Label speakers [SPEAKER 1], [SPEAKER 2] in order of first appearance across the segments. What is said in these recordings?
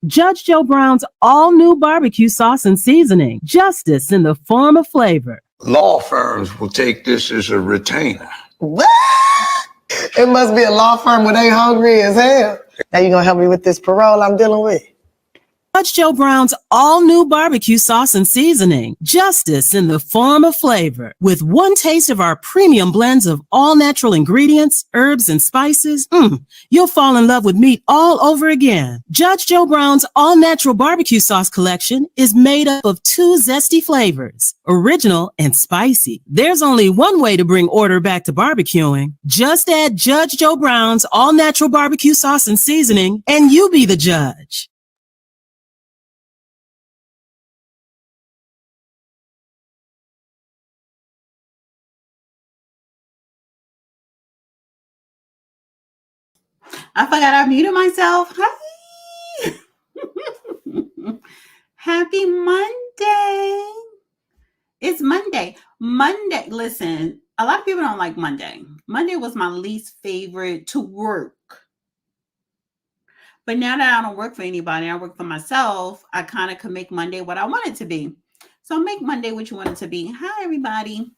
[SPEAKER 1] Judge Joe Brown's all-new barbecue sauce and seasoning. Justice in the form of flavor.
[SPEAKER 2] Law firms will take this as a retainer.
[SPEAKER 3] What? It must be a law firm where they hungry as hell. Now you gonna help me with this parole I'm dealing with?
[SPEAKER 1] Judge Joe Brown's all-new barbecue sauce and seasoning. Justice in the form of flavor. With one taste of our premium blends of all-natural ingredients, herbs, and spices, you'll fall in love with meat all over again. Judge Joe Brown's all-natural barbecue sauce collection is made up of 2 zesty flavors, original and spicy. There's only one way to bring order back to barbecuing. Just add Judge Joe Brown's all-natural barbecue sauce and seasoning, and you be the judge.
[SPEAKER 4] I forgot I muted myself. Hi. Happy Monday. It's Monday. Monday. Listen, a lot of people don't like Monday. Monday was my least favorite to work. But now that I don't work for anybody, I work for myself, I kind of can make Monday what I want it to be. So make Monday what you want it to be. Hi, everybody.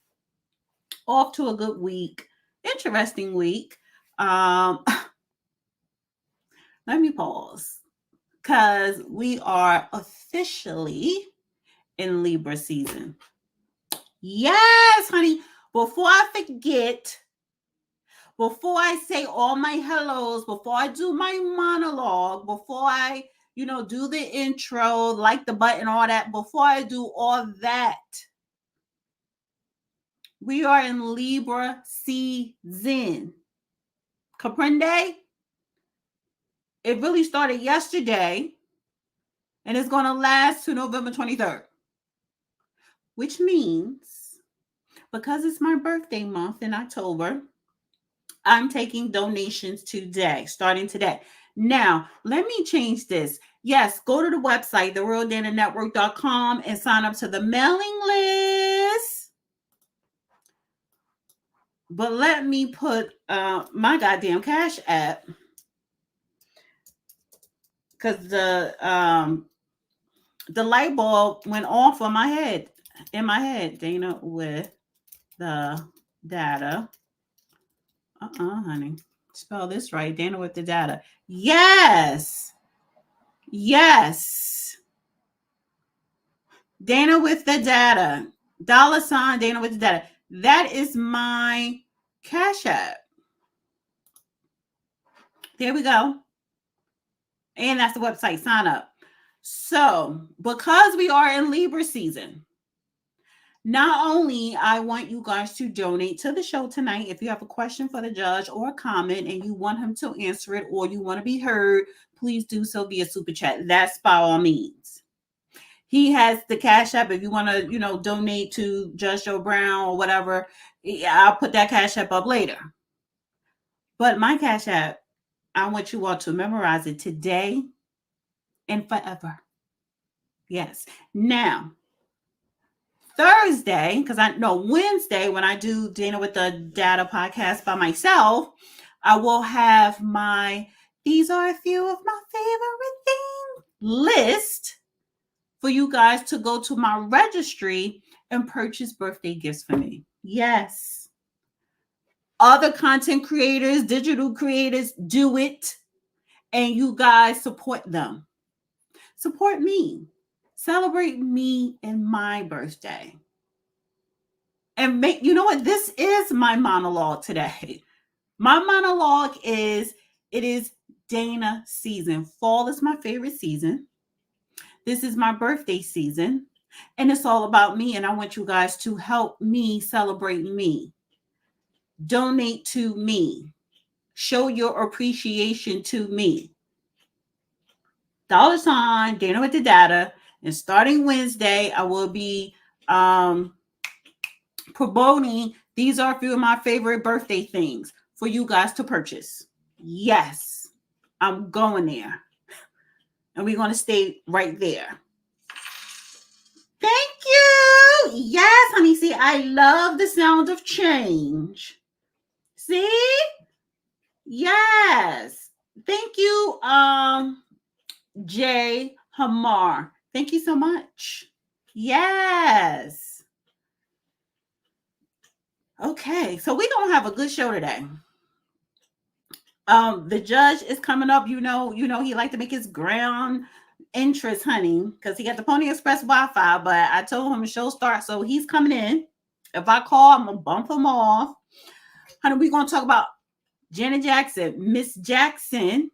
[SPEAKER 4] Off to a good week. Interesting week. Let me pause because we are officially in Libra season. Yes, honey. Before I forget, before I say all my hellos, before I do my monologue, before I, do the intro, like the button, all that, before I do all that, we are in Libra season. Comprende? It really started yesterday, and it's going to last to November 23rd, which means because it's my birthday month in October, I'm taking donations today, starting today. Now, let me change this. Yes, go to the website, therealdananetwork.com, and sign up to the mailing list. But let me put my goddamn Cash App, because the light bulb went off on my head, in my head. Dana with the data. Honey. Spell this right. Dana with the data. Yes. Dana with the data. $ Dana with the data. That is my Cash App. There we go. And that's the website. Sign up. So, because we are in Libra season, not only I want you guys to donate to the show tonight. If you have a question for the judge or a comment and you want him to answer it or you want to be heard, please do so via Super Chat. That's by all means. He has the Cash App. If you want to, donate to Judge Joe Brown or whatever, I'll put that Cash App up later. But my Cash App, I want you all to memorize it today and forever. Yes. Now, Thursday, Wednesday, when I do Dana with the Data podcast by myself, I will have these are a few of my favorite things list for you guys to go to my registry and purchase birthday gifts for me. Yes. Other content creators, digital creators, do it. And you guys support them. Support me. Celebrate me and my birthday. And this is my monologue today. My monologue it is Dana season. Fall is my favorite season. This is my birthday season. And it's all about me. And I want you guys to help me celebrate me. Donate to me. Show your appreciation to me. $ Dana with the data. And starting Wednesday, I will be promoting. These are a few of my favorite birthday things for you guys to purchase. Yes, I'm going there. And we're going to stay right there. Thank you. Yes, honey. See, I love the sound of change. See? Yes. Thank you. J. Hamar. Thank you so much. Yes. Okay, so we're gonna have a good show today. The judge is coming up. You know, he like to make his ground interest, honey, because he got the Pony Express Wi-Fi. But I told him the show starts, so he's coming in. If I call, I'm gonna bump him off. Honey, we're gonna talk about Janet Jackson, Miss Jackson.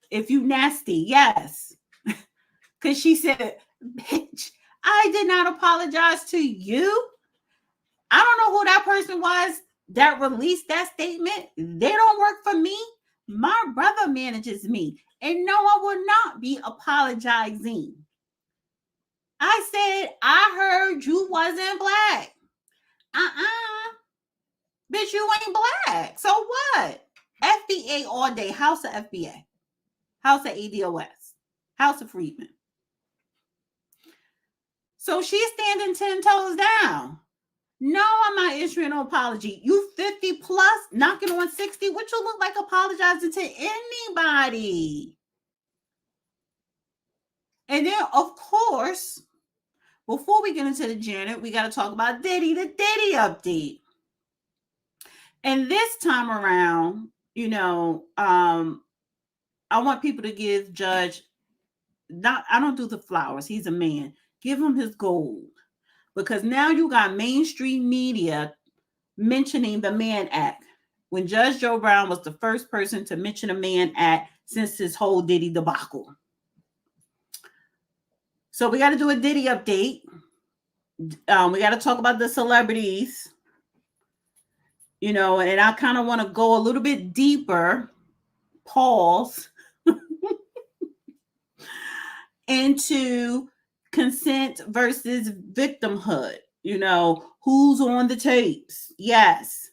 [SPEAKER 4] If you nasty, yes, because she said, "Bitch, I did not apologize to you." I don't know who that person was that released that statement. They don't work for me. My brother manages me. And no, I will not be apologizing. I said, I heard you wasn't black. Bitch, you ain't black. So what? FBA all day. House of FBA. House of ADOS. House of Freedmen. So she's standing 10 toes down. No, I'm not issuing no apology. You 50 plus, knocking on 60. What you look like apologizing to anybody? And then, of course, before we get into the Janet, we got to talk about Diddy, the Diddy update. And this time around, I want people to give Judge, I don't do the flowers. He's a man. Give him his gold. Because now you got mainstream media mentioning the Mann Act, when Judge Joe Brown was the first person to mention the Mann Act since his whole Diddy debacle. So we got to do a Diddy update. We got to talk about the celebrities, and I kind of want to go a little bit deeper, pause, into consent versus victimhood. Who's on the tapes? Yes.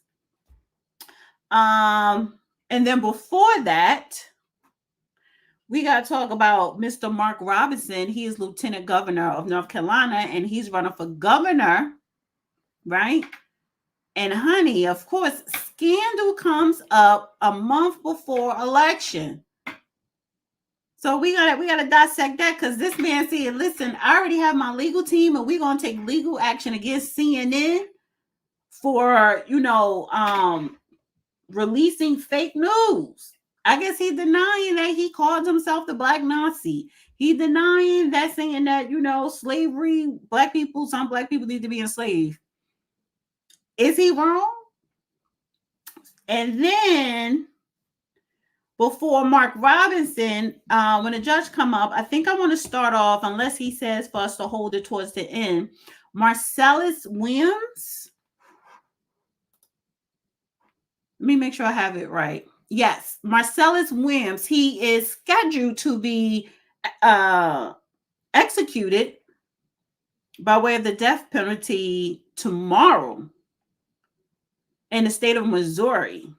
[SPEAKER 4] And then before that, we got to talk about Mr. Mark Robinson. He is Lieutenant Governor of North Carolina, and he's running for governor, right? And honey, of course, scandal comes up a month before election. So we gotta dissect that, because this man said, listen, I already have my legal team, and we're gonna take legal action against CNN for releasing fake news. I guess he's denying that he called himself the Black Nazi. He denying that, saying that slavery, some black people need to be enslaved. Is he wrong? And then, before Mark Robinson, when the judge come up, I think I want to start off, unless he says for us to hold it towards the end, Marcellus Williams. Let me make sure I have it right. Yes, Marcellus Williams. He is scheduled to be executed by way of the death penalty tomorrow in the state of Missouri.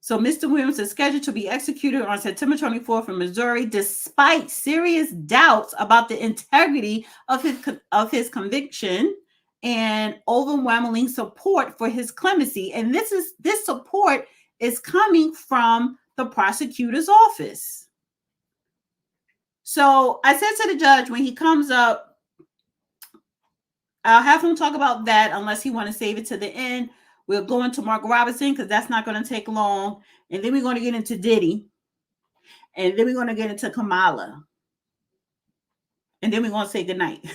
[SPEAKER 4] So Mr. Williams is scheduled to be executed on September 24th in Missouri, despite serious doubts about the integrity of his conviction and overwhelming support for his clemency. And this support is coming from the prosecutor's office. So I said to the judge, when he comes up, I'll have him talk about that, unless he want to save it to the end. We'll go into Mark Robinson, because that's not going to take long. And then we're going to get into Diddy. And then we're going to get into Kamala. And then we're going to say goodnight.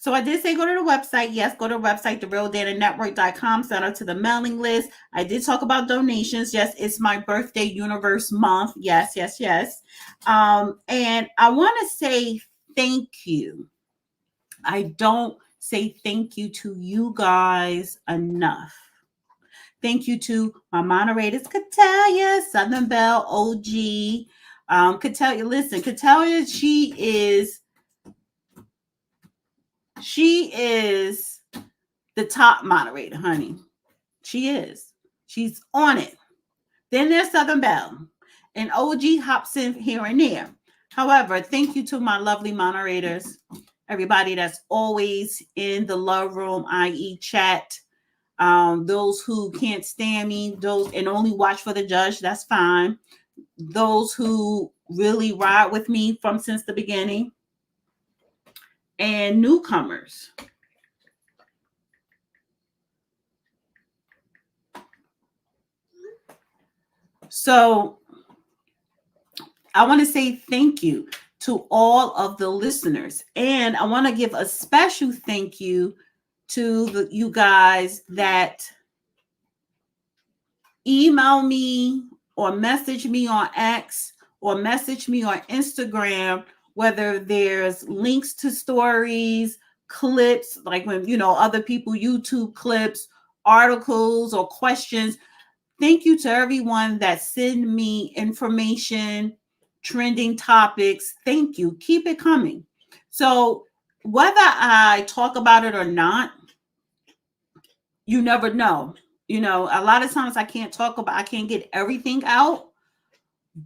[SPEAKER 4] So I did say go to the website. Yes, go to the website, therealdananetwork.com. Sign up to the mailing list. I did talk about donations. Yes, it's my birthday universe month. Yes. And I want to say thank you. I don't say thank you to you guys enough. Thank you to my moderators, Katalia, Southern Belle, OG. Katalia, listen, Katalia, she is the top moderator, honey. She is. She's on it. Then there's Southern Belle. And OG hops in here and there. However, thank you to my lovely moderators, everybody that's always in the love room, i.e. chat. Those who can't stand me, those and only watch for the judge, that's fine. those who really ride with me since the beginning, and newcomers. So I want to say thank you to all of the listeners. And I want to give a special thank you to you guys that email me or message me on X or message me on Instagram, whether there's links to stories, clips, like when, other people, YouTube clips, articles, or questions. Thank you to everyone that send me information, trending topics. Thank you. Keep it coming. So whether I talk about it or not, you never know. A lot of times I can't get everything out,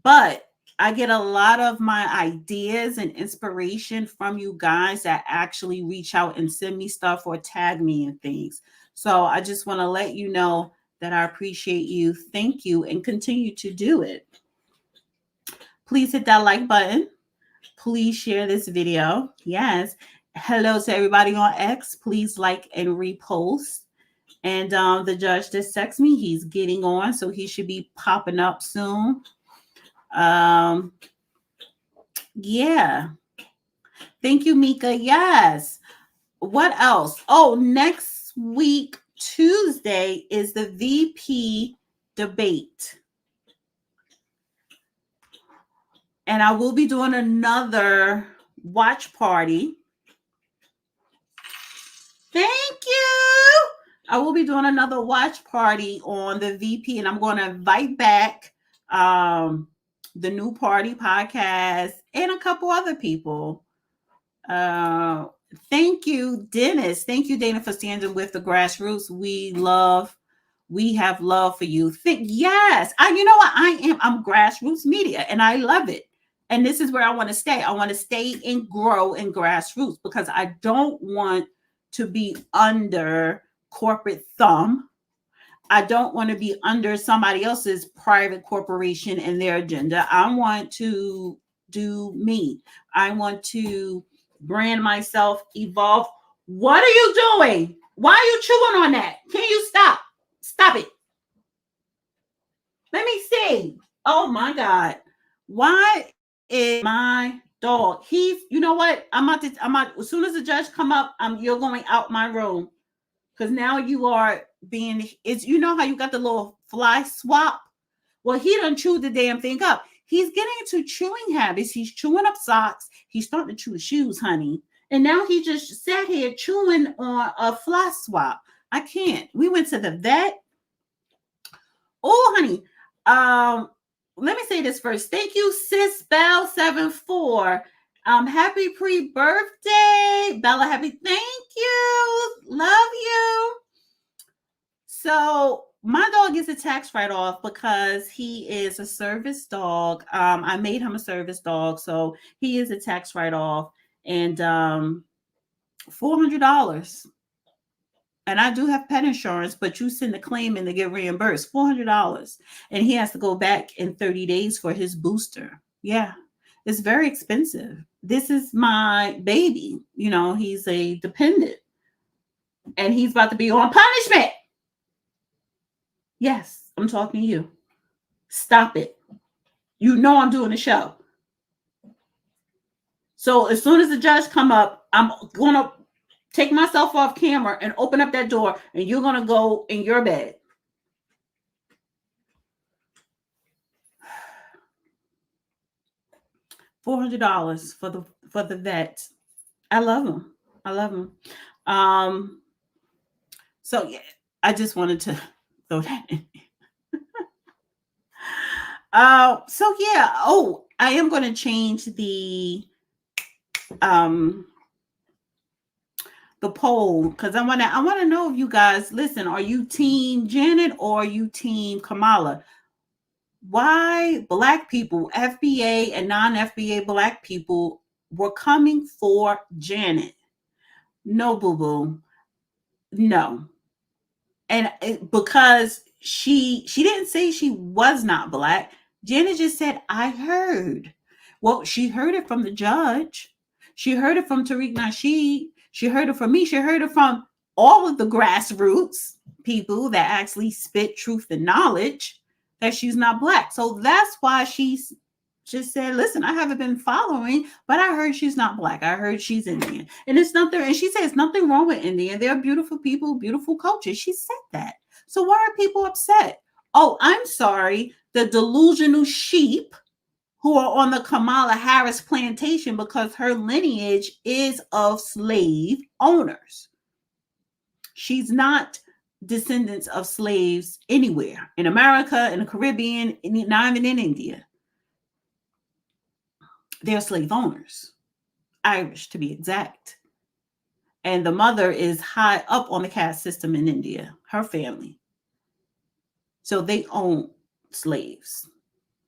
[SPEAKER 4] but I get a lot of my ideas and inspiration from you guys that actually reach out and send me stuff or tag me and things. So I just want to let you know that I appreciate you. Thank you, and continue to do it. Please hit that like button. Please share this video. Yes. Hello to everybody on X. Please like and repost. And the judge just texted me. He's getting on, so he should be popping up soon. Yeah. Thank you, Mika. Yes. What else? Oh, next week, Tuesday, is the VP debate. And I will be doing another watch party. Thank you. I will be doing another watch party on the VP, and I'm going to invite back the New Party podcast and a couple other people. Thank you, Dennis. Thank you, Dana, for standing with the grassroots. We have love for you. Yes, you know what? I'm grassroots media, and I love it. And this is where I want to stay. I want to stay and grow in grassroots because I don't want to be under corporate thumb. I don't want to be under somebody else's private corporation and their agenda. I want to do me. I want to brand myself, evolve. What are you doing? Why are you chewing on that? Can you stop? Stop it. Let me see. Oh my God. Why is my dog? You know what? I'm out, as soon as the judge come up, you're going out my room. Because now you are you know how you got the little fly swap? Well, he done chewed the damn thing up. He's getting into chewing habits. He's chewing up socks. He's starting to chew shoes, honey. And now he just sat here chewing on a fly swap. I can't. We went to the vet. Oh, honey. Let me say this first. Thank you, Sis Bell 74. Happy pre-birthday, Bella. Thank you. Love you. So my dog gets a tax write-off because he is a service dog. I made him a service dog, so he is a tax write-off, and $400. And I do have pet insurance, but you send a claim and they get reimbursed $400, and he has to go back in 30 days for his booster. Yeah, it's very expensive. This is my baby. He's a dependent, and he's about to be on punishment. Yes, I'm talking to you. Stop it. I'm doing a show. So as soon as the judge come up, I'm going to take myself off camera and open up that door, and you're going to go in your bed. $400 for the vet. I love him. So yeah, I just wanted to throw that in. So yeah. Oh, I am going to change the poll because I want to know if you guys listen. Are you team Janet or are you team Kamala? Why Black people, FBA and non-FBA Black people, were coming for Janet? No, boo-boo. No. And because she didn't say she was not Black. Janet just said, I heard. Well, she heard it from the judge. She heard it from Tariq Nasheed. She heard it from me. She heard it from all of the grassroots people that actually spit truth and knowledge that she's not Black. So that's why she's just said, listen, I haven't been following, but I heard she's not Black. I heard she's Indian. And it's nothing, and she says nothing wrong with Indian. They're beautiful people, beautiful culture. She said that. So why are people upset? Oh, I'm sorry. The delusional sheep who are on the Kamala Harris plantation because her lineage is of slave owners. She's not descendants of slaves anywhere in America, in the Caribbean, not even in India. They're slave owners, Irish to be exact. And the mother is high up on the caste system in India, her family. So they own slaves,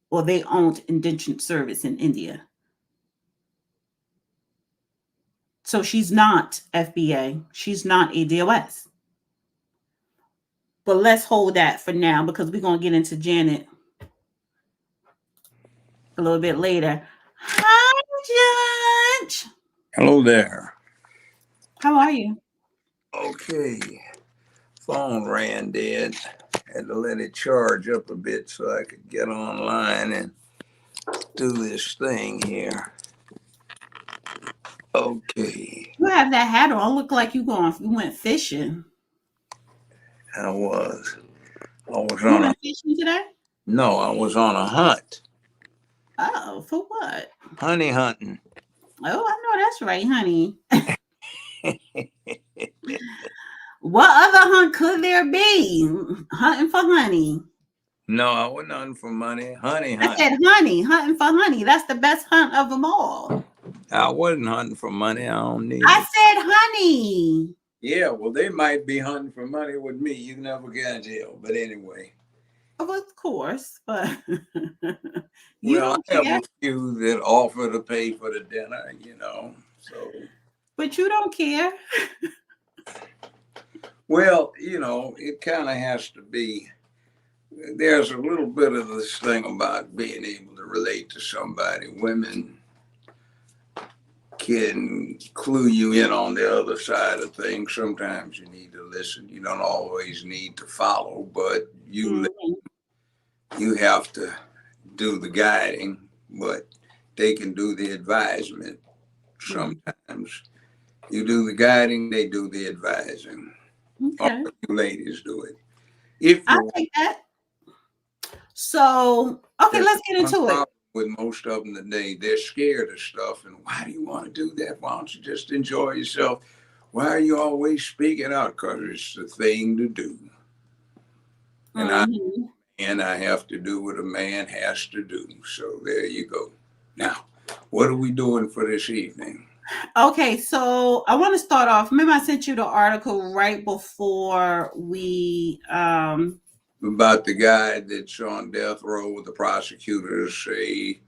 [SPEAKER 4] or they owned indentured service in India. So she's not FBA. She's not ADOS. But let's hold that for now because we're going to get into Janet a little bit later. Hi, Judge.
[SPEAKER 2] Hello there.
[SPEAKER 4] How are you?
[SPEAKER 2] Okay. Phone ran dead. Had to let it charge up a bit so I could get online and do this thing here. Okay.
[SPEAKER 4] You have that hat on. Look like you went fishing.
[SPEAKER 2] I was
[SPEAKER 4] You
[SPEAKER 2] on
[SPEAKER 4] went fishing today?
[SPEAKER 2] No, I was on a hunt.
[SPEAKER 4] Oh, for what?
[SPEAKER 2] Honey hunting.
[SPEAKER 4] Oh, I know that's right, honey. What other hunt could there be? Hunting for honey.
[SPEAKER 2] No, I wasn't hunting for money. Honey
[SPEAKER 4] I said honey, hunting for honey. That's the best hunt of them all.
[SPEAKER 2] I wasn't hunting for money. I don't need
[SPEAKER 4] I
[SPEAKER 2] it.
[SPEAKER 4] said honey.
[SPEAKER 2] Yeah, well, they might be hunting for money with me. You never can tell. But anyway.
[SPEAKER 4] Of course, but you
[SPEAKER 2] Well,
[SPEAKER 4] don't
[SPEAKER 2] I have
[SPEAKER 4] care.
[SPEAKER 2] a few that offer to pay for the dinner, so.
[SPEAKER 4] But you don't care.
[SPEAKER 2] Well, it kind of has to be. There's a little bit of this thing about being able to relate to somebody. Women can clue you in on the other side of things. Sometimes you need to listen. You don't always need to follow, but you have to do the guiding, but they can do the advisement. Sometimes you do the guiding, they do the advising.
[SPEAKER 4] Okay.
[SPEAKER 2] All you ladies do it.
[SPEAKER 4] I'll take that. So, okay, let's get into it.
[SPEAKER 2] With most of them today, they're scared of stuff. And why do you want to do that? Why don't you just enjoy yourself? Why are you always speaking out? Because it's the thing to do. And I have to do what a man has to do. So there you go. Now, what are we doing for this evening?
[SPEAKER 4] Okay, so I want to start off. Remember, I sent you the article right before we
[SPEAKER 2] about the guy that's on death row. The prosecutors say,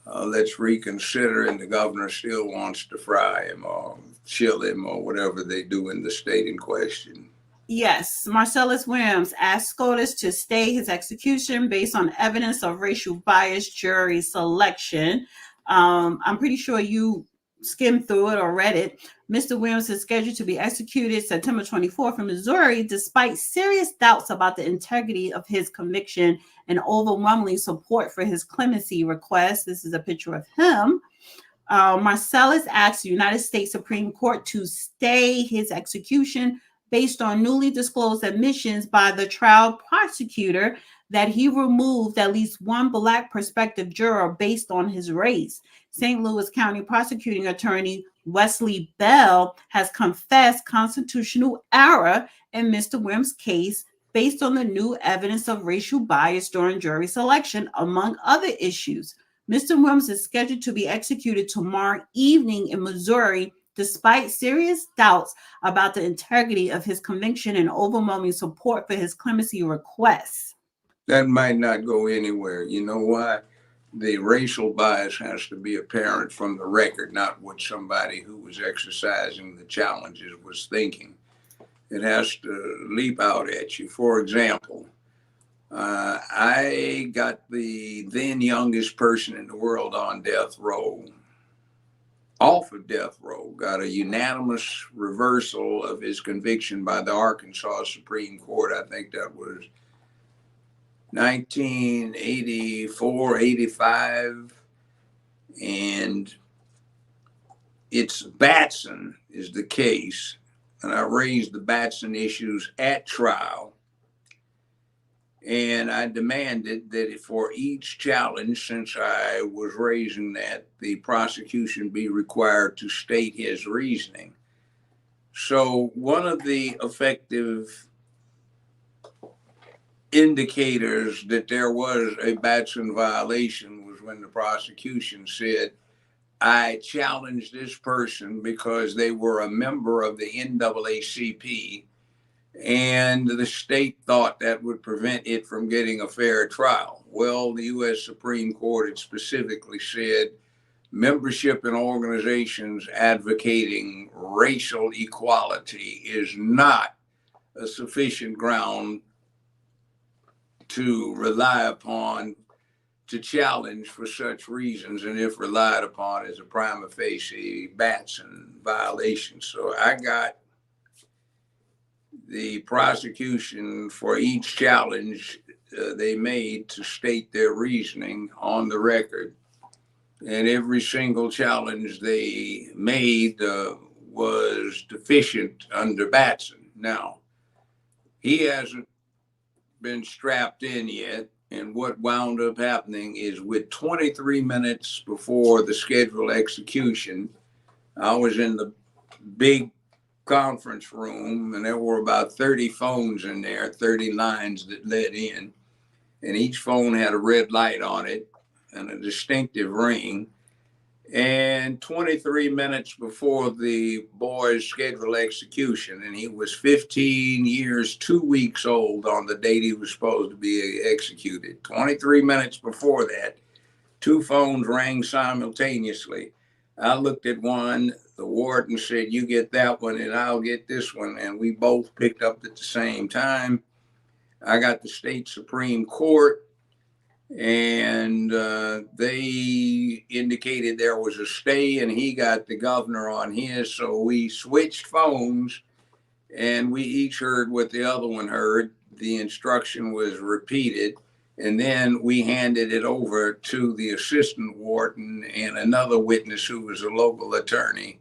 [SPEAKER 2] let's reconsider, and the governor still wants to fry him or chill him or whatever they do in the state in question.
[SPEAKER 4] Yes, Marcellus Williams asked SCOTUS to stay his execution based on evidence of racial bias jury selection. I'm pretty sure you skimmed through it or read it. Mr. Williams is scheduled to be executed September 24th in Missouri, despite serious doubts about the integrity of his conviction and overwhelming support for his clemency request. This is a picture of him. Marcellus asked the United States Supreme Court to stay his execution based on newly disclosed admissions by the trial prosecutor that he removed at least one Black prospective juror based on his race. St. Louis County Prosecuting Attorney Wesley Bell has confessed constitutional error in Mr. Williams' case based on the new evidence of racial bias during jury selection, among other issues. Mr. Williams is scheduled to be executed tomorrow evening in Missouri, despite serious doubts about the integrity of his conviction and overwhelming support for his clemency requests.
[SPEAKER 2] That might not go anywhere. You know why? The racial bias has to be apparent from the record, not what somebody who was exercising the challenges was thinking. It has to leap out at you. For example, I got the then youngest person in the world on death row off of death row, got a unanimous reversal of his conviction by the Arkansas Supreme Court. I think that was 1984, 85. And it's Batson is the case. And I raised the Batson issues at trial. And I demanded that for each challenge, since I was raising that, the prosecution be required to state his reasoning. So one of the effective indicators that there was a Batson violation was when the prosecution said, I challenged this person because they were a member of the NAACP, and the state thought that would prevent it from getting a fair trial. Well, the U.S. Supreme Court had specifically said membership in organizations advocating racial equality is not a sufficient ground to rely upon to challenge for such reasons, and if relied upon as a prima facie Batson violation. So I got the prosecution for each challenge they made to state their reasoning on the record. And every single challenge they made was deficient under Batson. Now, he hasn't been strapped in yet. And what wound up happening is with 23 minutes before the scheduled execution, I was in the big conference room, and there were about 30 phones in there, 30 lines that led in, and each phone had a red light on it and a distinctive ring. And 23 minutes before the boy's scheduled execution, and he was 15 years, 2 weeks old on the date he was supposed to be executed. 23 minutes before that, 2 phones rang simultaneously. I looked at one, the warden said, you get that one and I'll get this one. And we both picked up at the same time. I got the state Supreme Court, and they indicated there was a stay, and he got the governor on his. So we switched phones, and we each heard what the other one heard. The instruction was repeated. And then we handed it over to the assistant warden and another witness who was a local attorney.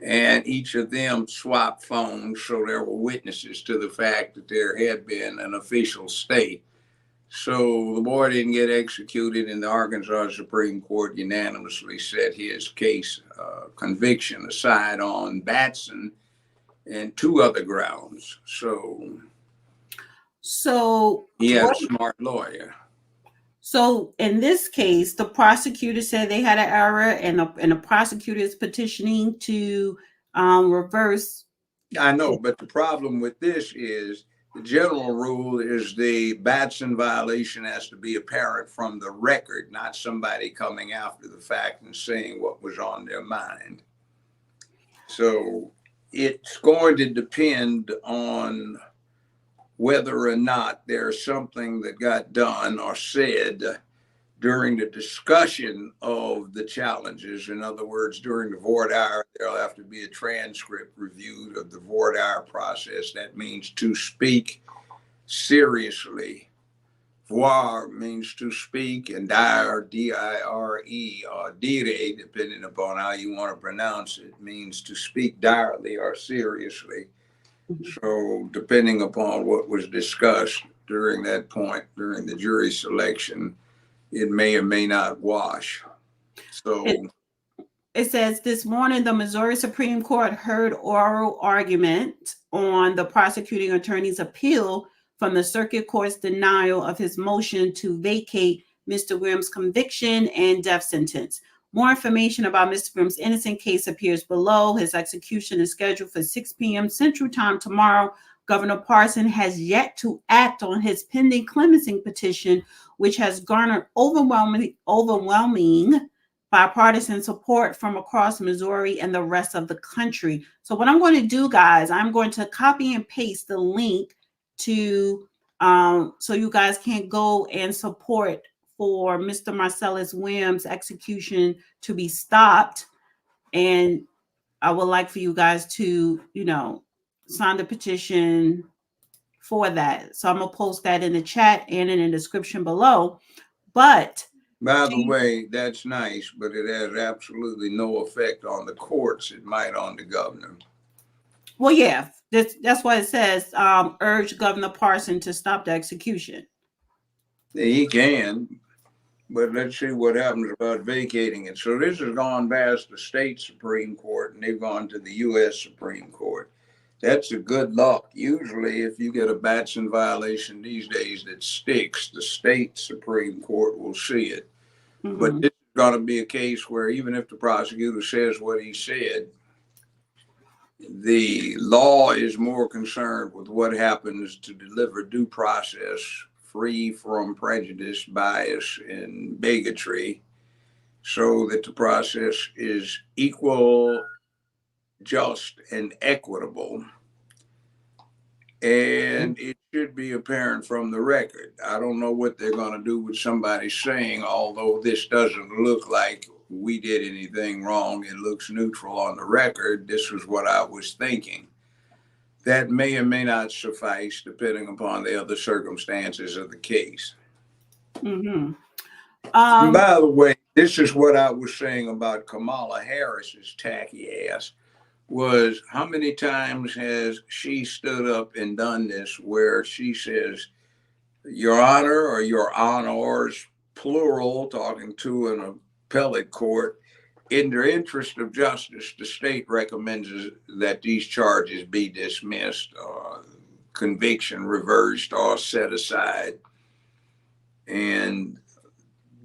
[SPEAKER 2] And each of them swapped phones, so there were witnesses to the fact that there had been an official stay. So the boy didn't get executed, and the Arkansas Supreme Court unanimously set his case conviction aside on Batson and 2 other grounds. So he had a smart lawyer.
[SPEAKER 4] So in this case, the prosecutor said they had an error, and the prosecutor is petitioning to reverse.
[SPEAKER 2] I know, but the problem with this is the general rule is the Batson violation has to be apparent from the record, not somebody coming after the fact and saying what was on their mind. So it's going to depend on whether or not there's something that got done or said during the discussion of the challenges. In other words, during the voir dire, there'll have to be a transcript reviewed of the voir dire process. That means to speak seriously. Voir means to speak, and dire, D-I-R-E, or dire, depending upon how you want to pronounce it, means to speak direly or seriously. So depending upon what was discussed during that point, during the jury selection, it may or may not wash. So
[SPEAKER 4] it says this morning, the Missouri Supreme Court heard oral argument on the prosecuting attorney's appeal from the circuit court's denial of his motion to vacate Mr. Williams' conviction and death sentence. More information about Mr. Williams' innocent case appears below. His execution is scheduled for 6 p.m. Central Time tomorrow. Governor Parson has yet to act on his pending clemency petition, which has garnered overwhelming bipartisan support from across Missouri and the rest of the country. So what I'm going to do, guys, I'm going to copy and paste the link to So you guys can't go and support for Mr. Marcellus Williams' execution to be stopped. And I would like for you guys to, sign the petition for that. So I'm going to post that in the chat and in the description below. But
[SPEAKER 2] by the way, that's nice, but it has absolutely no effect on the courts. It might on the governor.
[SPEAKER 4] Well, yeah, that's what it says. Urge Governor Parson to stop the execution.
[SPEAKER 2] He can, but let's see what happens about vacating it. So this has gone past the state Supreme Court, and they've gone to the U.S. Supreme Court. That's a good luck. Usually, if you get a Batson violation these days that sticks, the state Supreme Court will see it. Mm-hmm. But this is going to be a case where even if the prosecutor says what he said, the law is more concerned with what happens to deliver due process free from prejudice, bias, and bigotry, so that the process is equal, just, and equitable. And it should be apparent from the record. I don't know what they're going to do with somebody saying, although this doesn't look like we did anything wrong, it looks neutral on the record, this was what I was thinking. That may or may not suffice depending upon the other circumstances of the case.
[SPEAKER 4] Mm-hmm.
[SPEAKER 2] By the way, this is what I was saying about Kamala Harris's tacky ass, was how many times has she stood up and done this where she says, Your Honor, or Your Honors, plural, talking to an appellate court, in the interest of justice, the state recommends that these charges be dismissed, conviction reversed, or set aside. And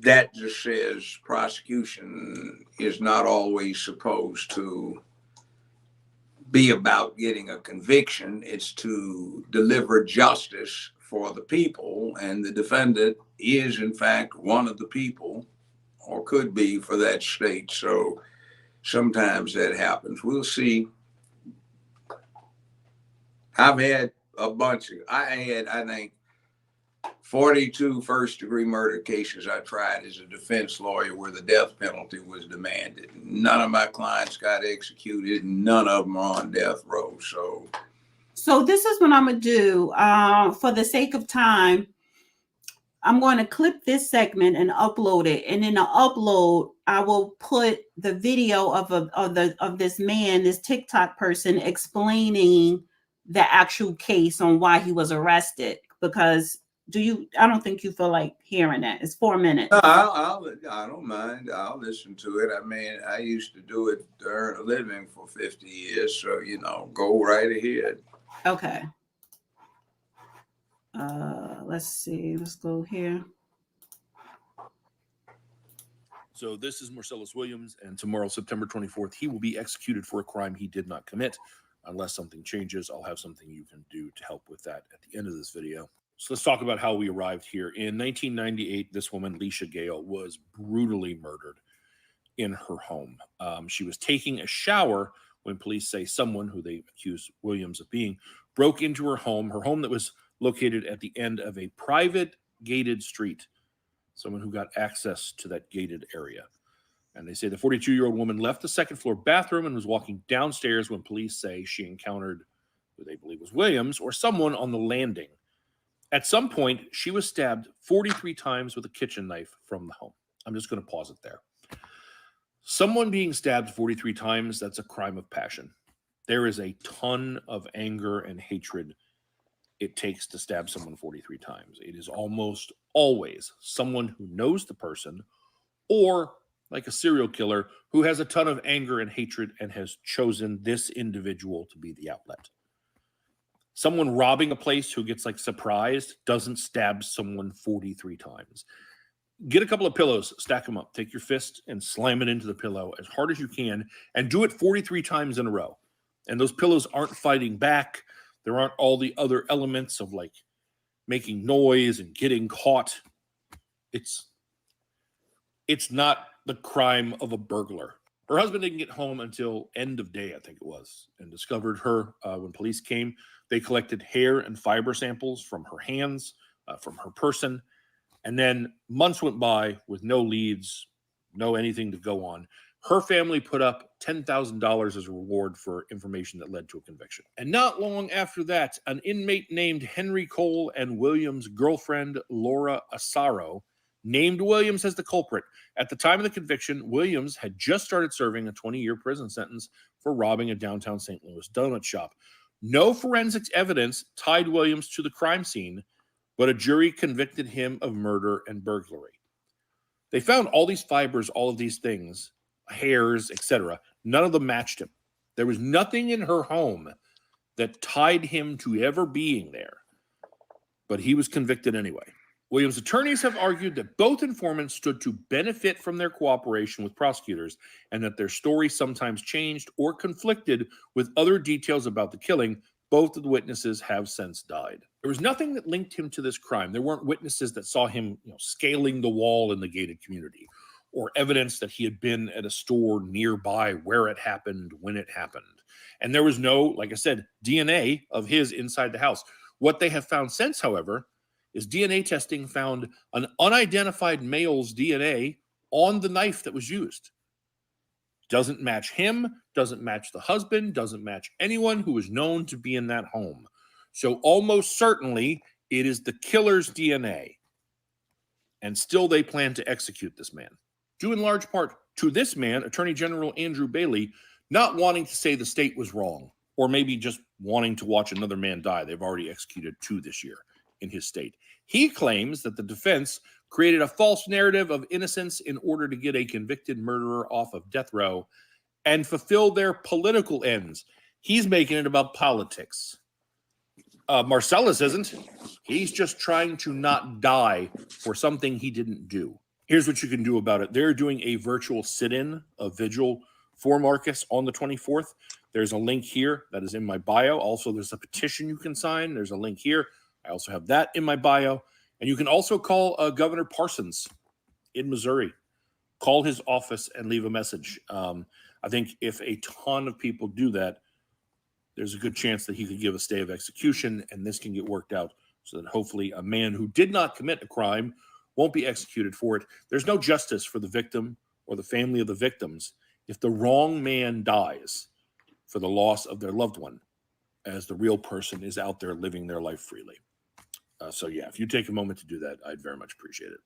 [SPEAKER 2] that just says prosecution is not always supposed to be about getting a conviction. It's to deliver justice for the people. And the defendant is, in fact, one of the people, or could be, for that state. So sometimes that happens. We'll see. I've had a bunch of, I think, 42 first-degree murder cases I tried as a defense lawyer where the death penalty was demanded. None of my clients got executed. None of them are on death row.
[SPEAKER 4] So this is what I'm going to do. For the sake of time, I'm going to clip this segment and upload it. And in the upload, I will put the video of this man, this TikTok person, explaining the actual case on why he was arrested. Because I don't think you feel like hearing that. It's 4 minutes.
[SPEAKER 2] I don't mind. I'll listen to it. I mean, I used to do it to earn a living for 50 years. So, go right ahead.
[SPEAKER 4] Okay. Let's see. Let's go here.
[SPEAKER 5] So this is Marcellus Williams, and tomorrow, September 24th, he will be executed for a crime he did not commit. Unless something changes, I'll have something you can do to help with that at the end of this video. So let's talk about how we arrived here. In 1998, this woman, Leisha Gale, was brutally murdered in her home. She was taking a shower when police say someone, who they accused Williams of being, broke into her home that was located at the end of a private gated street. Someone who got access to that gated area. And they say the 42-year-old woman left the second floor bathroom and was walking downstairs when police say she encountered who they believe was Williams or someone on the landing. At some point, she was stabbed 43 times with a kitchen knife from the home. I'm just going to pause it there. Someone being stabbed 43 times, that's a crime of passion. There is a ton of anger and hatred it takes to stab someone 43 times. It is almost always someone who knows the person, or like a serial killer who has a ton of anger and hatred and has chosen this individual to be the outlet. Someone robbing a place who gets surprised doesn't stab someone 43 times. Get a couple of pillows, stack them up, take your fist and slam it into the pillow as hard as you can, and do it 43 times in a row. And those pillows aren't fighting back. There aren't all the other elements of making noise and getting caught. It's not the crime of a burglar. Her husband didn't get home until end of day, I think it was, and discovered her when police came. They collected hair and fiber samples from her hands, from her person, and then months went by with no leads, no anything to go on. Her family put up $10,000 as a reward for information that led to a conviction. And not long after that, an inmate named Henry Cole and Williams' girlfriend, Laura Asaro, named Williams as the culprit. At the time of the conviction, Williams had just started serving a 20-year prison sentence for robbing a downtown St. Louis donut shop. No forensics evidence tied Williams to the crime scene, but a jury convicted him of murder and burglary. They found all these fibers, all of these things, hairs, etc. None of them matched him. There was nothing in her home that tied him to ever being there, but he was convicted anyway. Williams' attorneys have argued that both informants stood to benefit from their cooperation with prosecutors and that their stories sometimes changed or conflicted with other details about the killing. Both of the witnesses have since died. There was nothing that linked him to this crime. There weren't witnesses that saw him, scaling the wall in the gated community, or evidence that he had been at a store nearby where it happened, when it happened. And there was no, like I said, DNA of his inside the house. What they have found since, however, is DNA testing found an unidentified male's DNA on the knife that was used. Doesn't match him, doesn't match the husband, doesn't match anyone who was known to be in that home. So almost certainly it is the killer's DNA. And still they plan to execute this man. Due in large part to this man, Attorney General Andrew Bailey, not wanting to say the state was wrong, or maybe just wanting to watch another man die. They've already executed 2 this year in his state. He claims that the defense created a false narrative of innocence in order to get a convicted murderer off of death row and fulfill their political ends. He's making it about politics. Marcellus isn't. He's just trying to not die for something he didn't do. Here's what you can do about it. They're doing a virtual sit-in, a vigil for Marcus on the 24th. There's a link here that is in my bio. Also, there's a petition you can sign. There's a link here. I also have that in my bio. And you can also call Governor Parsons in Missouri. Call his office and leave a message. I think if a ton of people do that, there's a good chance that he could give a stay of execution, and this can get worked out so that hopefully a man who did not commit a crime won't be executed for it. There's no justice for the victim or the family of the victims if the wrong man dies for the loss of their loved one, as the real person is out there living their life freely. So yeah, if you take a moment to do that, I'd very much appreciate it.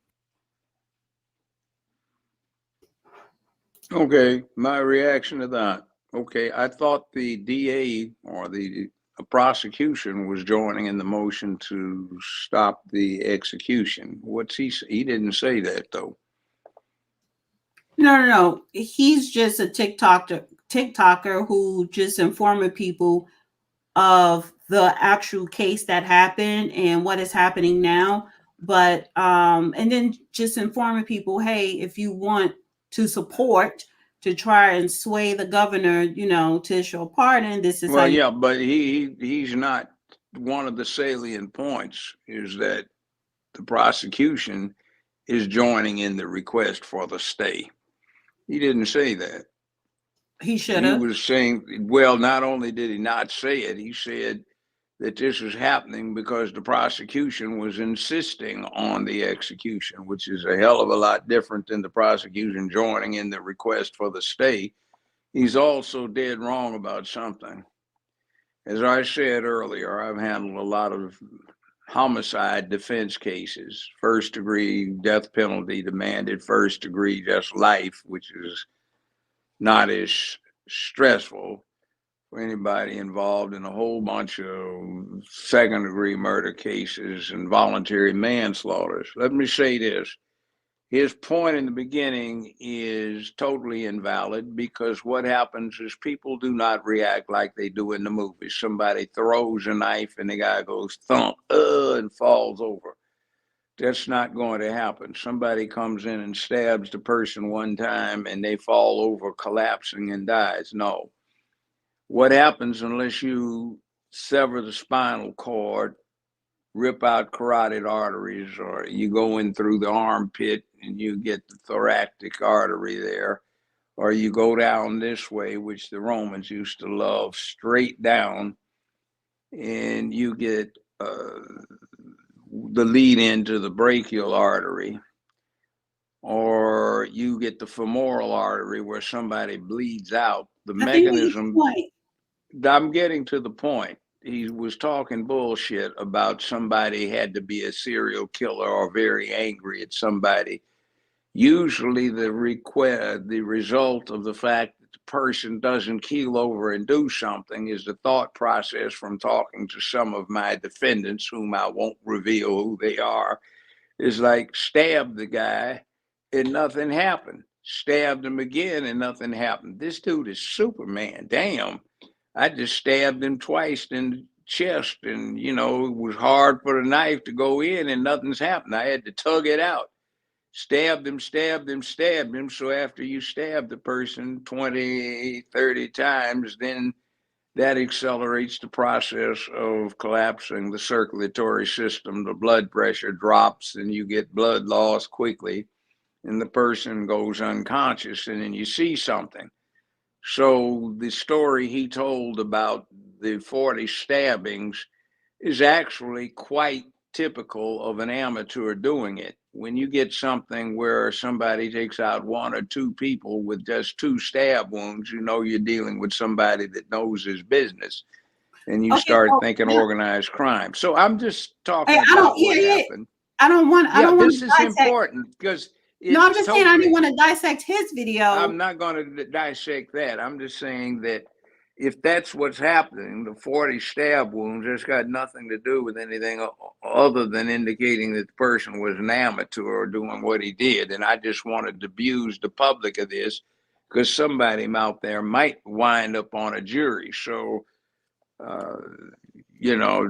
[SPEAKER 2] Okay, my reaction to that. Okay, I thought the DA or the prosecution was joining in the motion to stop the execution. He didn't say that though.
[SPEAKER 4] No. He's just a TikToker who just informing people of the actual case that happened and what is happening now. But and then just informing people, hey, if you want to support to try and sway the governor, to issue a pardon, this is
[SPEAKER 2] but he's not. One of the salient points is that the prosecution is joining in the request for the stay. He didn't say that.
[SPEAKER 4] He should have.
[SPEAKER 2] He was saying, well, not only did he not say it, he said that this was happening because the prosecution was insisting on the execution, which is a hell of a lot different than the prosecution joining in the request for the stay. He's also dead wrong about something. As I said earlier, I've handled a lot of homicide defense cases, first degree death penalty demanded, first degree just life, which is not as stressful for anybody involved in a whole bunch of second degree murder cases and voluntary manslaughter. Let me say this. His point in the beginning is totally invalid because what happens is people do not react like they do in the movies. Somebody throws a knife and the guy goes thump, and falls over. That's not going to happen. Somebody comes in and stabs the person one time and they fall over collapsing and dies. No. What happens unless you sever the spinal cord, rip out carotid arteries, or you go in through the armpit and you get the thoracic artery there, or you go down this way, which the Romans used to love, straight down, and you get the lead into the brachial artery, or you get the femoral artery where somebody bleeds out. The mechanism, I'm getting to the point. He was talking bullshit about somebody had to be a serial killer or very angry at somebody. Usually the result of the fact that the person doesn't keel over and do something is the thought process from talking to some of my defendants, whom I won't reveal who they are, is like, stab the guy and nothing happened. Stabbed him again and nothing happened. This dude is Superman. Damn. I just stabbed him twice in the chest, and it was hard for the knife to go in and nothing's happened. I had to tug it out. Stabbed him. So after you stab the person 20, 30 times, then that accelerates the process of collapsing the circulatory system. The blood pressure drops and you get blood loss quickly, and the person goes unconscious, and then you see something. So the story he told about the 40 stabbings is actually quite typical of an amateur doing it. When you get something where somebody takes out one or two people with just 2 stab wounds, you're dealing with somebody that knows his business, and you start thinking organized crime. So I'm just talking about what happened. This is important because
[SPEAKER 4] I'm just saying I didn't want to dissect his video.
[SPEAKER 2] I'm not going to dissect that. I'm just saying that if that's what's happening, the 40 stab wounds, it's got nothing to do with anything other than indicating that the person was an amateur doing what he did. And I just wanted to abuse the public of this because somebody out there might wind up on a jury. So,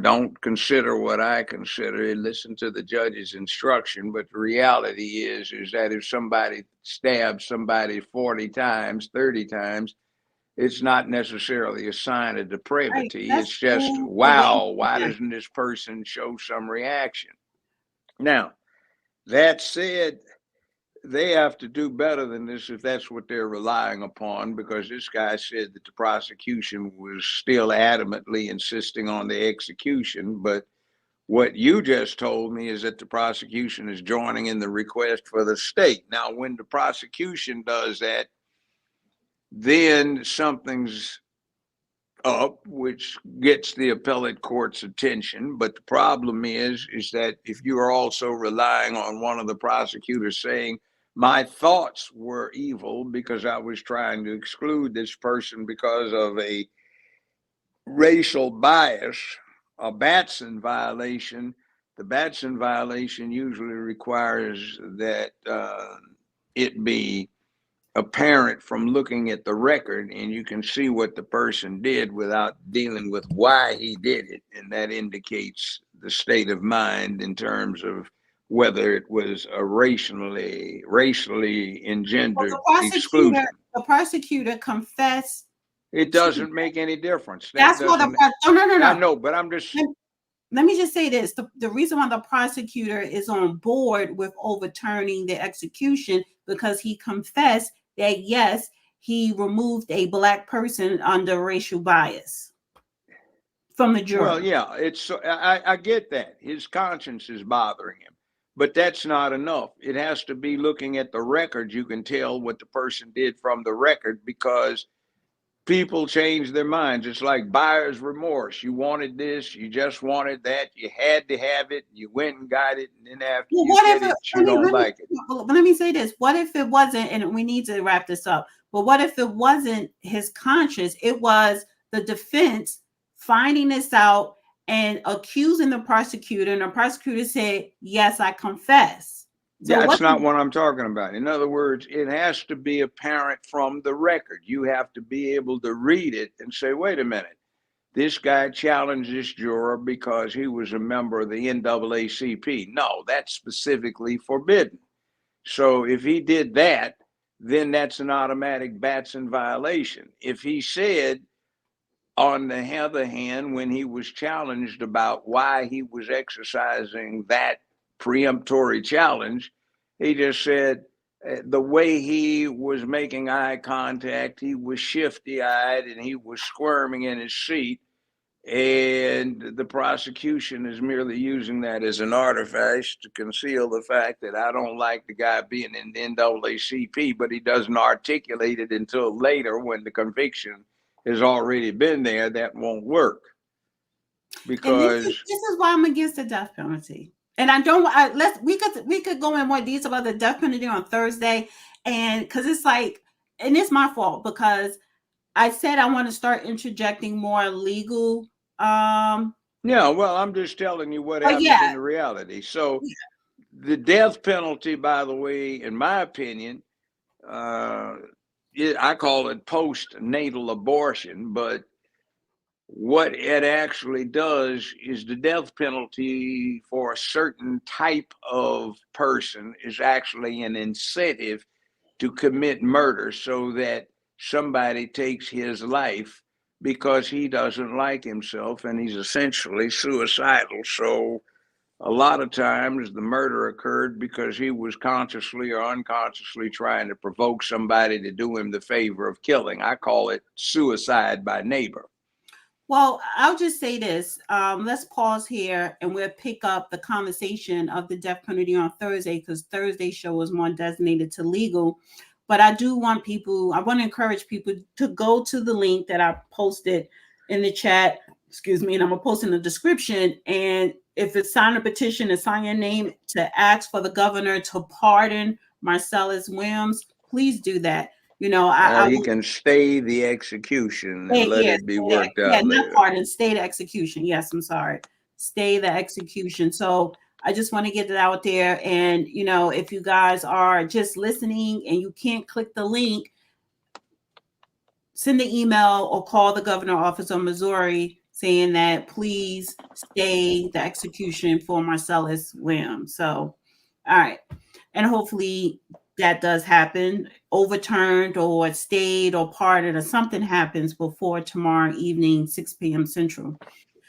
[SPEAKER 2] don't consider what I consider. Listen to the judge's instruction. But the reality is that if somebody stabs somebody 40 times, 30 times, it's not necessarily a sign of depravity. Right. It's just, wow, why doesn't this person show some reaction? Now, that said, they have to do better than this if that's what they're relying upon, because this guy said that the prosecution was still adamantly insisting on the execution. But what you just told me is that the prosecution is joining in the request for the state. Now, when the prosecution does that, then something's up, which gets the appellate court's attention. But the problem is that if you are also relying on one of the prosecutors saying, my thoughts were evil because I was trying to exclude this person because of a racial bias, a Batson violation, the Batson violation usually requires that it be apparent from looking at the record, and you can see what the person did without dealing with why he did it. And that indicates the state of mind in terms of whether it was a racially engendered exclusion.
[SPEAKER 4] The prosecutor confessed.
[SPEAKER 2] It doesn't make any difference.
[SPEAKER 4] That's what no.
[SPEAKER 2] I know, but I'm just.
[SPEAKER 4] Let me just say this. The reason why the prosecutor is on board with overturning the execution, because he confessed that, yes, he removed a Black person under racial bias from the jury.
[SPEAKER 2] Well, yeah, I get that. His conscience is bothering him, but that's not enough. It has to be looking at the record. You can tell what the person did from the record, because people change their minds. It's like buyer's remorse. You wanted this, you just wanted that, you had to have it, you went and got it, and then after you get it, you don't like it.
[SPEAKER 4] Let me say this. What if it wasn't, and we need to wrap this up, but what if it wasn't his conscience? It was the defense finding this out and accusing the prosecutor, and the prosecutor said, yes, I confess. So
[SPEAKER 2] that's not what I'm talking about. In other words, it has to be apparent from the record. You have to be able to read it and say, wait a minute, this guy challenged this juror because he was a member of the NAACP. No, that's specifically forbidden. So if he did that, then that's an automatic Batson violation. If he said, on the other hand, when he was challenged about why he was exercising that preemptory challenge, he just said, the way he was making eye contact, he was shifty-eyed and he was squirming in his seat. And the prosecution is merely using that as an artifice to conceal the fact that I don't like the guy being in the NAACP, but he doesn't articulate it until later when the conviction has already been there. That won't work. Because
[SPEAKER 4] this is why I'm against the death penalty. And I don't. We could go in more detail about the death penalty on Thursday, and because it's like, and it's my fault because I said I want to start interjecting more legal.
[SPEAKER 2] Yeah, well, I'm just telling you what happens in the reality. So, the death penalty, by the way, in my opinion, I call it postnatal abortion, but what it actually does is the death penalty for a certain type of person is actually an incentive to commit murder so that somebody takes his life because he doesn't like himself and he's essentially suicidal. So a lot of times the murder occurred because he was consciously or unconsciously trying to provoke somebody to do him the favor of killing. I call it suicide by neighbor.
[SPEAKER 4] Well, I'll just say this. Let's pause here and we'll pick up the conversation of the death penalty on Thursday because Thursday's show is more designated to legal. But I want to encourage people to go to the link that I posted in the chat, and I'm going to post in the description. And if it's sign a petition and sign your name to ask for the governor to pardon Marcellus Williams, please do that. You know,
[SPEAKER 2] he can stay the execution and let it be worked out.
[SPEAKER 4] Yeah, not pardon, stay the execution. Yes, I'm sorry. Stay the execution. So I just want to get it out there. And, you know, if you guys are just listening and you can't click the link, send an email or call the governor's office of Missouri saying that please stay the execution for Marcellus Williams. So, all right. And hopefully that does happen, overturned or stayed or pardoned or something happens before tomorrow evening, 6 p.m. Central.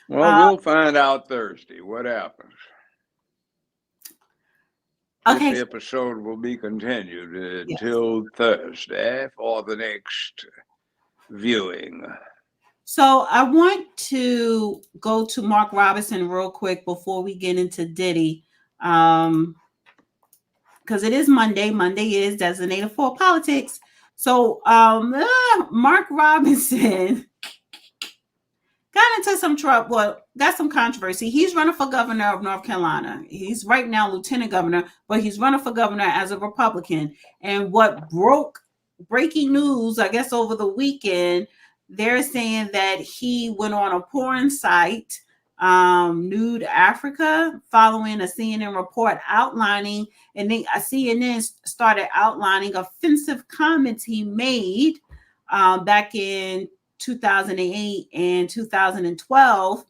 [SPEAKER 2] Well, we'll find out Thursday what happens.
[SPEAKER 4] Okay.
[SPEAKER 2] This episode will be continued until Thursday for the next viewing.
[SPEAKER 4] So I want to go to Mark Robinson real quick before we get into Diddy. Because it is Monday. Monday is designated for politics. So Mark Robinson got into some trouble. Well, got some controversy. He's running for governor of North Carolina. He's right now lieutenant governor, but he's running for governor as a Republican. And what breaking news, I guess, over the weekend, they're saying that he went on a porn site, Nude Africa, following a CNN report outlining, and then CNN started outlining offensive comments he made back in 2008 and 2012.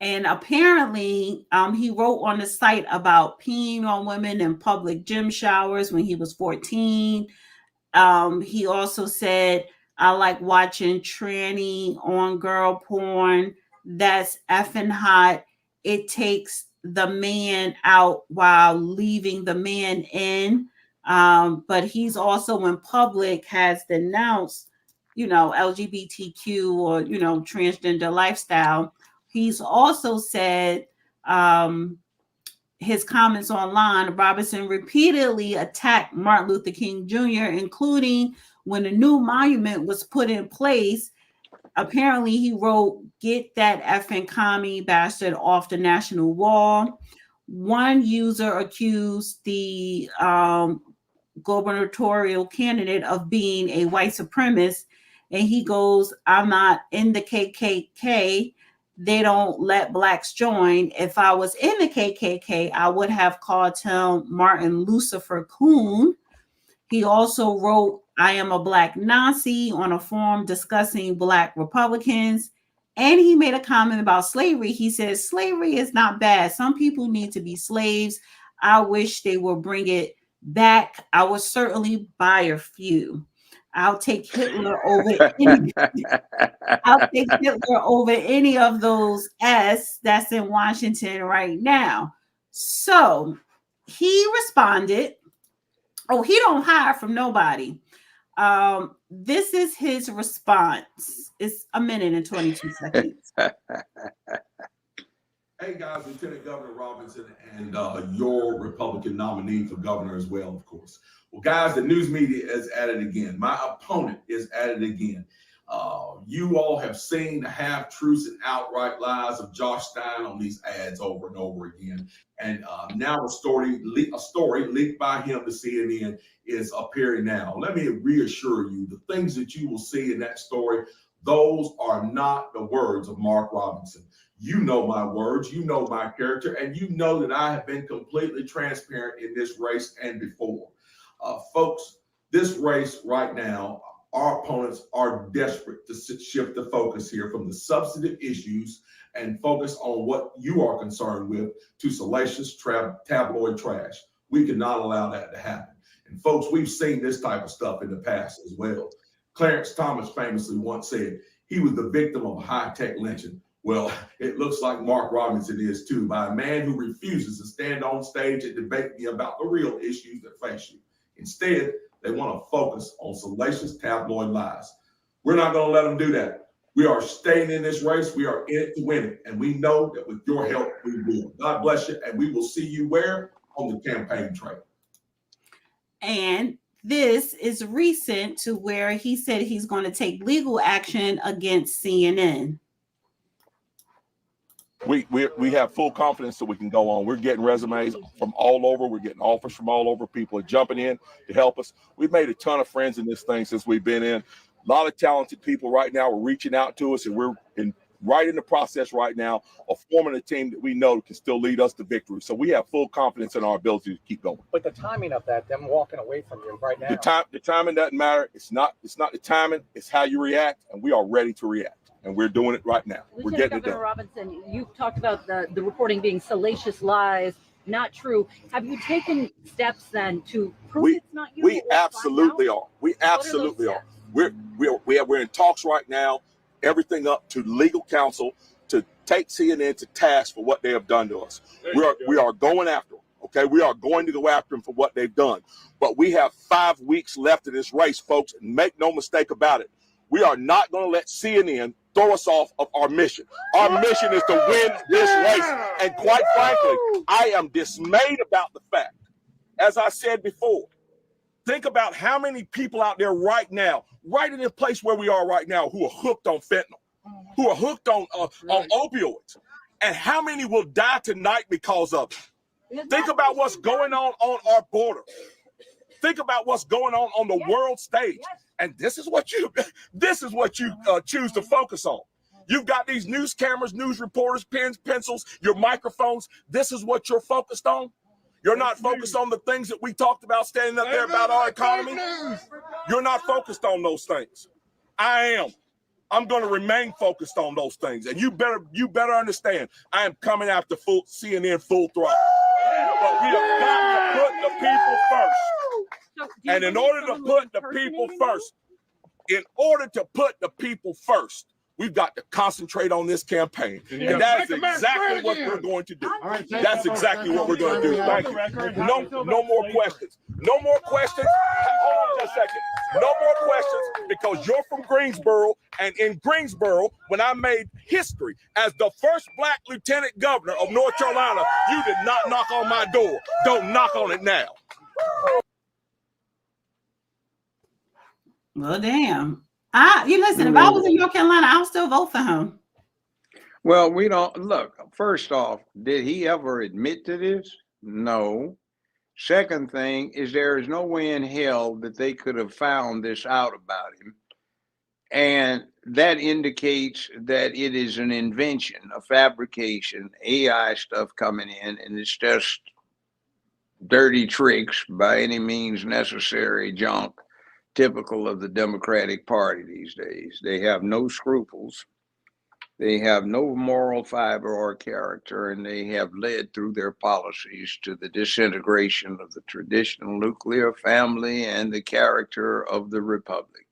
[SPEAKER 4] And apparently he wrote on the site about peeing on women in public gym showers when he was 14. He also said, I like watching tranny on girl porn. That's effing hot. It takes the man out while leaving the man in. But he's also in public has denounced, you know, LGBTQ or, you know, transgender lifestyle. He's also said his comments online, Robinson repeatedly attacked Martin Luther King Jr., including when a new monument was put in place. Apparently, he wrote, "Get that effing commie bastard off the National Wall." One user accused the gubernatorial candidate of being a white supremacist, and he goes, "I'm not in the KKK. They don't let blacks join. If I was in the KKK, I would have called him Martin Lucifer Coon." He also wrote, "I am a black Nazi" on a forum discussing black Republicans. And he made a comment about slavery. He says, slavery is not bad. Some people need to be slaves. I wish they would bring it back. I would certainly buy a few. I'll take Hitler over any. I'll take Hitler over any of those S that's in Washington right now. So he responded Oh, he don't hide from nobody. This is his response. It's a minute and 22 seconds.
[SPEAKER 6] Hey guys, Lieutenant Governor Robinson and your Republican nominee for governor as well, of course. Well, guys, the news media is at it again. My opponent is at it again. You all have seen the half-truths and outright lies of Josh Stein on these ads over and over again. And now a story leaked by him to CNN is appearing now. Let me reassure you, the things that you will see in that story, those are not the words of Mark Robinson. You know my words, you know my character, and you know that I have been completely transparent in this race and before. Folks, this race right now, our opponents are desperate to shift the focus here from the substantive issues and focus on what you are concerned with to salacious tabloid trash. We cannot allow that to happen. And folks, we've seen this type of stuff in the past as well. Clarence Thomas famously once said he was the victim of a high-tech lynching. Well, it looks like Mark Robinson is too, by a man who refuses to stand on stage and debate me about the real issues that face you. Instead, they want to focus on salacious tabloid lies. We're not going to let them do that. We are staying in this race. We are in it to win it. And we know that with your help, we will. God bless you. And we will see you where? On the campaign trail.
[SPEAKER 4] And this is recent to where he said he's going to take legal action against CNN.
[SPEAKER 7] We have full confidence that we can go on. We're getting resumes from all over. We're getting offers from all over. People are jumping in to help us. We've made a ton of friends in this thing since we've been in. A lot of talented people right now are reaching out to us, and we're right in the process right now of forming a team that we know can still lead us to victory. So we have full confidence in our ability to keep going.
[SPEAKER 8] But the timing of that, them walking away from you right now.
[SPEAKER 7] The timing doesn't matter. It's not the timing. It's how you react, and we are ready to react. And we're doing it right now. We're getting it done.
[SPEAKER 9] Governor Robinson, you've talked about the reporting being salacious lies, not true. Have you taken steps then to prove it's not you?
[SPEAKER 7] We absolutely are. We absolutely are. We're in talks right now, everything up to legal counsel to take CNN to task for what they have done to us. We are going after them. Okay, we are going to go after them for what they've done. But we have 5 weeks left in this race, folks, and make no mistake about it. We are not going to let CNN throw us off of our mission. Our mission is to win this race. And quite frankly, I am dismayed about the fact, as I said before, think about how many people out there right now, right in the place where we are right now, who are hooked on fentanyl, who are hooked on opioids, and how many will die tonight because of it. Think about what's going on our border. Think about what's going on the world stage. And this is what you choose to focus on. You've got these news cameras, news reporters, pens, pencils, your microphones. This is what you're focused on. You're not focused on the things that we talked about standing up there about our economy. You're not focused on those things. I am. I'm going to remain focused on those things. And you better understand, I am coming after CNN full throttle. But we have got to put the people first. And in order to put the people first, we've got to concentrate on this campaon. And that is exactly what we're going to do. That's exactly what we're going to do. Thank you. No more questions. No more questions. Hold on just a second. No more questions, because you're from Greensboro. And in Greensboro, when I made history as the first Black lieutenant governor of North Carolina, you did not knock on my door. Don't knock on it now.
[SPEAKER 4] Well, damn. Listen, if I was in North Carolina, I'll still vote for him.
[SPEAKER 2] Well, we don't look. First off, did he ever admit to this? No. Second thing is, there is no way in hell that they could have found this out about him. And that indicates that it is an invention, a fabrication, AI stuff coming in, and it's just dirty tricks, by any means necessary junk, typical of the Democratic Party these days. They have no scruples. They have no moral fiber or character, and they have led through their policies to the disintegration of the traditional nuclear family and the character of the republic.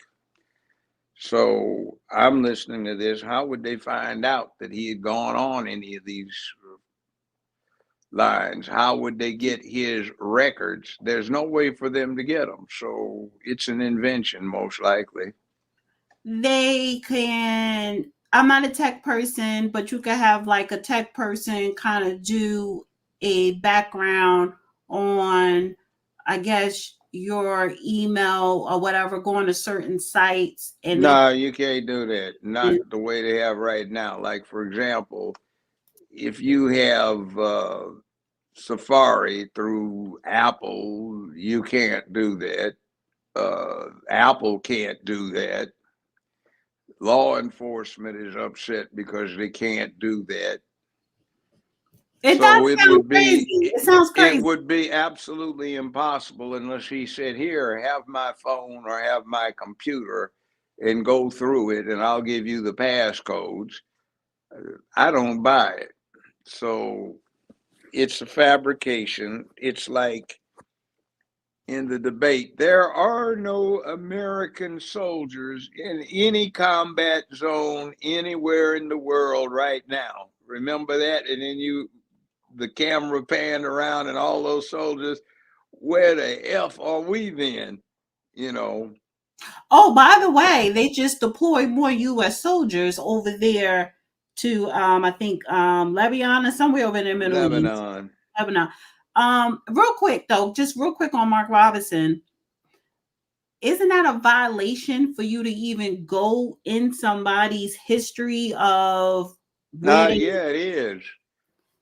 [SPEAKER 2] So I'm listening to this. How would they find out that he had gone on any of these lines. How would they get his records? There's no way for them to get them. So it's an invention, most likely.
[SPEAKER 4] They can, I'm not a tech person, but you could have like a tech person kind of do a background on, I guess, your email or whatever, going to certain sites. And
[SPEAKER 2] No, you can't do that. Not the way they have right now. Like, for example, if you have Safari through Apple, you can't do that. Apple can't do that. Law enforcement is upset because they can't do that.
[SPEAKER 4] it
[SPEAKER 2] So
[SPEAKER 4] does
[SPEAKER 2] it
[SPEAKER 4] sound
[SPEAKER 2] would
[SPEAKER 4] crazy.
[SPEAKER 2] be
[SPEAKER 4] It sounds crazy.
[SPEAKER 2] it would be absolutely impossible unless he said, here, have my phone or have my computer and go through it and I'll give you the passcodes. I don't buy it. So it's a fabrication. It's like in the debate, there are no American soldiers in any combat zone anywhere in the world right now. Remember that? And then the camera panned around and all those soldiers, where the F are we then? You know.
[SPEAKER 4] Oh, by the way, they just deployed more U.S. soldiers over there to, I think, Lebanon or somewhere over in the Middle East. Lebanon. Real quick though, just real quick on Mark Robinson. Isn't that a violation for you to even go in somebody's history of?
[SPEAKER 2] Yeah, it is.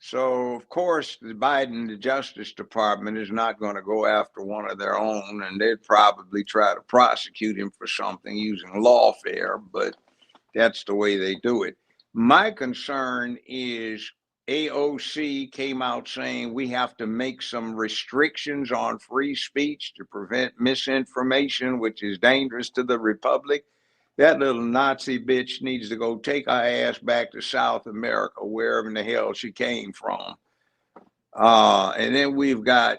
[SPEAKER 2] So, of course, the Justice Department is not going to go after one of their own, and they'd probably try to prosecute him for something using lawfare, but that's the way they do it. My concern is AOC came out saying we have to make some restrictions on free speech to prevent misinformation, which is dangerous to the republic. That little Nazi bitch needs to go take her ass back to South America, wherever in the hell she came from. And then we've got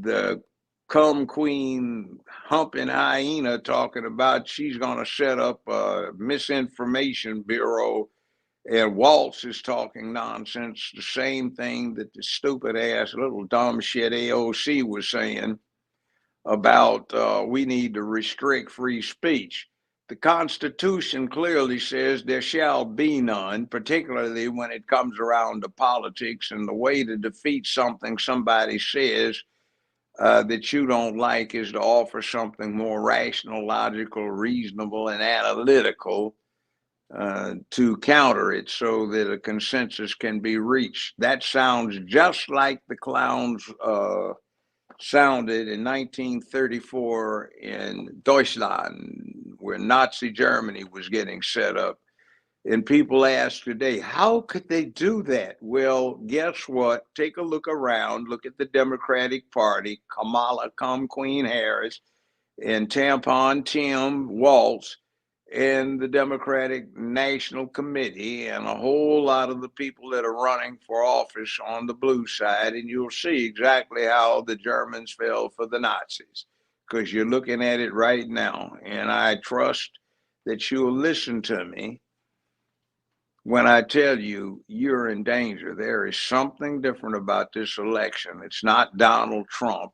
[SPEAKER 2] the cum queen humping hyena talking about she's going to set up a misinformation bureau. And Waltz is talking nonsense, the same thing that the stupid ass little dumb shit AOC was saying about we need to restrict free speech. The Constitution clearly says there shall be none, particularly when it comes around to politics, and the way to defeat something somebody says that you don't like is to offer something more rational, logical, reasonable, and analytical to counter it so that a consensus can be reached. That sounds just like the clowns sounded in 1934 in Deutschland, where Nazi Germany was getting set up. And people ask today, how could they do that? Well, guess what? Take a look around, look at the Democratic Party, Kamala, Queen Harris, and Tampon Tim Waltz, and the Democratic National Committee, and a whole lot of the people that are running for office on the blue side, and you'll see exactly how the Germans fell for the Nazis, because you're looking at it right now. And I trust that you'll listen to me when I tell you you're in danger. There is something different about this election. It's not Donald Trump.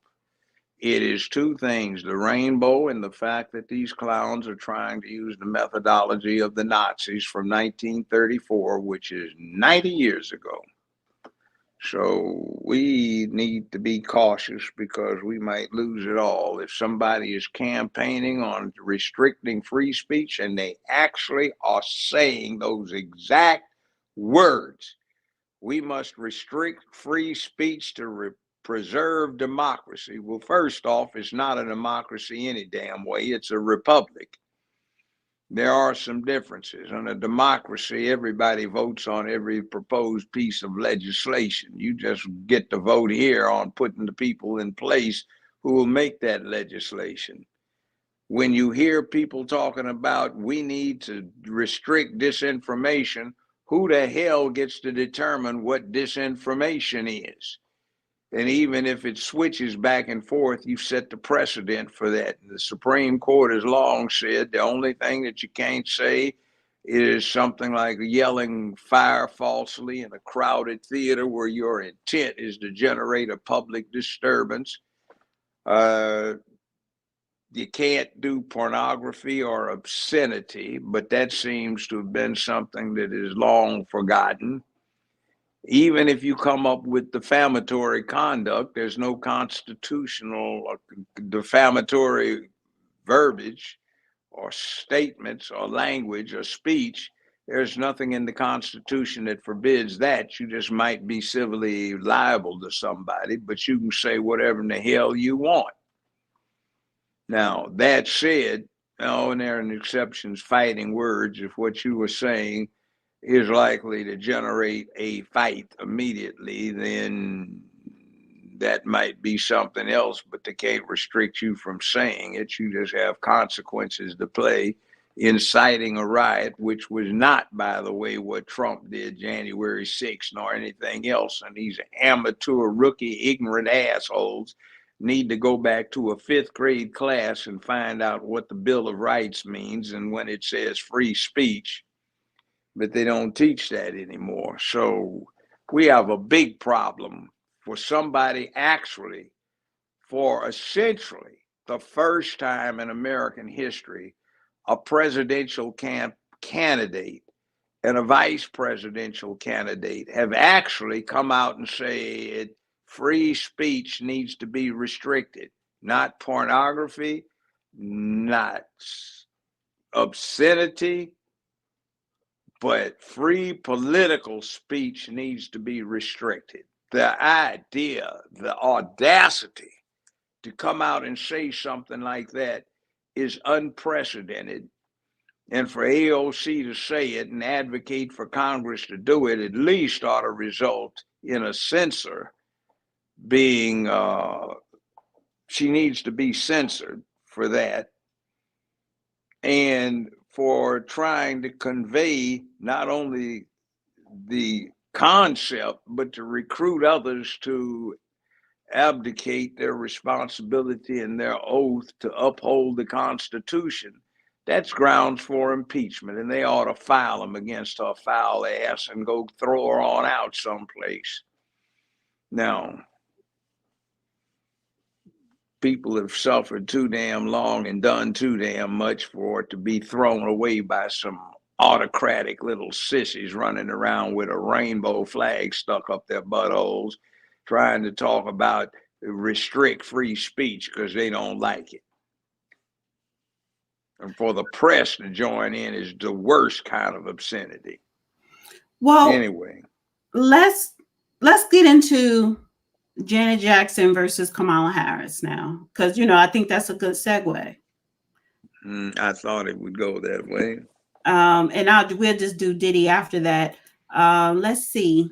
[SPEAKER 2] It is two things, the rainbow and the fact that these clowns are trying to use the methodology of the Nazis from 1934, which is 90 years ago. So we need to be cautious because we might lose it all. If somebody is campaigning on restricting free speech and they actually are saying those exact words, we must restrict free speech to preserve democracy. Well, first off, it's not a democracy any damn way. It's a republic. There are some differences. In a democracy, everybody votes on every proposed piece of legislation. You just get to vote here on putting the people in place who will make that legislation. When you hear people talking about we need to restrict disinformation, who the hell gets to determine what disinformation is? And even if it switches back and forth, you've set the precedent for that. The Supreme Court has long said the only thing that you can't say It is something like yelling fire falsely in a crowded theater where your intent is to generate a public disturbance. You can't do pornography or obscenity, but that seems to have been something that is long forgotten. Even if you come up with defamatory conduct, there's no constitutional or defamatory verbiage or statements or language or speech. There's nothing in the Constitution that forbids that. You just might be civilly liable to somebody, but you can say whatever in the hell you want. Now, that said, and there are exceptions, fighting words. If what you were saying is likely to generate a fight immediately, then that might be something else, but they can't restrict you from saying it. You just have consequences to play. Inciting a riot, which was not, by the way, what Trump did January 6th, nor anything else. And these amateur, rookie, ignorant assholes need to go back to a 5th grade class and find out what the Bill of Rights means and when it says free speech. But they don't teach that anymore. So we have a big problem for somebody actually, for essentially the first time in American history, a presidential candidate and a vice presidential candidate have actually come out and said free speech needs to be restricted. Not pornography, not obscenity, but free political speech needs to be restricted. The idea, the audacity to come out and say something like that is unprecedented. And for AOC to say it and advocate for Congress to do it, at least ought to result in a censor being, she needs to be censored for that. And for trying to convey not only the concept, but to recruit others to abdicate their responsibility and their oath to uphold the Constitution. That's grounds for impeachment, and they ought to file them against her foul ass and go throw her on out someplace. Now, people have suffered too damn long and done too damn much for it to be thrown away by some autocratic little sissies running around with a rainbow flag stuck up their buttholes, trying to talk about restrict free speech because they don't like it. And for the press to join in is the worst kind of obscenity.
[SPEAKER 4] Well,
[SPEAKER 2] anyway,
[SPEAKER 4] let's get into Janet Jackson versus Kamala Harris now, because I think that's a good segue.
[SPEAKER 2] I thought it would go that way.
[SPEAKER 4] And we'll just do Diddy after that. Let's see.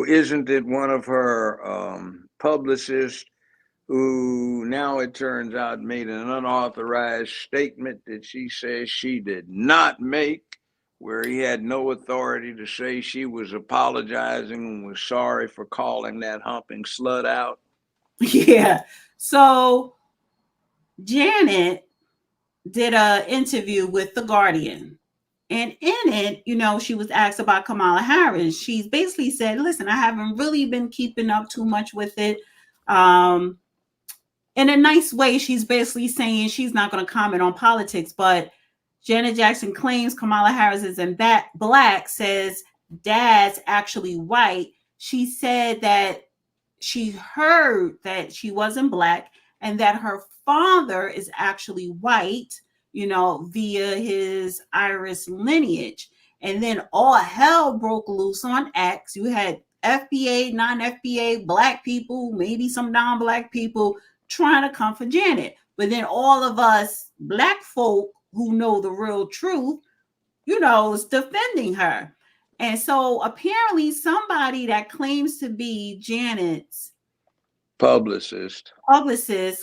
[SPEAKER 2] Isn't it one of her publicists who now it turns out made an unauthorized statement that she says she did not make, where he had no authority to say she was apologizing and was sorry for calling that humping slut out?
[SPEAKER 4] Yeah. So Janet did an interview with The Guardian. And in it, she was asked about Kamala Harris. She's basically said, listen, I haven't really been keeping up too much with it. In a nice way, she's basically saying she's not going to comment on politics. But Janet Jackson claims Kamala Harris isn't black, says dad's actually white. She said that she heard that she wasn't black and that her father is actually white, via his Irish lineage. And then all hell broke loose on X. You had FBA, non-FBA, black people, maybe some non-black people trying to come for Janet. But then all of us black folk who know the real truth, is defending her. And so apparently somebody that claims to be Janet's
[SPEAKER 2] publicist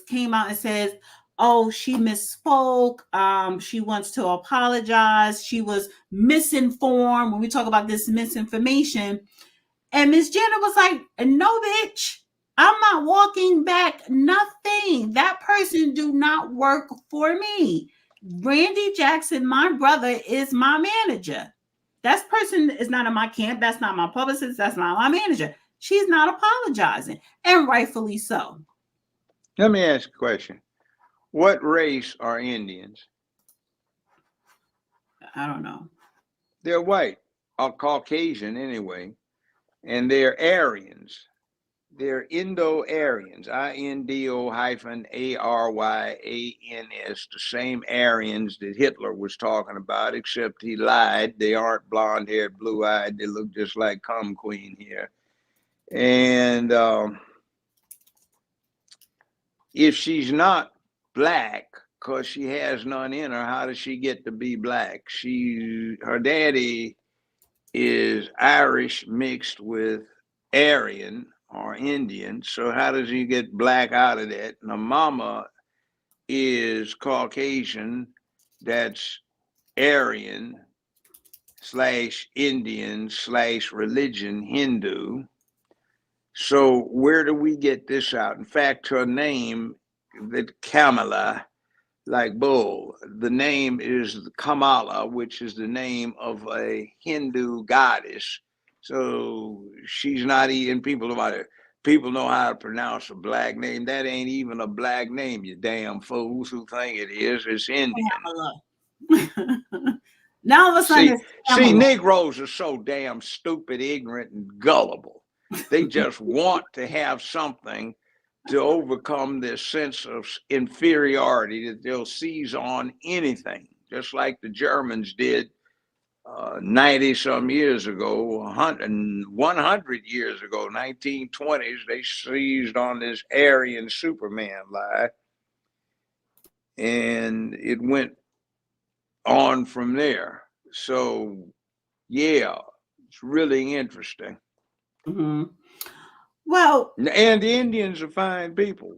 [SPEAKER 4] came out and says, oh, she misspoke. She wants to apologize. She was misinformed. When we talk about this misinformation, and Miss Janet was like, no, bitch, I'm not walking back nothing. That person do not work for me. Randy Jackson, my brother, is my manager. That person is not in my camp. That's not my publicist. That's not my manager. She's not apologizing, and rightfully so.
[SPEAKER 2] Let me ask a question. What race are Indians?
[SPEAKER 4] I don't know.
[SPEAKER 2] They're white, or Caucasian anyway, and they're Aryans. They're Indo-Aryans, INDO-ARYANS, the same Aryans that Hitler was talking about, except he lied. They aren't blonde-haired, blue-eyed. They look just like Cum Queen here. And if she's not black, because she has none in her, how does she get to be black? Her daddy is Irish mixed with Aryan or Indian. So how does he get black out of that? And her mama is Caucasian, that's Aryan / Indian / religion, Hindu. So where do we get this out? In fact, her name, that Kamala, like bull, the name is Kamala, which is the name of a Hindu goddess. So she's not even, people know how to pronounce a black name. That ain't even a black name, you damn fools who think it is. It's Indian.
[SPEAKER 4] Now all of a sudden,
[SPEAKER 2] see, Negroes are so damn stupid, ignorant, and gullible. They just want to have something to overcome this sense of inferiority that they'll seize on anything, just like the Germans did 90 some years ago, 100 years ago, 1920s. They seized on this Aryan Superman lie, and it went on from there. So yeah, it's really interesting.
[SPEAKER 4] Mm-hmm. Well,
[SPEAKER 2] and the Indians are fine people.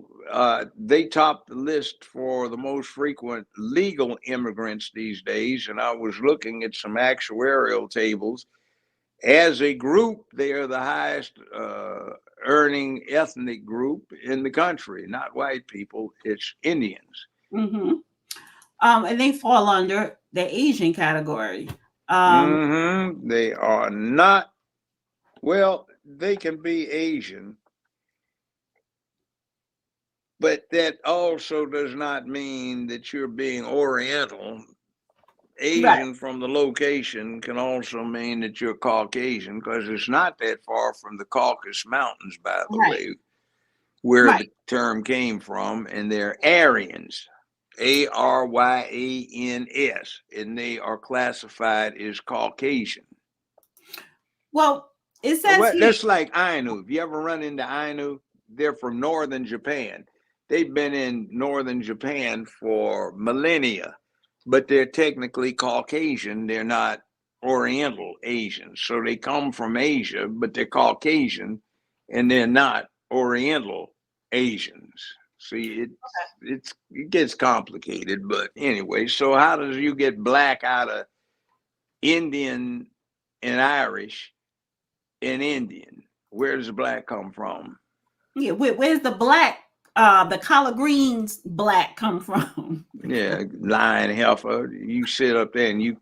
[SPEAKER 2] They top the list for the most frequent legal immigrants these days. And I was looking at some actuarial tables. As a group, they are the highest earning ethnic group in the country. Not white people, it's Indians.
[SPEAKER 4] Mm-hmm. And they fall under the Asian category.
[SPEAKER 2] They are not. Well, they can be Asian, but that also does not mean that you're being Oriental. Asian, right, from the location can also mean that you're Caucasian, because it's not that far from the Caucasus Mountains, by the way, where the term came from, and they're Aryans, Aryans, and they are classified as Caucasian.
[SPEAKER 4] Well, it says
[SPEAKER 2] that's like Ainu. If you ever run into Ainu, they're from northern Japan. They've been in northern Japan for millennia, but they're technically Caucasian. They're not Oriental Asians. So they come from Asia, but they're Caucasian, and they're not Oriental Asians. See, it gets complicated, but anyway, so how does you get black out of Indian and Irish and Indian? Where does the black come from?
[SPEAKER 4] Yeah, where's the black, the collard greens black come from?
[SPEAKER 2] Yeah, lying heifer. You sit up there and you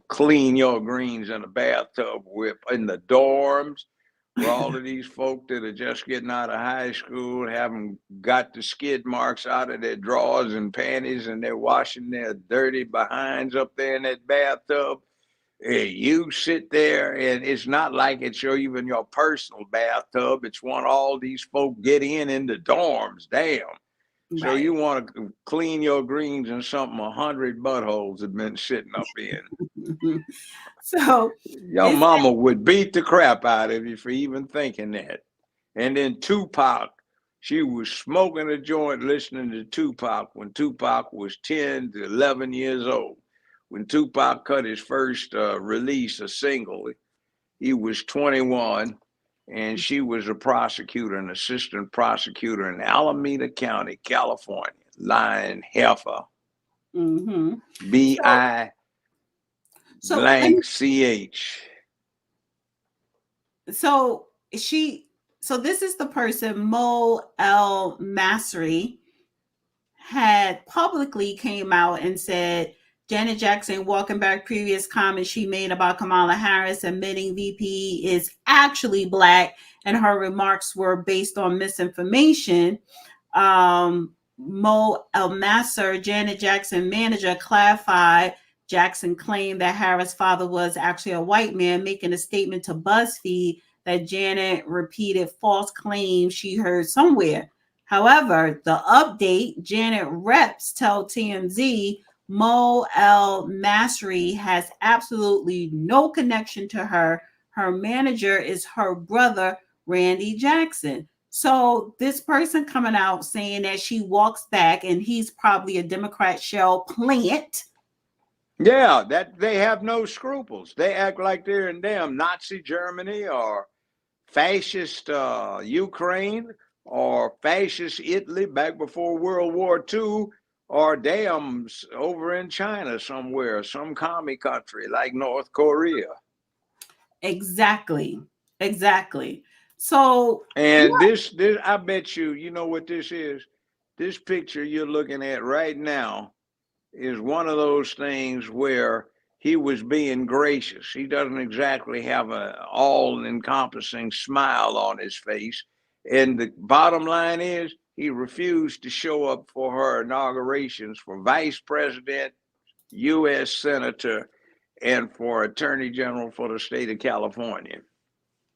[SPEAKER 2] clean your greens in a bathtub in the dorms, where all of these folk that are just getting out of high school haven't got the skid marks out of their drawers and panties, and they're washing their dirty behinds up there in that bathtub. Hey, you sit there, and it's not like it's even your personal bathtub. It's one all these folk get in the dorms. Damn. Right. So you want to clean your greens in something 100 buttholes have been sitting up in.
[SPEAKER 4] So
[SPEAKER 2] your mama would beat the crap out of you for even thinking that. And then Tupac, she was smoking a joint listening to Tupac when Tupac was 10 to 11 years old. When Tupac cut his first release, a single, he was 21, and she was a prosecutor, an assistant prosecutor in Alameda County, California, lying heifer.
[SPEAKER 4] Mm-hmm.
[SPEAKER 2] B-I-blank-C-H.
[SPEAKER 4] So this is the person, Mo El Masri, had publicly came out and said Janet Jackson walking back previous comments she made about Kamala Harris, admitting VP is actually Black, and her remarks were based on misinformation. Mo El-Nasser, Janet Jackson manager, clarified Jackson claimed that Harris' father was actually a white man, making a statement to BuzzFeed that Janet repeated false claims she heard somewhere. However, the update, Janet reps tell TMZ Mo El-Nasri has absolutely no connection to her. Her manager is her brother, Randy Jackson. So this person coming out saying that she walks back and he's probably a Democrat shell plant.
[SPEAKER 2] Yeah, that they have no scruples. They act like they're in damn Nazi Germany or fascist Ukraine or fascist Italy back before World War II, or damn over in China somewhere, some commie country like North Korea.
[SPEAKER 4] Exactly. So,
[SPEAKER 2] and this I bet you know what this is? This picture you're looking at right now is one of those things where he was being gracious. He doesn't exactly have an all-encompassing smile on his face. And the bottom line is he refused to show up for her inaugurations for vice president, U.S. senator, and for attorney general for the state of California.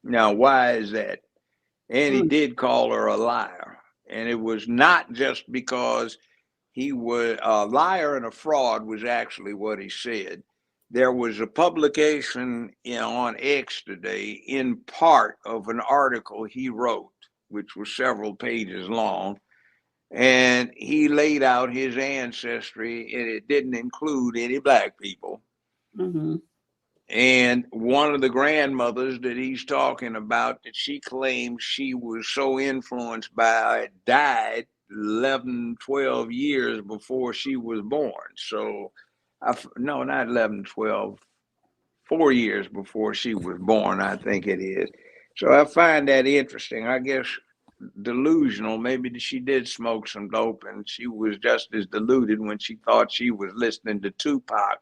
[SPEAKER 2] Now, why is that? And he did call her a liar. And it was not just because he was a liar and a fraud was actually what he said. There was a publication on X today in part of an article he wrote, which was several pages long. And he laid out his ancestry, and it didn't include any Black people.
[SPEAKER 4] Mm-hmm.
[SPEAKER 2] And one of the grandmothers that he's talking about that she claims she was so influenced by died 11, 12 years before she was born. So, no, not 11, 12, 4 years before she was born, I think it is. So I find that interesting. I guess delusional. Maybe she did smoke some dope and she was just as deluded when she thought she was listening to Tupac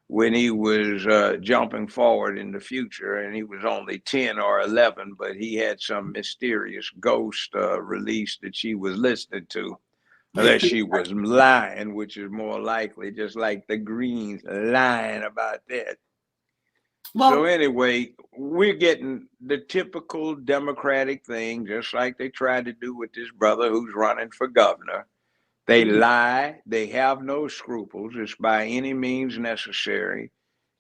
[SPEAKER 2] when he was jumping forward in the future, and he was only 10 or 11, but he had some mysterious ghost release that she was listening to, unless she was lying, which is more likely, just like the Greens lying about that. Well, so anyway, we're getting the typical Democratic thing, just like they tried to do with this brother who's running for governor. They lie. They have no scruples. It's by any means necessary.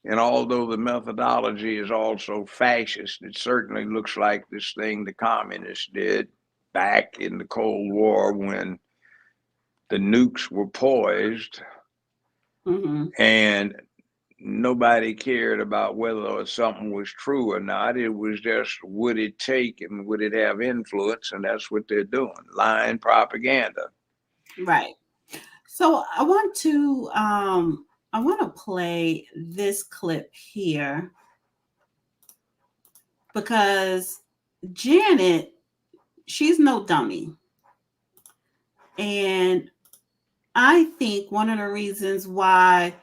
[SPEAKER 2] And although the methodology is also fascist, it certainly looks like this thing the communists did back in the Cold War when the nukes were poised. And nobody cared about whether something was true or not. It was just, would it take and would it have influence? And that's what they're doing, lying propaganda.
[SPEAKER 4] Right. So I want to play this clip here because Janet, she's no dummy. And I think one of the reasons why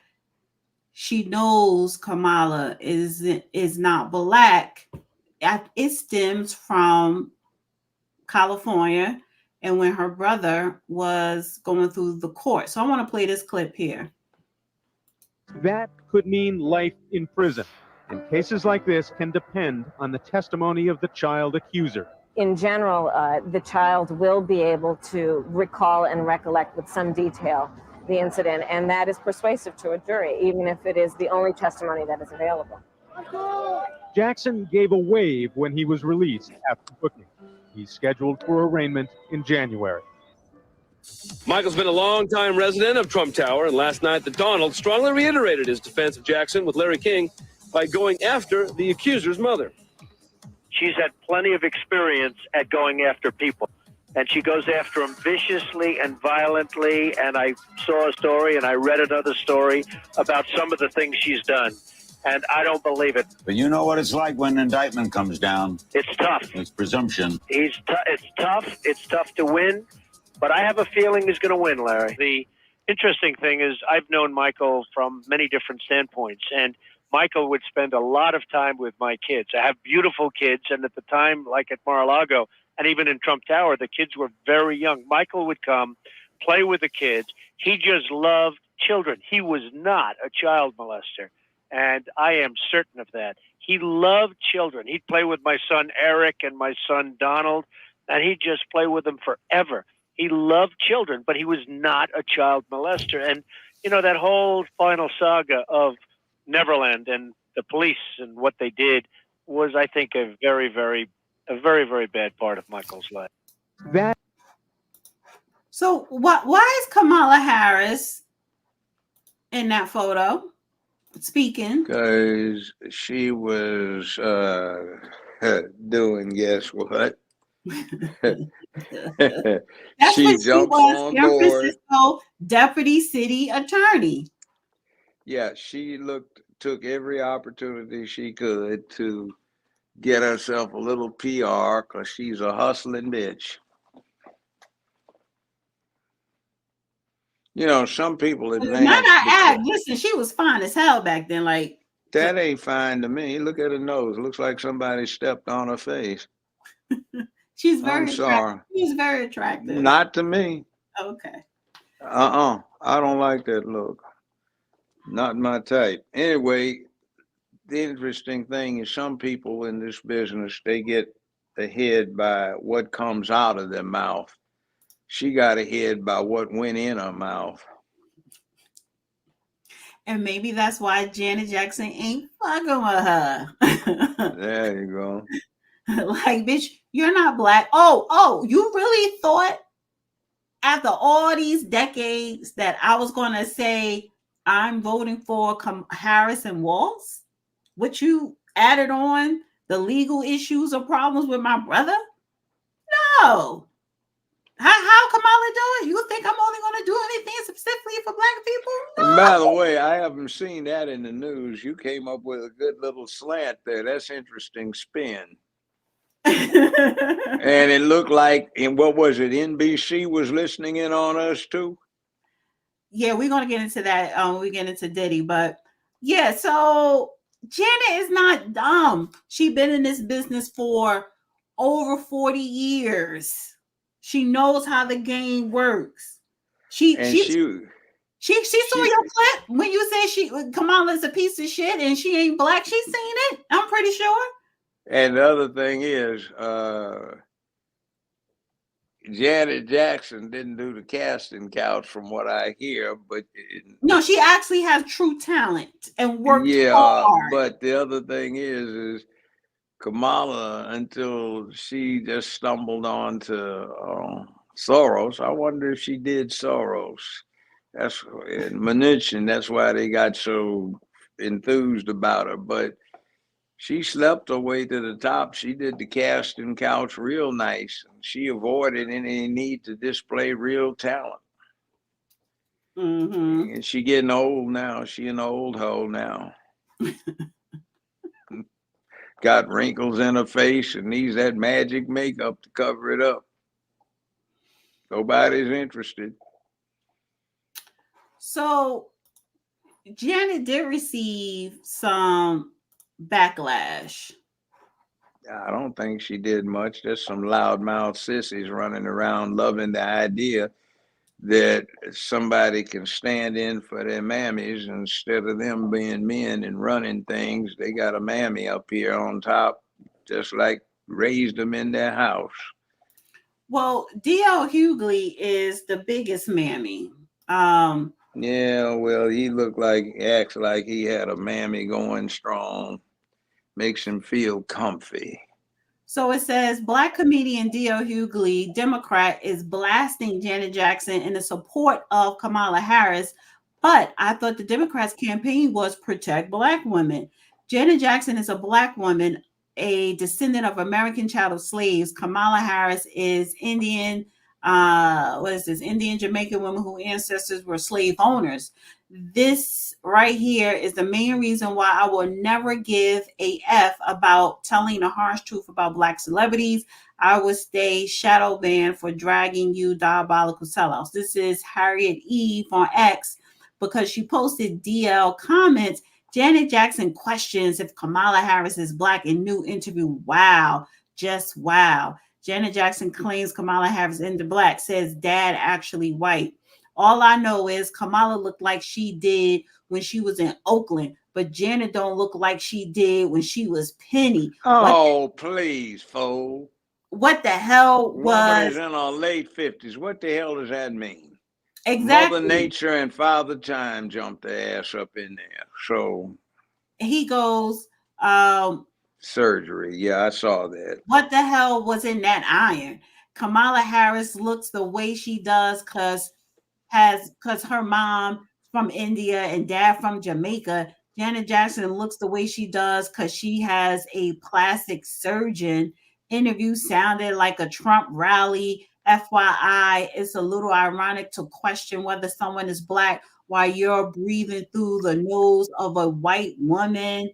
[SPEAKER 4] she knows Kamala is not Black, it stems from California and when her brother was going through the court. So I want to play this clip here.
[SPEAKER 10] That could mean life in prison. And cases like this can depend on the testimony of the child accuser.
[SPEAKER 11] In general, the child will be able to recall and recollect with some detail the incident, and that is persuasive to a jury, even if it is the only testimony that is available.
[SPEAKER 10] Jackson gave a wave when he was released after booking. He's scheduled for arraignment in January.
[SPEAKER 12] Michael's been a long-time resident of Trump Tower, and last night the Donald strongly reiterated his defense of Jackson with Larry King by going after the accuser's mother.
[SPEAKER 13] She's had plenty of experience at going after people, and she goes after them viciously and violently, and I saw a story and I read another story about some of the things she's done. And I don't believe it.
[SPEAKER 14] But you know what it's like when an indictment comes down.
[SPEAKER 13] It's tough.
[SPEAKER 14] It's presumption.
[SPEAKER 13] It's tough. It's tough to win, but I have a feeling he's going to win, Larry. The interesting thing is I've known Michael from many different standpoints, and Michael would spend a lot of time with my kids. I have beautiful kids, and at the time, like at Mar-a-Lago, and even in Trump Tower, the kids were very young. Michael would come, play with the kids. He just loved children. He was not a child molester, and I am certain of that. He loved children. He'd play with my son Eric and my son Donald, and he'd just play with them forever. He loved children, but he was not a child molester. And, you know, that whole final saga of Neverland and the police and what they did was, I think, a very, very bad part of Michael's life.
[SPEAKER 4] So why is Kamala Harris in that photo speaking?
[SPEAKER 2] Because she was doing guess what?
[SPEAKER 4] That's
[SPEAKER 2] She
[SPEAKER 4] what she
[SPEAKER 2] jumps
[SPEAKER 4] was,
[SPEAKER 2] on
[SPEAKER 4] San
[SPEAKER 2] board.
[SPEAKER 4] Francisco deputy city attorney.
[SPEAKER 2] Yeah, she took every opportunity she could to get herself a little PR because she's a hustling bitch. You know, some people advance.
[SPEAKER 4] Not her act. Listen, she was fine as hell back then. Like,
[SPEAKER 2] that ain't fine to me. Look at her nose. Looks like somebody stepped on her face.
[SPEAKER 4] she's very
[SPEAKER 2] I'm sorry.
[SPEAKER 4] She's very attractive.
[SPEAKER 2] Not to me.
[SPEAKER 4] Okay.
[SPEAKER 2] I don't like that look. Not my type. Anyway, the interesting thing is some people in this business, they get ahead by what comes out of their mouth. She got ahead by what went in her mouth.
[SPEAKER 4] And maybe that's why Janet Jackson ain't fucking with her.
[SPEAKER 2] There you go.
[SPEAKER 4] Like, bitch, you're not black. Oh, you really thought after all these decades that I was going to say I'm voting for Harris and Walz? What you added on the legal issues or problems with my brother? No. How Kamala do it? You think I'm only going to do anything specifically for black people? No.
[SPEAKER 2] And by the way, I haven't seen that in the news. You came up with a good little slant there. That's interesting spin. And it looked like, and what was it? NBC was listening in on us too?
[SPEAKER 4] Yeah, we're going to get into that when we get into Diddy. But yeah, so Janet is not dumb. She's been in this business for over 40 years. She knows how the game works. She saw your clip when you said Kamala's a piece of shit and she ain't black. She's seen it. I'm pretty sure.
[SPEAKER 2] And the other thing is, Janet Jackson didn't do the casting couch from what I hear, but
[SPEAKER 4] no, she actually has true talent and worked
[SPEAKER 2] yeah,
[SPEAKER 4] hard.
[SPEAKER 2] But the other thing is Kamala, until she just stumbled onto Soros. I wonder if she did Soros. That's in Mnuchin. That's why they got so enthused about her. But she slept her way to the top. She did the casting couch real nice. She avoided any need to display real talent.
[SPEAKER 4] Mm-hmm.
[SPEAKER 2] And she getting old now. She an old hoe now. Got wrinkles in her face and needs that magic makeup to cover it up. Nobody's interested.
[SPEAKER 4] So Janet did receive some backlash.
[SPEAKER 2] I don't think she did much. There's some loudmouth sissies running around loving the idea that somebody can stand in for their mammies instead of them being men and running things. They got a mammy up here on top, just like raised them in their house.
[SPEAKER 4] Well, D.L. Hughley is the biggest mammy.
[SPEAKER 2] Yeah, well, he acts like he had a mammy going strong. Makes him feel comfy.
[SPEAKER 4] So it says Black comedian D.L. Hughley, Democrat, is blasting Janet Jackson in the support of Kamala Harris. But I thought the Democrats' campaign was protect Black women. Janet Jackson is a Black woman, a descendant of American chattel slaves. Kamala Harris is Indian. Indian Jamaican women whose ancestors were slave owners. This right here is the main reason why I will never give a F about telling the harsh truth about Black celebrities. I would stay shadow banned for dragging you diabolical sellouts. This is Harriet Eve on X because she posted DL comments. Janet Jackson questions if Kamala Harris is Black in new interview. Wow. Just wow. Janet Jackson claims Kamala Harris into Black, says dad actually white. All I know is Kamala looked like she did when she was in Oakland, but Janet don't look like she did when she was Penny.
[SPEAKER 2] Oh, please, fool.
[SPEAKER 4] What the hell
[SPEAKER 2] Woman
[SPEAKER 4] was...
[SPEAKER 2] is in her late 50s. What the hell does that mean?
[SPEAKER 4] Exactly.
[SPEAKER 2] Mother Nature and Father Time jumped their ass up in there. So
[SPEAKER 4] he goes,
[SPEAKER 2] surgery. Yeah, I saw that.
[SPEAKER 4] What the hell was in that iron? Kamala Harris looks the way she does because her mom from India and dad from Jamaica. Janet Jackson looks the way she does because she has a plastic surgeon. Interview sounded like a Trump rally. FYI, it's a little ironic to question whether someone is Black while you're breathing through the nose of a white woman.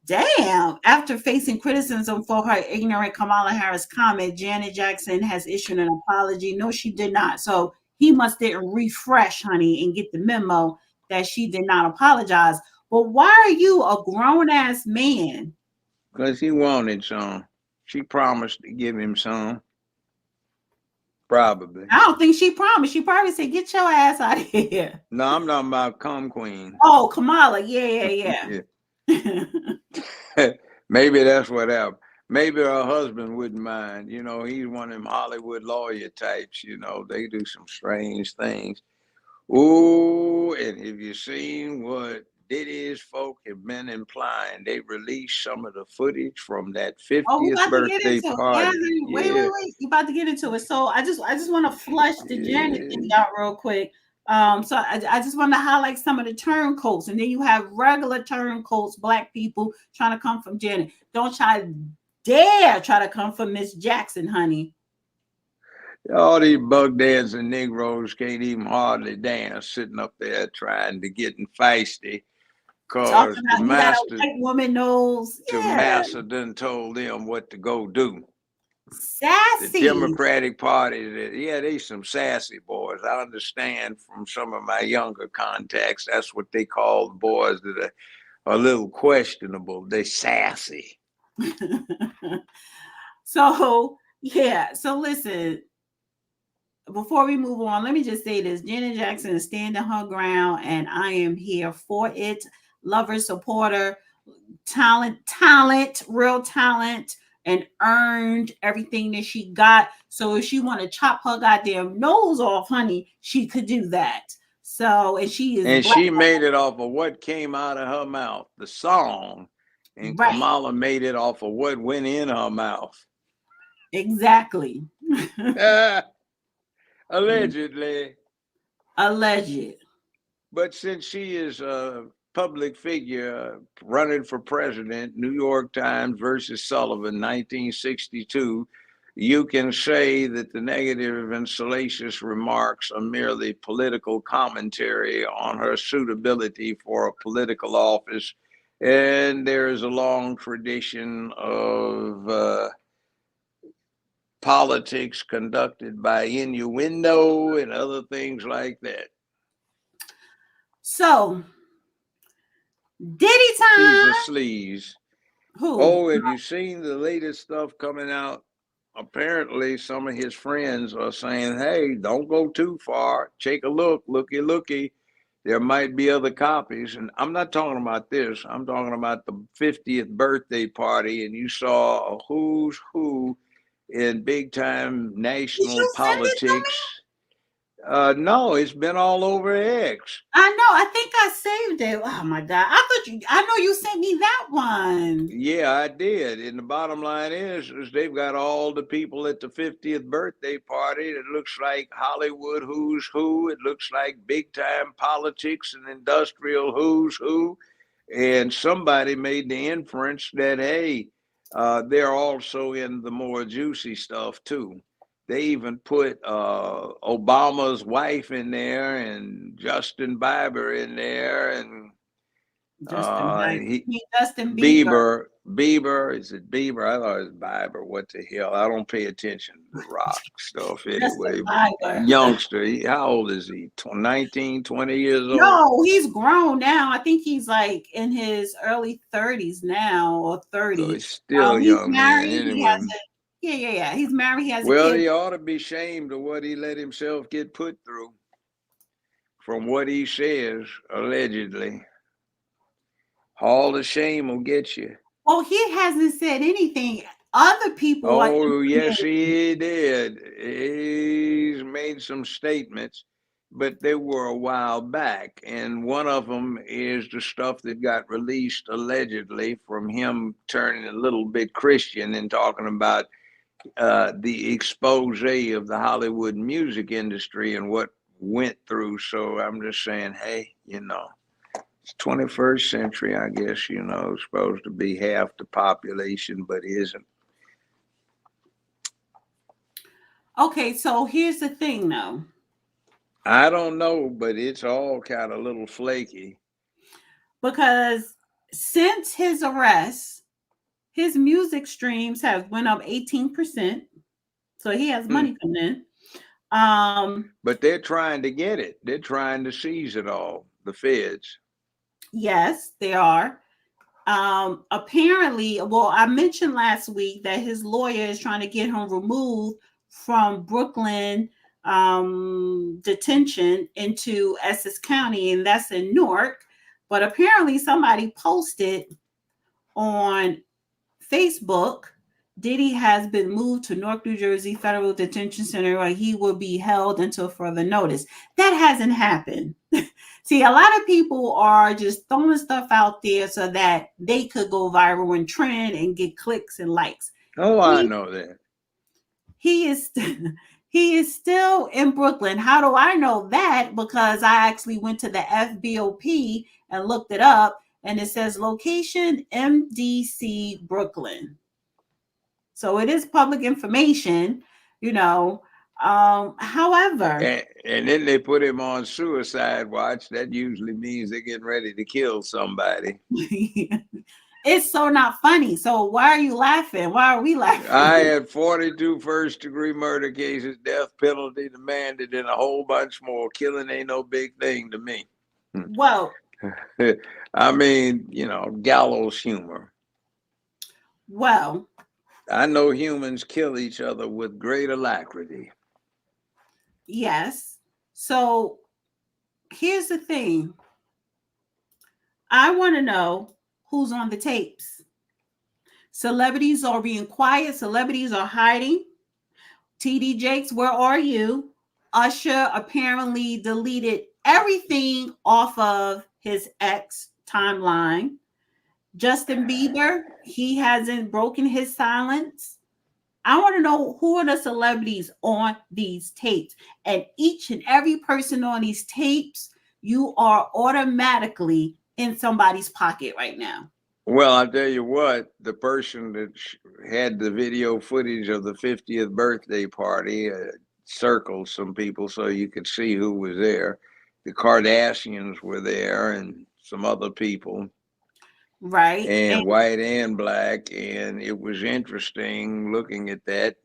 [SPEAKER 4] Damn. After facing criticism for her ignorant Kamala Harris comment, Janet Jackson has issued an apology. No, she did not. So he must didn't refresh, honey, and get the memo that she did not apologize. But why are you a grown-ass man?
[SPEAKER 2] Because he wanted some. She promised to give him some. Probably.
[SPEAKER 4] I don't think she promised. She probably said, get your ass out of here.
[SPEAKER 2] No, I'm talking about Cum Queen.
[SPEAKER 4] Oh, Kamala. Yeah.
[SPEAKER 2] Maybe that's what happened. Maybe her husband wouldn't mind. You know, he's one of them Hollywood lawyer types. You know, they do some strange things. Ooh, and have you seen what Diddy's folk have been implying? They released some of the footage from that 50th birthday party.
[SPEAKER 4] Wait. You about to get into it. So I just want to flush the Janet thing out real quick. So I just want to highlight some of the turncoats, and then you have regular turncoats, Black people trying to come from Janet. Don't dare try to come from Miss Jackson, honey.
[SPEAKER 2] All these bug dancing Negroes can't even hardly dance, sitting up there trying to get feisty. Cause the master,
[SPEAKER 4] white woman knows.
[SPEAKER 2] the master done told them what to go do.
[SPEAKER 4] Sassy.
[SPEAKER 2] The Democratic Party, they some sassy boys. I understand from some of my younger contacts, that's what they call the boys that are a little questionable. They sassy.
[SPEAKER 4] So listen, before we move on, let me just say this. Janet Jackson is standing her ground, and I am here for it. Lover, supporter, talent, real talent, and earned everything that she got. So if she want to chop her goddamn nose off, honey, she could do that. So, and she is.
[SPEAKER 2] And she made it off of what came out of her mouth, the song. And right. Kamala made it off of what went in her mouth.
[SPEAKER 4] Exactly.
[SPEAKER 2] Allegedly.
[SPEAKER 4] Alleged.
[SPEAKER 2] But since she is a public figure running for president, New York Times versus Sullivan, 1962, you can say that the negative and salacious remarks are merely political commentary on her suitability for a political office. And there is a long tradition of politics conducted by innuendo and other things like that.
[SPEAKER 4] So, Diddy time.
[SPEAKER 2] She's a sleaze.
[SPEAKER 4] Who?
[SPEAKER 2] Oh, have you seen the latest stuff coming out? Apparently, some of his friends are saying, hey, don't go too far. Take a look, looky. There might be other copies. And I'm not talking about this. I'm talking about the 50th birthday party. And you saw a who's who in big time national politics. No, it's been all over X.
[SPEAKER 4] I know. I think I saved it. Oh my God. I know you sent me that one.
[SPEAKER 2] Yeah, I did. And the bottom line is they've got all the people at the 50th birthday party. It looks like Hollywood who's who. It looks like big time politics and industrial who's who. And somebody made the inference that, hey, they're also in the more juicy stuff too. They even put Obama's wife in there and Justin Bieber in there and Justin Bieber. Bieber. Is it Bieber? I thought it was Bieber. What the hell? I don't pay attention to rock stuff anyway. Youngster. How old is he? 19, 20 years old?
[SPEAKER 4] No, he's grown now. I think he's like in his early 30s now, or 30.
[SPEAKER 2] So he's still
[SPEAKER 4] he's
[SPEAKER 2] young
[SPEAKER 4] married.
[SPEAKER 2] man.
[SPEAKER 4] He
[SPEAKER 2] Anyway.
[SPEAKER 4] has yeah. He's married. He has a
[SPEAKER 2] Well,
[SPEAKER 4] kid.
[SPEAKER 2] he ought to be ashamed of what he let himself get put through from what he says, allegedly. All the shame will get you.
[SPEAKER 4] Well, he hasn't said anything. Other people.
[SPEAKER 2] Oh, yes, he did. He's made some statements, but they were a while back. And one of them is the stuff that got released allegedly from him turning a little bit Christian and talking about the expose of the Hollywood music industry and what went through. So I'm just saying, hey, it's 21st century, I guess, supposed to be half the population, but isn't.
[SPEAKER 4] Okay, so here's the thing, though.
[SPEAKER 2] I don't know, but it's all kind of a little flaky.
[SPEAKER 4] Because since his arrest, his music streams have went up 18%. So he has money coming in.
[SPEAKER 2] But they're trying to get it. They're trying to seize it all, the feds.
[SPEAKER 4] Yes, they are. Apparently, well, I mentioned last week that his lawyer is trying to get him removed from Brooklyn detention into Essex County, and that's in Newark. But apparently somebody posted on Facebook, Diddy has been moved to Newark, New Jersey Federal Detention Center where he will be held until further notice. That hasn't happened. See, a lot of people are just throwing stuff out there so that they could go viral and trend and get clicks and likes.
[SPEAKER 2] Oh, I know that.
[SPEAKER 4] He is still in Brooklyn. How do I know that? Because I actually went to the FBOP and looked it up, and it says location MDC Brooklyn. So it is public information, however.
[SPEAKER 2] And then they put him on suicide watch. That usually means they're getting ready to kill somebody.
[SPEAKER 4] It's so not funny. So why are you laughing? Why are we laughing?
[SPEAKER 2] I had 42 first-degree murder cases, death penalty demanded, and a whole bunch more. Killing ain't no big thing to me.
[SPEAKER 4] Well,
[SPEAKER 2] I mean, gallows humor.
[SPEAKER 4] Well,
[SPEAKER 2] I know humans kill each other with great alacrity.
[SPEAKER 4] Yes. So here's the thing. I want to know who's on the tapes. Celebrities are being quiet. Celebrities are hiding. TD Jakes, where are you? Usher apparently deleted everything off of his ex timeline. Justin Bieber, he hasn't broken his silence. I want to know who are the celebrities on these tapes. And each and every person on these tapes, you are automatically in somebody's pocket right now.
[SPEAKER 2] Well, I'll tell you what, the person that had the video footage of the 50th birthday party circled some people so you could see who was there. The Kardashians were there and some other people.
[SPEAKER 4] Right.
[SPEAKER 2] And white and black. And it was interesting looking at that.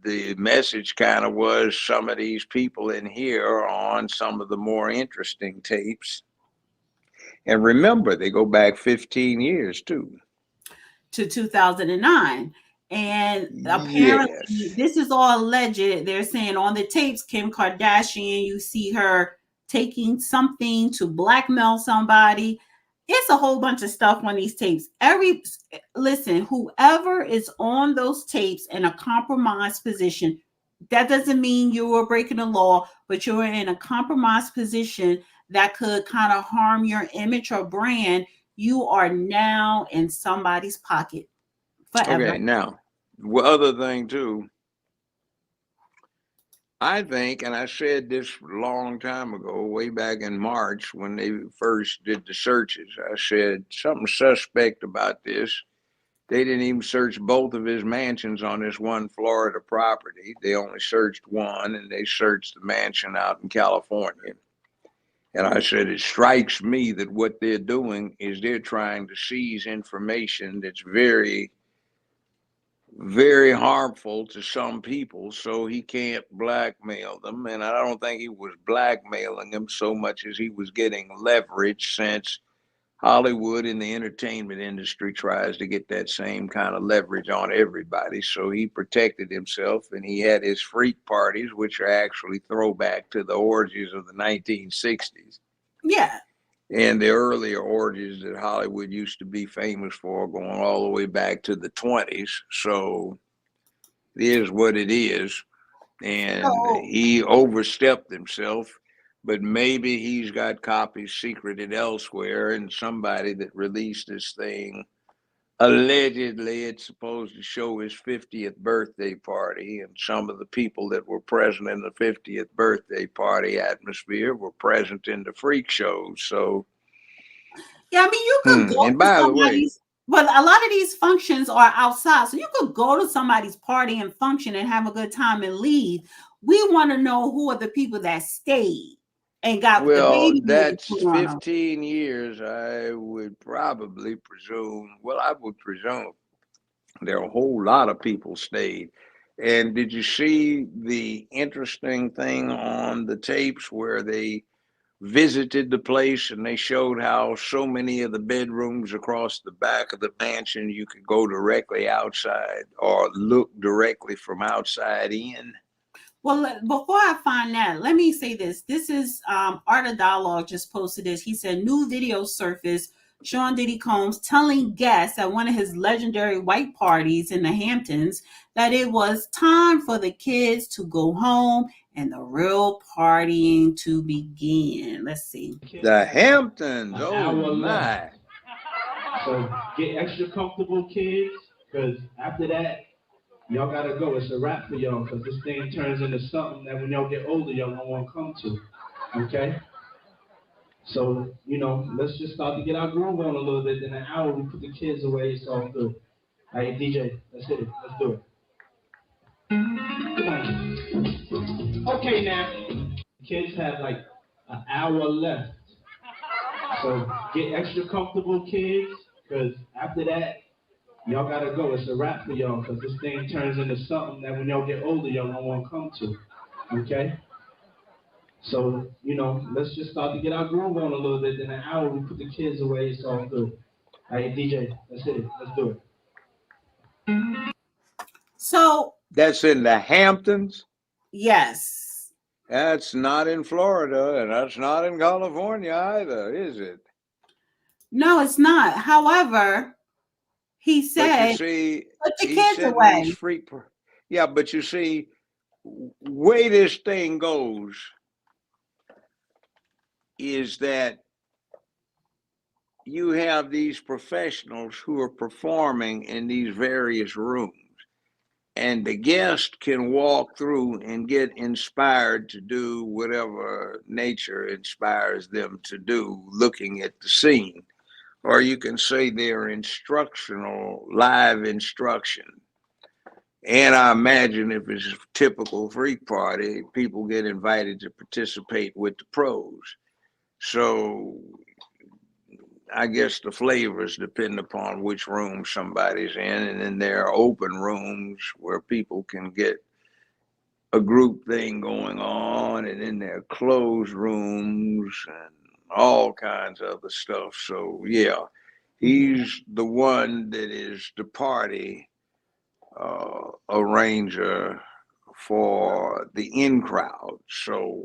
[SPEAKER 2] The message kind of was some of these people in here are on some of the more interesting tapes. And remember, they go back 15 years too.
[SPEAKER 4] To 2009. And apparently this is all alleged. They're saying on the tapes, Kim Kardashian, you see her taking something to blackmail somebody. It's a whole bunch of stuff on these tapes. Listen, whoever is on those tapes in a compromised position, that doesn't mean you are breaking the law, but you're in a compromised position that could kind of harm your image or brand. You are now in somebody's pocket forever.
[SPEAKER 2] Okay, now, other thing too, I think, and I said this a long time ago, way back in March when they first did the searches, I said something suspect about this. They didn't even search both of his mansions on this one Florida property. They only searched one, and they searched the mansion out in California. And I said, it strikes me that what they're doing is they're trying to seize information that's very, very harmful to some people, so he can't blackmail them. And I don't think he was blackmailing them so much as he was getting leverage, since Hollywood and the entertainment industry tries to get that same kind of leverage on everybody. So he protected himself, and he had his freak parties, which are actually throwback to the orgies of the 1960s.
[SPEAKER 4] Yeah.
[SPEAKER 2] And the earlier orgies that Hollywood used to be famous for, going all the way back to the 20s. So it is what it is. And he overstepped himself, but maybe he's got copies secreted elsewhere, and somebody that released this thing, allegedly it's supposed to show his 50th birthday party, and some of the people that were present in the 50th birthday party atmosphere were present in the freak shows. So
[SPEAKER 4] yeah, I mean, you could go
[SPEAKER 2] and
[SPEAKER 4] to
[SPEAKER 2] by the way,
[SPEAKER 4] somebody's, but a lot of these functions are outside, so you could go to somebody's party and function and have a good time and leave. We want to know who are the people that stayed and got the
[SPEAKER 2] well,
[SPEAKER 4] baby
[SPEAKER 2] that's
[SPEAKER 4] put on them.
[SPEAKER 2] 15 years. I would probably presume, well, I would presume there are a whole lot of people stayed. And did you see the interesting thing on the tapes where they visited the place and they showed how so many of the bedrooms across the back of the mansion, you could go directly outside or look directly from outside in?
[SPEAKER 4] Well, before I find that, let me say this. This is Art of Dialogue just posted this. He said, new video surfaced, Sean Diddy Combs telling guests at one of his legendary white parties in the Hamptons that it was time for the kids to go home and the real partying to begin. Let's see.
[SPEAKER 2] The Hamptons, oh
[SPEAKER 15] hour
[SPEAKER 2] my.
[SPEAKER 15] left. So get extra comfortable, kids, because after that, y'all gotta go. It's a wrap for y'all, because this thing turns into something that when y'all get older, y'all don't want to come to. Okay? So, you know, let's just start to get our groove on a little bit. In an hour, we put the kids away. It's all good. Hey, DJ, let's hit it. Let's do it. Come on. Okay, now. Kids have like an hour left. So get extra comfortable, kids, because after that, y'all gotta go. It's a wrap for y'all, because this thing turns into something that when y'all get older, y'all don't want to come to. Okay? So, you know, let's just start to get our groove on a little bit. In an hour, we put the kids away. It's all good. Hey, DJ, let's hit it. Let's do it.
[SPEAKER 4] So
[SPEAKER 2] that's in the Hamptons?
[SPEAKER 4] Yes.
[SPEAKER 2] That's not in Florida, and that's not in California either, is it?
[SPEAKER 4] No, it's not. However, he said,
[SPEAKER 2] but you see,
[SPEAKER 4] put the kids away.
[SPEAKER 2] Yeah, but you see, way this thing goes is that you have these professionals who are performing in these various rooms, and the guest can walk through and get inspired to do whatever nature inspires them to do, looking at the scene. Or you can say they're instructional, live instruction. And I imagine if it's a typical freak party, people get invited to participate with the pros. So I guess the flavors depend upon which room somebody's in. And then there are open rooms where people can get a group thing going on. And then there are closed rooms and all kinds of other stuff. So yeah, he's the one that is the party arranger for the in crowd. So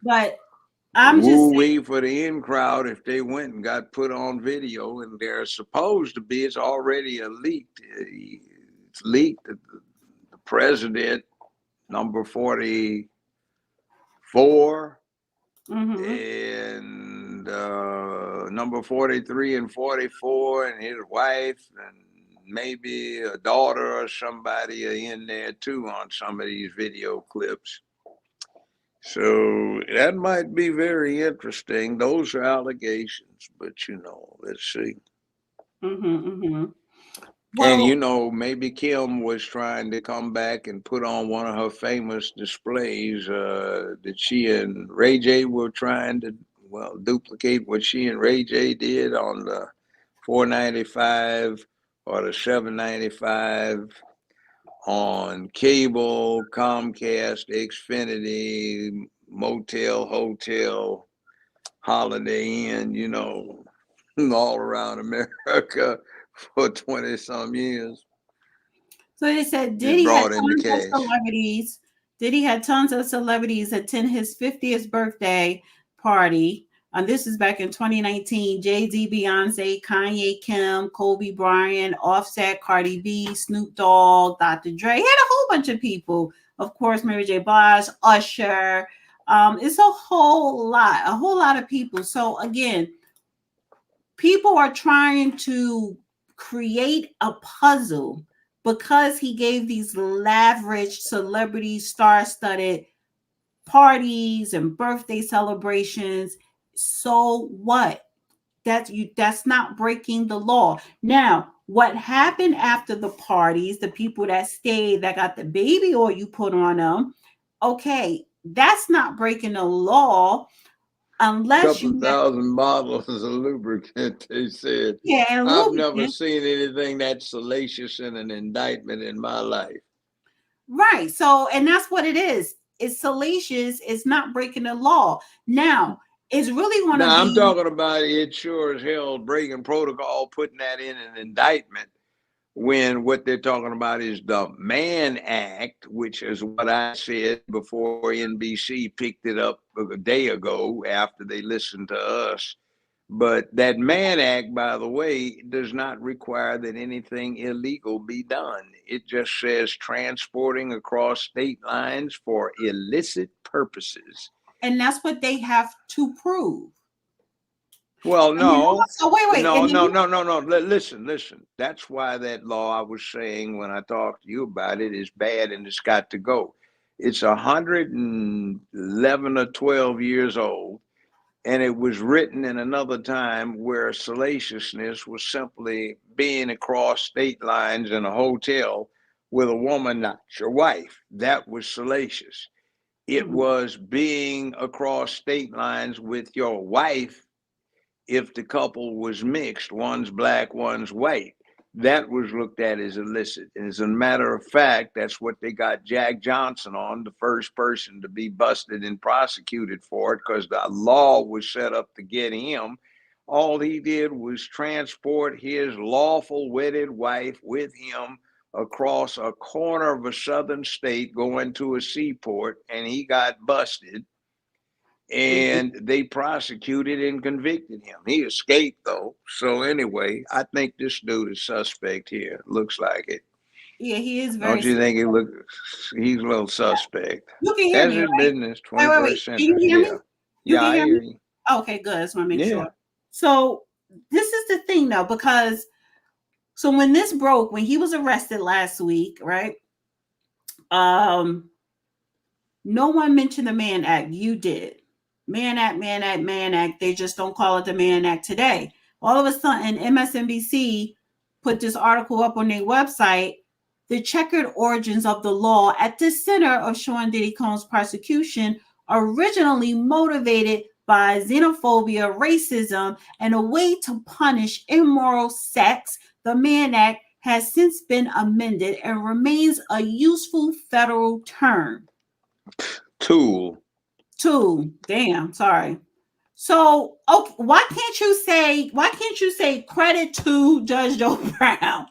[SPEAKER 4] but I'm just
[SPEAKER 2] saying, for the in crowd, if they went and got put on video, and they're supposed to be, it's already leaked. It's leaked that the president, number 44, and number 43 and 44, and his wife, and maybe a daughter or somebody are in there too on some of these video clips. So that might be very interesting. Those are allegations, but you know, let's see. And
[SPEAKER 4] Well,
[SPEAKER 2] you know, maybe Kim was trying to come back and put on one of her famous displays that she and Ray J were trying to, well, duplicate what she and Ray J did on the 495 or the 795 on cable, Comcast, Xfinity, Motel, Hotel, Holiday Inn, you know, all around America for 20 some years.
[SPEAKER 4] so they said
[SPEAKER 2] It
[SPEAKER 4] Diddy had
[SPEAKER 2] brought in the
[SPEAKER 4] tons of
[SPEAKER 2] cash.
[SPEAKER 4] celebrities. Diddy had tons of celebrities attend his 50th birthday party. This is back in 2019. Jay-Z, Beyonce, Kanye, Kim, Kobe Bryant, Offset, Cardi B, Snoop Dogg, Dr. Dre. He had a whole bunch of people. Of course, Mary J. Blige, Usher. It's a whole lot of people. So again, people are trying to create a puzzle because he gave these lavish celebrity star-studded parties and birthday celebrations. So what? That's not breaking the law. Now, what happened after the parties, the people that stayed, that got the baby oil you put on them, okay, that's not breaking the law unless
[SPEAKER 2] Couple
[SPEAKER 4] you
[SPEAKER 2] thousand bottles of lubricant, they said.
[SPEAKER 4] yeah, and
[SPEAKER 2] I've never
[SPEAKER 4] lubricant.
[SPEAKER 2] seen anything that salacious in an indictment in my life.
[SPEAKER 4] Right. So, and that's what it is. It's salacious. It's not breaking the law. Now, it's really going to
[SPEAKER 2] Now, I'm
[SPEAKER 4] be.
[SPEAKER 2] talking about it sure as hell breaking protocol, putting that in an indictment when what they're talking about is the Mann Act, which is what I said before NBC picked it up a day ago after they listened to us. But that Mann Act, by the way, does not require that anything illegal be done. It just says transporting across state lines for illicit purposes.
[SPEAKER 4] And that's what they have to prove.
[SPEAKER 2] Well,
[SPEAKER 4] And you know
[SPEAKER 2] no,
[SPEAKER 4] what? So wait.
[SPEAKER 2] no,
[SPEAKER 4] And then
[SPEAKER 2] no. Listen. That's why that law I was saying when I talked to you about it is bad and it's got to go. It's 111 or 12 years old. And it was written in another time where salaciousness was simply being across state lines in a hotel with a woman, not your wife. That was salacious. It was being across state lines with your wife if the couple was mixed, one's black, one's white. That was looked at as illicit. And as a matter of fact, that's what they got Jack Johnson on, the first person to be busted and prosecuted for it, because the law was set up to get him. All he did was transport his lawful wedded wife with him across a corner of a southern state going to a seaport, and he got busted. And they prosecuted and convicted him. He escaped, though. So anyway, I think this dude is suspect here. Looks like it.
[SPEAKER 4] yeah, he is very.
[SPEAKER 2] Don't you think he's a little suspect?
[SPEAKER 4] You can hear
[SPEAKER 2] That's
[SPEAKER 4] me,
[SPEAKER 2] his
[SPEAKER 4] right?
[SPEAKER 2] business,
[SPEAKER 4] Wait.
[SPEAKER 2] 21st
[SPEAKER 4] Can you
[SPEAKER 2] century.
[SPEAKER 4] hear me?
[SPEAKER 2] Yeah.
[SPEAKER 4] You
[SPEAKER 2] Yeah,
[SPEAKER 4] can
[SPEAKER 2] I
[SPEAKER 4] hear
[SPEAKER 2] hear
[SPEAKER 4] me?
[SPEAKER 2] you.
[SPEAKER 4] Okay, good. I just want to make
[SPEAKER 2] Yeah.
[SPEAKER 4] sure. So this is the thing, though, because so when this broke, when he was arrested last week, right? No one mentioned the Mann Act. You did. Mann Act. They just don't call it the Mann Act today. All of a sudden, MSNBC put this article up on their website, The Checkered Origins of the Law at the Center of Sean Diddy Combs' Prosecution, originally motivated by xenophobia, racism, and a way to punish immoral sex. The Mann Act has since been amended and remains a useful federal term.
[SPEAKER 2] Tool.
[SPEAKER 4] Damn, sorry. So, okay, why can't you say credit to Judge Joe Brown?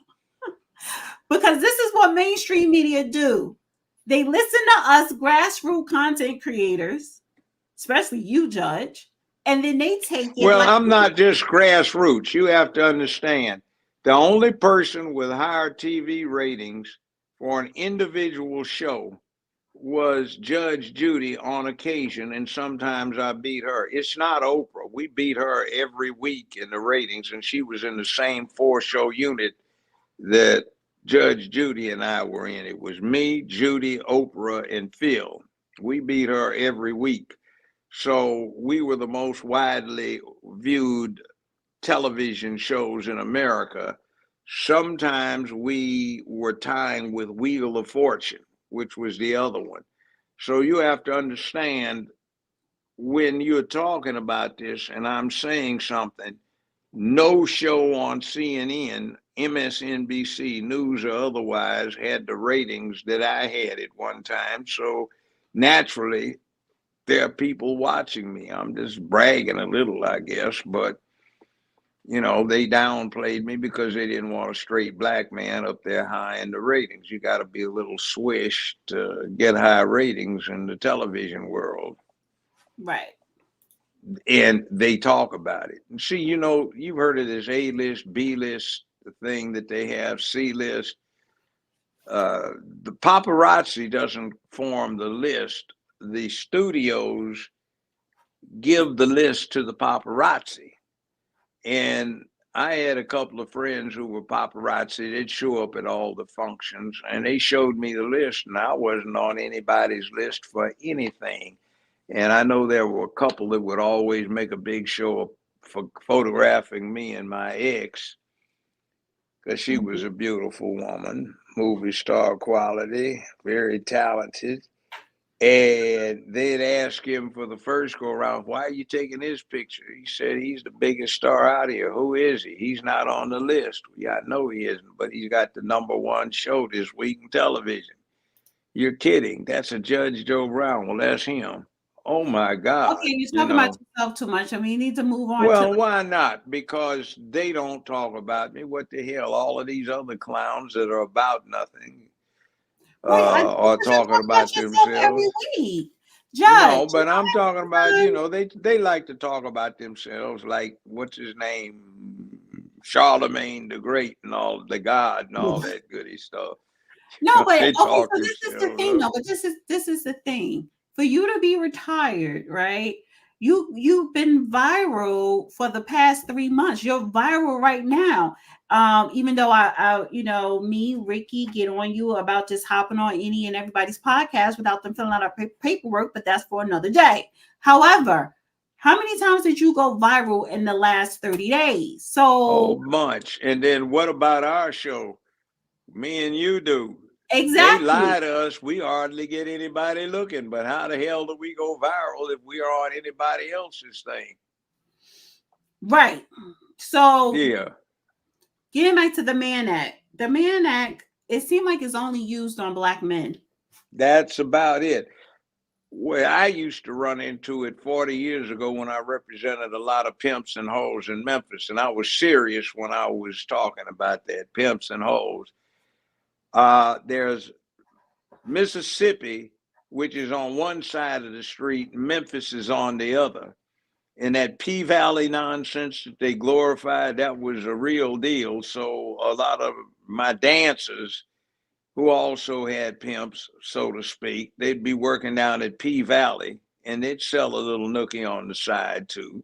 [SPEAKER 4] Because this is what mainstream media do. They listen to us grassroots content creators, especially you, Judge, and then they take it.
[SPEAKER 2] Well,
[SPEAKER 4] like
[SPEAKER 2] I'm not just grassroots. You have to understand. The only person with higher TV ratings for an individual show was Judge Judy on occasion, and sometimes I beat her. It's not Oprah. We beat her every week in the ratings, and she was in the same 4-show unit that Judge Judy and I were in. It was me, Judy, Oprah, and Phil. We beat her every week. So we were the most widely viewed television shows in America. Sometimes we were tying with Wheel of Fortune, which was the other one. So you have to understand when you're talking about this and I'm saying something, no show on CNN, MSNBC, News or otherwise had the ratings that I had at one time. So naturally, there are people watching me. I'm just bragging a little, I guess, but you know, they downplayed me because they didn't want a straight black man up there high in the ratings. You got to be a little swish to get high ratings in the television world.
[SPEAKER 4] Right.
[SPEAKER 2] And they talk about it. And see, you know, you've heard of this A-list, B-list, the thing that they have, C-list. The paparazzi doesn't form the list. The studios give the list to the paparazzi. And I had a couple of friends who were paparazzi. They'd show up at all the functions, and they showed me the list, and I wasn't on anybody's list for anything. And I know there were a couple that would always make a big show of for photographing me and my ex, because she was a beautiful woman, movie star quality, very talented. And they'd ask him for the first go around, why are you taking his picture? He said, he's the biggest star out here. Who is he? He's not on the list. Yeah, I know he isn't, but he's got the #1 show this week in television. You're kidding. That's a Judge Joe Brown. Well, that's him. Oh my God.
[SPEAKER 4] Okay, you're talking about yourself too much. I mean, you need to move on.
[SPEAKER 2] Well, why not? Because they don't talk about me. What the hell? All of these other clowns that are about nothing. Or talking about themselves
[SPEAKER 4] every week. Judge,
[SPEAKER 2] no, but I'm talking about, you know, they like to talk about themselves, like what's his name, Charlemagne the Great and all the God and all that goody stuff.
[SPEAKER 4] No, but
[SPEAKER 2] They
[SPEAKER 4] okay,
[SPEAKER 2] talk
[SPEAKER 4] so this is the thing, though. But this is the thing. For you to be retired, right? You've been viral for the past 3 months. You're viral right now. Even though I me, Ricky, get on you about just hopping on any and everybody's podcast without them filling out our paperwork, but that's for another day. However, how many times did you go viral in the last 30 days? So
[SPEAKER 2] much. And then what about our show? Me and you do.
[SPEAKER 4] Exactly.
[SPEAKER 2] They lie to us. We hardly get anybody looking. But how the hell do we go viral if we are on anybody else's thing?
[SPEAKER 4] Right. So
[SPEAKER 2] yeah.
[SPEAKER 4] Getting back to the Mann Act. The Mann Act, it seemed like it's only used on black men.
[SPEAKER 2] That's about it. Well, I used to run into it 40 years ago when I represented a lot of pimps and hoes in Memphis. And I was serious when I was talking about that, pimps and hoes. There's Mississippi, which is on one side of the street, Memphis is on the other. And that P-Valley nonsense that they glorified, that was a real deal. So a lot of my dancers who also had pimps, so to speak, they'd be working down at P-Valley and they'd sell a little nookie on the side too.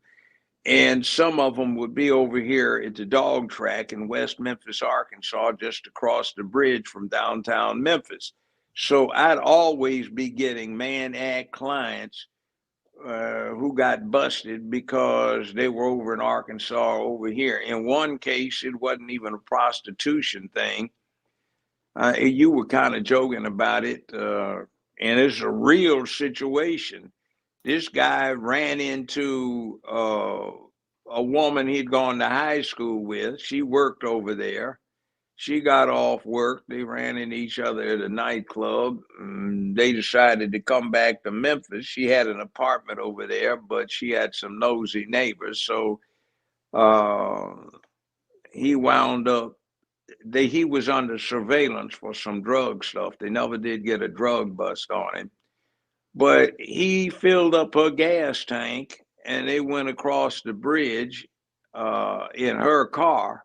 [SPEAKER 2] And some of them would be over here at the dog track in West Memphis, Arkansas, just across the bridge from downtown Memphis. So I'd always be getting Mann Act clients who got busted because they were over in Arkansas over here. In one case, it wasn't even a prostitution thing. You were kind of joking about it, and it's a real situation. This guy ran into a woman he'd gone to high school with. She worked over there. She got off work. They ran into each other at a nightclub. They decided to come back to Memphis. She had an apartment over there, but she had some nosy neighbors. So he wound up, he was under surveillance for some drug stuff. They never did get a drug bust on him. But he filled up her gas tank and they went across the bridge in her car.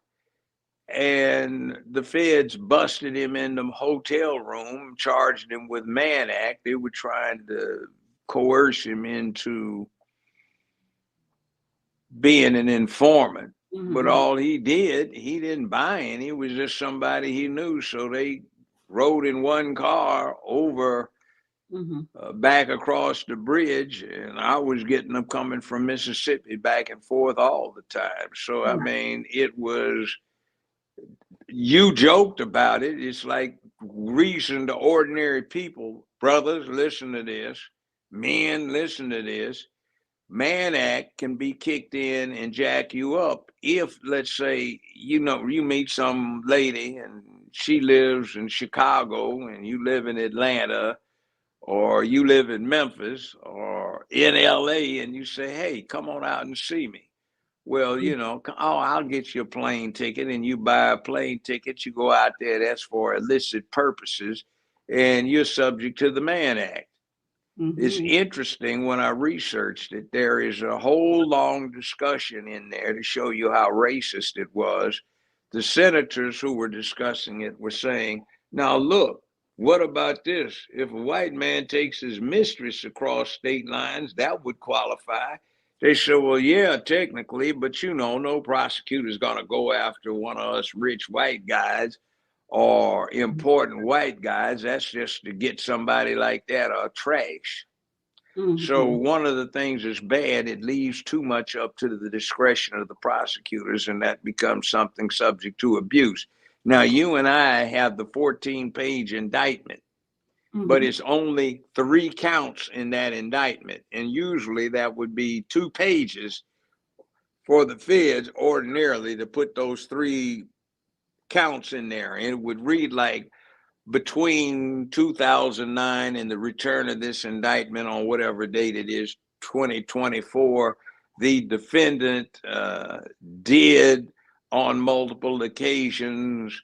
[SPEAKER 2] And the feds busted him in the hotel room, charged him with Mann Act. They were trying to coerce him into being an informant. Mm-hmm. But all he didn't buy any. It was just somebody he knew. So they rode in one car over back across the bridge. And I was getting them coming from Mississippi back and forth all the time. So, I mean, it was you joked about it. It's like reason to ordinary people. Brothers, listen to this. Men, listen to this. Mann Act can be kicked in and jack you up if, let's say, you meet some lady and she lives in Chicago and you live in Atlanta, or you live in Memphis or in LA, and you say, hey, come on out and see me. Well, I'll get you a plane ticket, and you buy a plane ticket, you go out there, that's for illicit purposes, and you're subject to the Mann Act. It's interesting, when I researched it, there is a whole long discussion in there to show you how racist it was. The senators who were discussing it were saying, now look, what about this? If a white man takes his mistress across state lines, that would qualify. They said, well, yeah, technically, but no prosecutor's going to go after one of us rich white guys or important white guys. That's just to get somebody like that trash. So one of the things that's bad, it leaves too much up to the discretion of the prosecutors, and that becomes something subject to abuse. Now, you and I have the 14-page indictment, but it's only 3 counts in that indictment. And usually that would be 2 pages for the feds ordinarily to put those 3 counts in there. And it would read like, between 2009 and the return of this indictment on whatever date it is, 2024, the defendant did on multiple occasions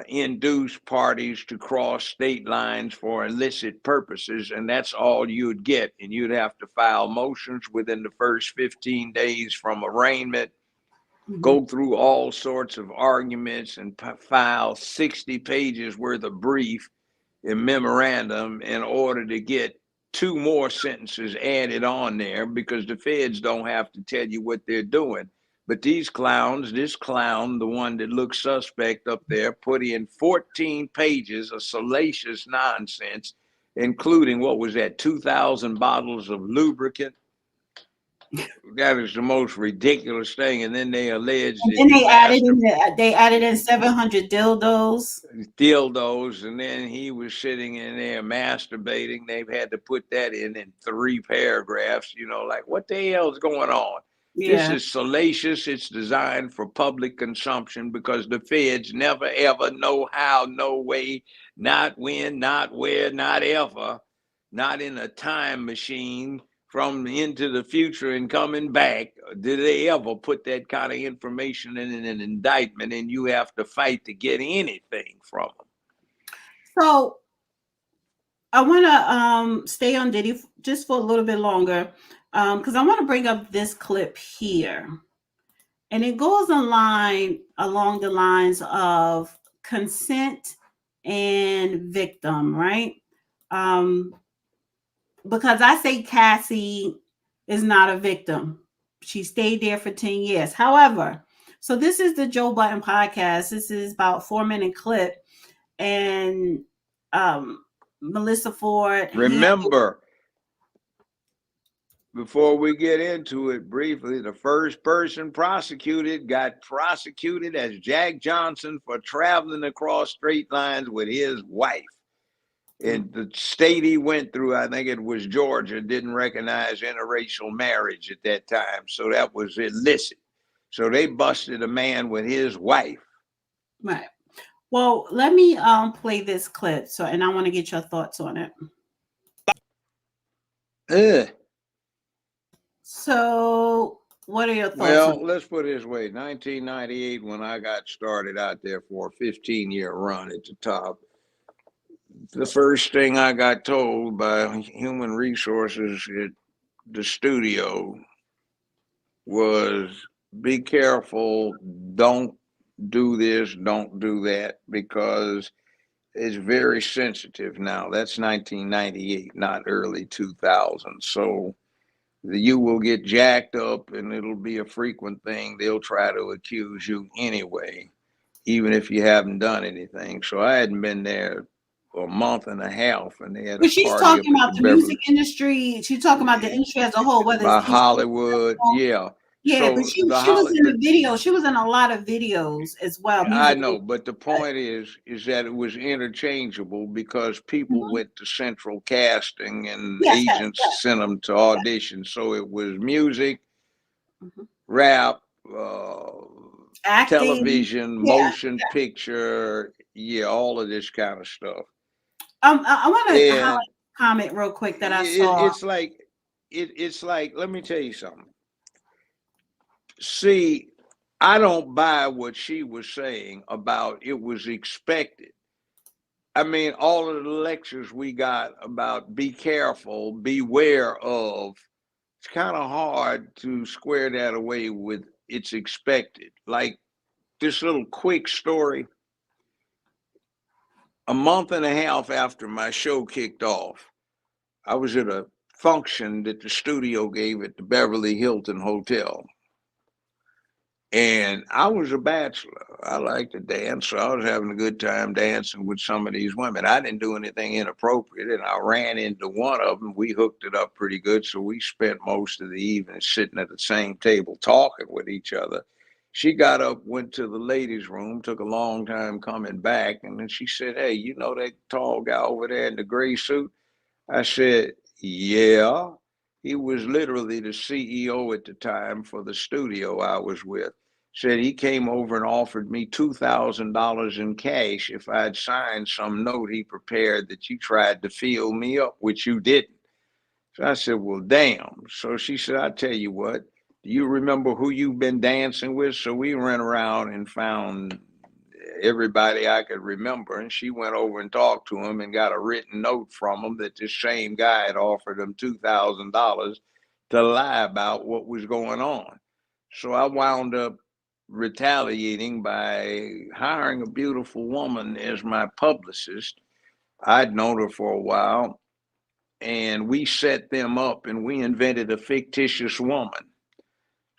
[SPEAKER 2] induce parties to cross state lines for illicit purposes, and that's all you'd get. And you'd have to file motions within the first 15 days from arraignment, go through all sorts of arguments, and file 60 pages worth of brief and memorandum in order to get 2 more sentences added on there, because the feds don't have to tell you what they're doing. But these clowns, this clown, the one that looks suspect up there, put in 14 pages of salacious nonsense, including, 2,000 bottles of lubricant. That is the most ridiculous thing. And then they alleged,
[SPEAKER 4] and then they added in 700 dildos,
[SPEAKER 2] and then he was sitting in there masturbating. They've had to put that in 3 paragraphs. Like, what the hell is going on? This is salacious. It's designed for public consumption, because the feds never, ever know how, no way, not when, not where, not ever, not in a time machine from into the future and coming back, did they ever put that kind of information in an indictment, and you have to fight to get anything from them.
[SPEAKER 4] So I want to stay on Diddy just for a little bit longer, because I want to bring up this clip here. And it goes along the lines of consent and victim, right? Because I say Cassie is not a victim. She stayed there for 10 years. However, so this is the Joe Budden podcast. This is about a 4-minute clip. And Melissa Ford.
[SPEAKER 2] Remember, before we get into it briefly, the first person got prosecuted as Jack Johnson for traveling across straight lines with his wife. And the state he went through, I think it was Georgia, didn't recognize interracial marriage at that time. So that was illicit. So they busted a man with his wife.
[SPEAKER 4] Right. Well, let me play this clip. And I want to get your thoughts on it. So what are your thoughts?
[SPEAKER 2] Well, let's put it this way. 1998, when I got started out there for a 15-year run at the top, the first thing I got told by human resources at the studio was, be careful, don't do this, don't do that, because it's very sensitive now. That's 1998, not early 2000. So you will get jacked up, and it'll be a frequent thing. They'll try to accuse you anyway, even if you haven't done anything. So I hadn't been there for a month and a half, and they had.
[SPEAKER 4] But she's talking about the music industry. She's talking about the industry as a whole, whether it's
[SPEAKER 2] Hollywood, yeah.
[SPEAKER 4] Yeah, but
[SPEAKER 2] So
[SPEAKER 4] she was in the video. She was in a lot of videos as well.
[SPEAKER 2] I
[SPEAKER 4] Music
[SPEAKER 2] know,
[SPEAKER 4] videos.
[SPEAKER 2] but the point is that it was interchangeable because people went to central casting and
[SPEAKER 4] Yes, yes,
[SPEAKER 2] agents sent them to audition. So it was music, rap,
[SPEAKER 4] acting.
[SPEAKER 2] television,
[SPEAKER 4] Yeah.
[SPEAKER 2] motion picture, yeah, all of this kind of stuff.
[SPEAKER 4] I want to highlight
[SPEAKER 2] And
[SPEAKER 4] a comment real quick that I saw.
[SPEAKER 2] it's like it's like, let me tell you something. See, I don't buy what she was saying about it was expected. I mean, all of the lectures we got about be careful, beware of, it's kind of hard to square that away with it's expected. Like this little quick story. A month and a half after my show kicked off, I was at a function that the studio gave at the Beverly Hilton Hotel. And I was a bachelor. I liked to dance, so I was having a good time dancing with some of these women. I didn't do anything inappropriate, and I ran into one of them. We hooked it up pretty good, so we spent most of the evening sitting at the same table talking with each other. She got up, went to the ladies' room, took a long time coming back, and then she said, "Hey, you know that tall guy over there in the gray suit?" I said, "Yeah." He was literally the CEO at the time for the studio I was with. Said he came over and offered me $2,000 in cash if I'd signed some note he prepared that you tried to fill me up, which you didn't. So I said, well, damn. So she said, I tell you what, do you remember who you've been dancing with? So we ran around and found everybody I could remember. And she went over and talked to him and got a written note from him that this same guy had offered him $2,000 to lie about what was going on. So I wound up retaliating by hiring a beautiful woman as my publicist. I'd known her for a while, and we set them up and we invented a fictitious woman.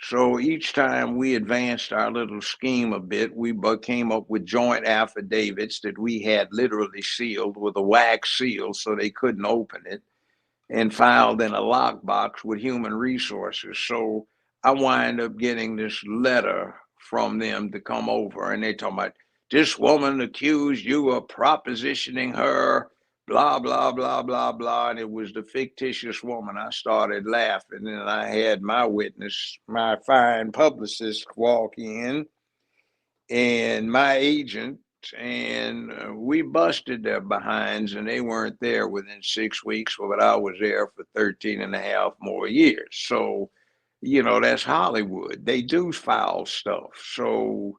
[SPEAKER 2] So each time we advanced our little scheme a bit, we came up with joint affidavits that we had literally sealed with a wax seal so they couldn't open it, and filed in a lockbox with human resources. So I wind up getting this letter from them to come over, and they talking about this woman accused you of propositioning her, blah, blah, blah, blah, blah. And it was the fictitious woman. I started laughing, and I had my witness, my fine publicist, walk in, and my agent, and we busted their behinds, and they weren't there within 6 weeks, but I was there for 13 and a half more years. So, you know, that's Hollywood. They do foul stuff. So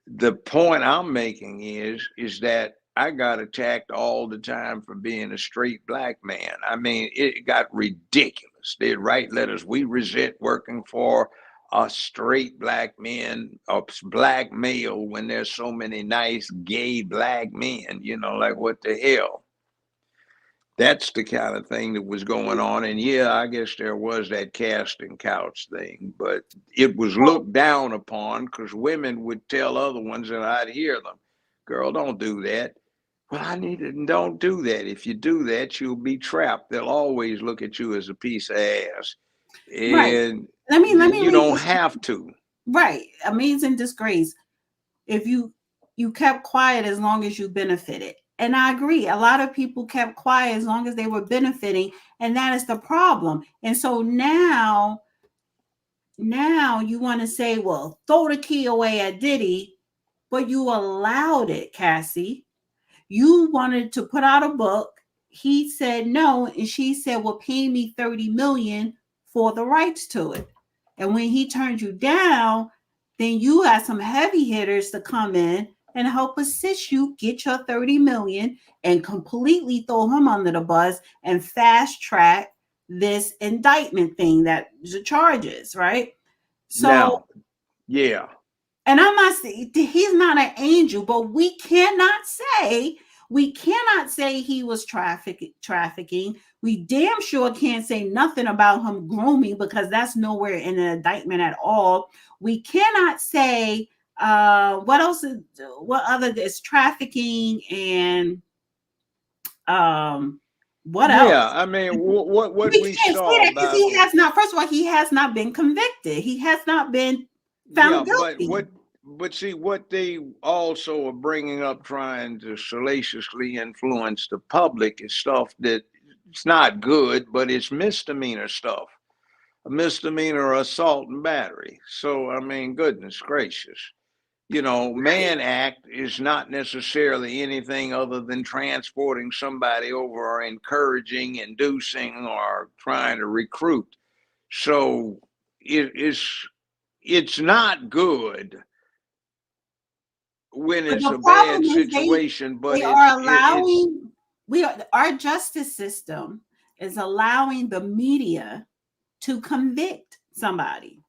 [SPEAKER 2] the point I'm making is that I got attacked all the time for being a straight black man. I mean, it got ridiculous. They'd write letters, we resent working for a straight black man, a black male, when there's so many nice gay black men, you know, like what the hell? That's the kind of thing that was going on. And yeah, I guess there was that casting couch thing, but it was looked down upon because women would tell other ones, and I'd hear them, girl, don't do that. Well, don't do that. If you do that, you'll be trapped. They'll always look at you as a piece of ass.
[SPEAKER 4] Right.
[SPEAKER 2] And
[SPEAKER 4] Let me
[SPEAKER 2] you
[SPEAKER 4] read
[SPEAKER 2] don't
[SPEAKER 4] this.
[SPEAKER 2] have to.
[SPEAKER 4] Right. Amazing disgrace. If you kept quiet as long as you benefited. And I agree. A lot of people kept quiet as long as they were benefiting. And that is the problem. And so now you want to say, well, throw the key away at Diddy, but you allowed it, Cassie. You wanted to put out a book. He said no. And she said, well, pay me $30 million for the rights to it. And when he turned you down, then you had some heavy hitters to come in and help assist you get your $30 million and completely throw him under the bus and fast track this indictment thing, that the charges, right? So
[SPEAKER 2] Now, yeah.
[SPEAKER 4] And I'm not saying he's not an angel, but we cannot say he was trafficking. We damn sure can't say nothing about him grooming, because that's nowhere in the indictment at all. We cannot say what other is trafficking and What else?
[SPEAKER 2] Yeah, I mean, what
[SPEAKER 4] We
[SPEAKER 2] we
[SPEAKER 4] can't say
[SPEAKER 2] saw
[SPEAKER 4] that because he
[SPEAKER 2] about
[SPEAKER 4] has not. First of all, he has not been convicted. He has not been found guilty.
[SPEAKER 2] But see, what they also are bringing up, trying to salaciously influence the public, is stuff that it's not good, but it's misdemeanor stuff, a misdemeanor assault and battery. So, I mean, goodness gracious. You know, Mann Act is not necessarily anything other than transporting somebody over or encouraging, inducing, or trying to recruit. So it's not good when
[SPEAKER 4] But
[SPEAKER 2] it's
[SPEAKER 4] the
[SPEAKER 2] a
[SPEAKER 4] problem
[SPEAKER 2] bad
[SPEAKER 4] is
[SPEAKER 2] situation, but
[SPEAKER 4] they are
[SPEAKER 2] it's
[SPEAKER 4] allowing our justice system is allowing the media to convict somebody.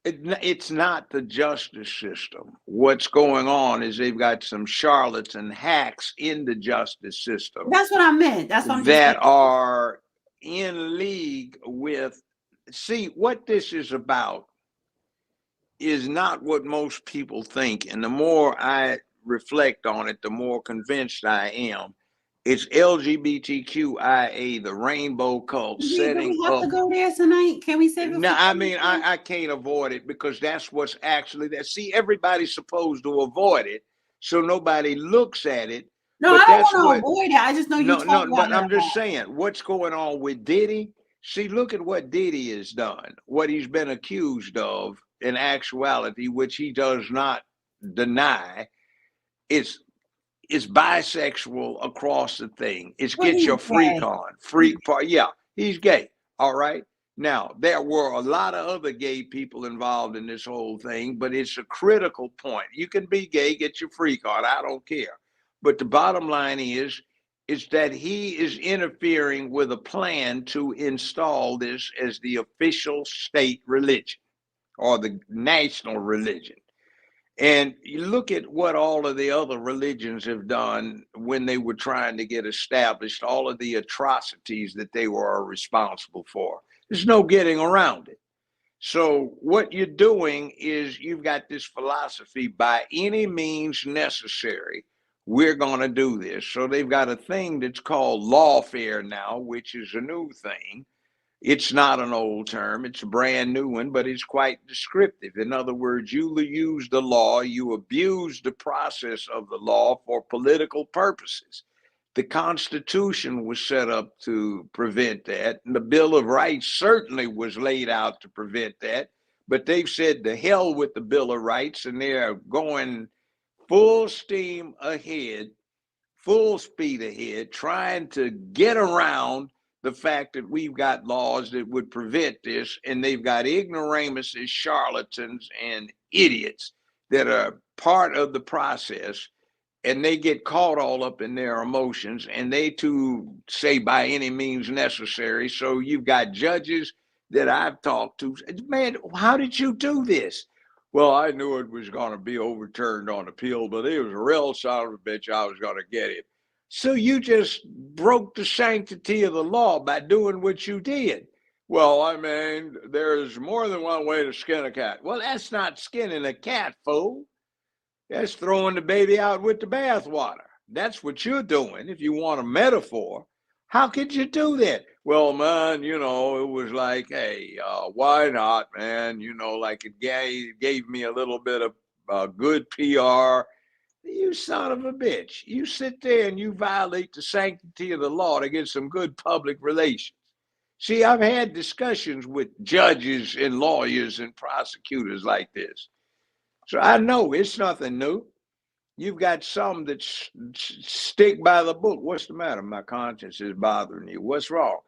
[SPEAKER 2] it's not the justice system. What's going on is they've got some charlatans and hacks in the justice system.
[SPEAKER 4] That's what I meant. That's what I'm just
[SPEAKER 2] that
[SPEAKER 4] saying.
[SPEAKER 2] are in league with. See, what this is about is not what most people think. And the more I reflect on it, the more convinced I am. It's LGBTQIA, the rainbow cult,
[SPEAKER 4] Do
[SPEAKER 2] setting
[SPEAKER 4] we have
[SPEAKER 2] up.
[SPEAKER 4] to go there tonight? Can we save it?
[SPEAKER 2] No, I mean, I can't avoid it because that's what's actually there. See, everybody's supposed to avoid it, so nobody looks at it.
[SPEAKER 4] No,
[SPEAKER 2] But
[SPEAKER 4] I don't
[SPEAKER 2] that's
[SPEAKER 4] want
[SPEAKER 2] what.
[SPEAKER 4] to avoid it. I just know you talk about
[SPEAKER 2] But
[SPEAKER 4] it.
[SPEAKER 2] I'm just saying, what's going on with Diddy? See, look at what Diddy has done, what he's been accused of in actuality, which he does not deny. It's bisexual across the thing. It's
[SPEAKER 4] Well,
[SPEAKER 2] get
[SPEAKER 4] he's
[SPEAKER 2] your freak
[SPEAKER 4] gay.
[SPEAKER 2] on. Freak part. Yeah, he's gay. All right. Now, there were a lot of other gay people involved in this whole thing, but it's a critical point. You can be gay, get your freak on. I don't care. But the bottom line is that he is interfering with a plan to install this as the official state religion or the national religion. And you look at what all of the other religions have done when they were trying to get established, all of the atrocities that they were responsible for. There's no getting around it. So what you're doing is you've got this philosophy, by any means necessary, we're going to do this. So they've got a thing that's called lawfare now, which is a new thing. It's not an old term, it's a brand new one, but it's quite descriptive. In other words, you use the law, you abuse the process of the law for political purposes. The Constitution was set up to prevent that, and the Bill of Rights certainly was laid out to prevent that. But they've said the hell with the Bill of Rights, and they're going full steam ahead, full speed ahead, trying to get around the fact that we've got laws that would prevent this, and they've got ignoramuses, charlatans, and idiots that are part of the process, and they get caught all up in their emotions, and they too say by any means necessary. So you've got judges that I've talked to, man, how did you do this? Well, I knew it was going to be overturned on appeal, but it was a real son of a bitch, I was going to get it. So you just broke the sanctity of the law by doing what you did. Well, I mean, there's more than one way to skin a cat. Well, that's not skinning a cat, fool. That's throwing the baby out with the bathwater. That's what you're doing, if you want a metaphor. How could you do that? Well, man, it was like, hey, why not, man? Like it gave me a little bit of good PR. You son of a bitch. You sit there and you violate the sanctity of the law to get some good public relations. See, I've had discussions with judges and lawyers and prosecutors like this. So I know it's nothing new. You've got some that stick by the book. What's the matter? My conscience is bothering you. What's wrong?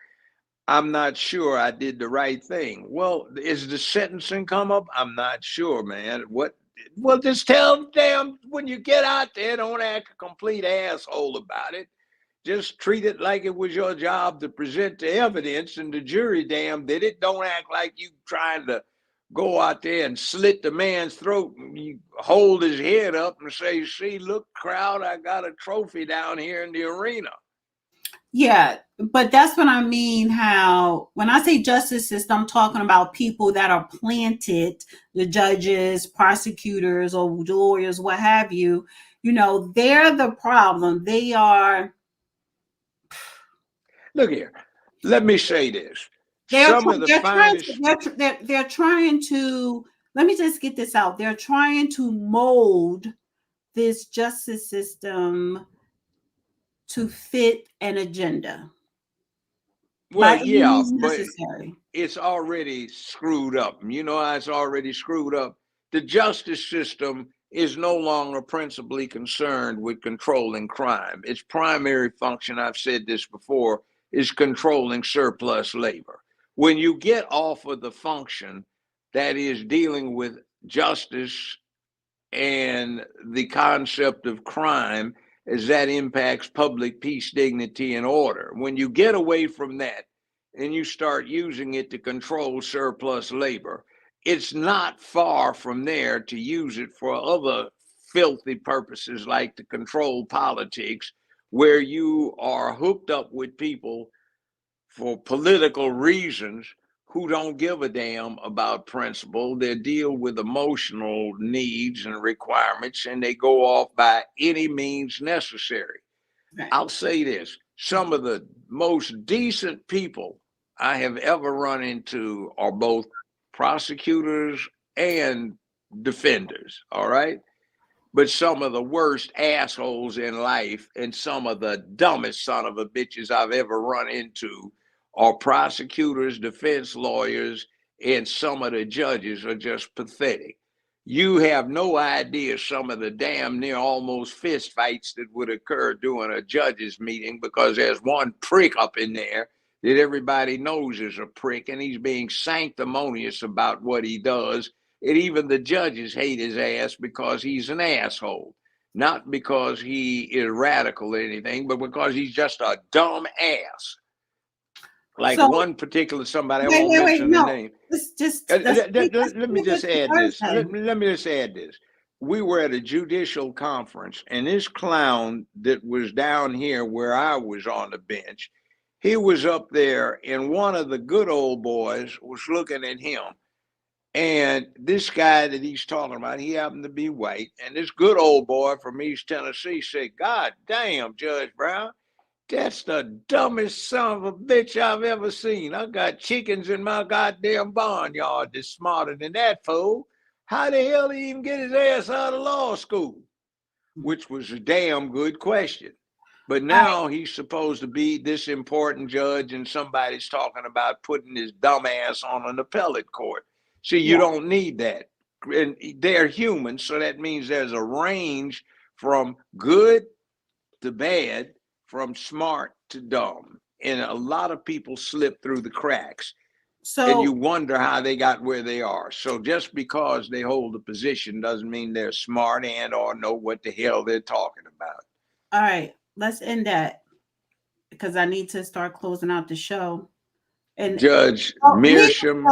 [SPEAKER 2] I'm not sure I did the right thing. Well, is the sentencing come up? I'm not sure, man. Well, just tell them when you get out there, don't act a complete asshole about it. Just treat it like it was your job to present the evidence, and the jury damn did it. Don't act like you trying to go out there and slit the man's throat and you hold his head up and say, see, look, crowd, I got a trophy down here in the arena.
[SPEAKER 4] Yeah, but that's what I mean. How when I say justice system, I'm talking about people that are planted, the judges, prosecutors, or lawyers, what have you. They're the problem. They are.
[SPEAKER 2] Look here. Let me say this.
[SPEAKER 4] They're
[SPEAKER 2] Some of the finest.
[SPEAKER 4] They're trying to. Let me just get this out. They're trying to mold this justice system to fit an agenda.
[SPEAKER 2] Well, yeah, but it's already screwed up. You know how it's already screwed up? The justice system is no longer principally concerned with controlling crime. Its primary function, I've said this before, is controlling surplus labor. When you get off of the function that is dealing with justice and the concept of crime as that impacts public peace, dignity, and order, when you get away from that and you start using it to control surplus labor, it's not far from there to use it for other filthy purposes like to control politics, where you are hooked up with people for political reasons who don't give a damn about principle. They deal with emotional needs and requirements, and they go off by any means necessary. Right. I'll say this. Some of the most decent people I have ever run into are both prosecutors and defenders, all right? But some of the worst assholes in life and some of the dumbest son of a bitches I've ever run into are prosecutors, defense lawyers, and some of the judges are just pathetic. You have no idea some of the damn near almost fist fights that would occur during a judge's meeting because there's one prick up in there that everybody knows is a prick, and he's being sanctimonious about what he does. And even the judges hate his ass because he's an asshole. Not because he is radical or anything, but because he's just a dumb ass. Like one particular somebody, I won't mention the name. Let me just add this. Let me just add this. We were at a judicial conference, and this clown that was down here where I was on the bench, he was up there, and one of the good old boys was looking at him. And this guy that he's talking about, he happened to be white. And this good old boy from East Tennessee said, "God damn, Judge Brown, that's the dumbest son of a bitch I've ever seen. I got chickens in my goddamn barnyard that's smarter than that fool. How the hell did he even get his ass out of law school?" Which was a damn good question. But now he's supposed to be this important judge, and somebody's talking about putting his dumb ass on an appellate court. See, you don't need that. And they're human, so that means there's a range from good to bad, from smart to dumb. And a lot of people slip through the cracks. And you wonder how they got where they are. So just because they hold a position doesn't mean they're smart and or know what the hell they're talking about.
[SPEAKER 4] All right, let's end that because I need to start closing out the show. And
[SPEAKER 2] Judge Mearsham.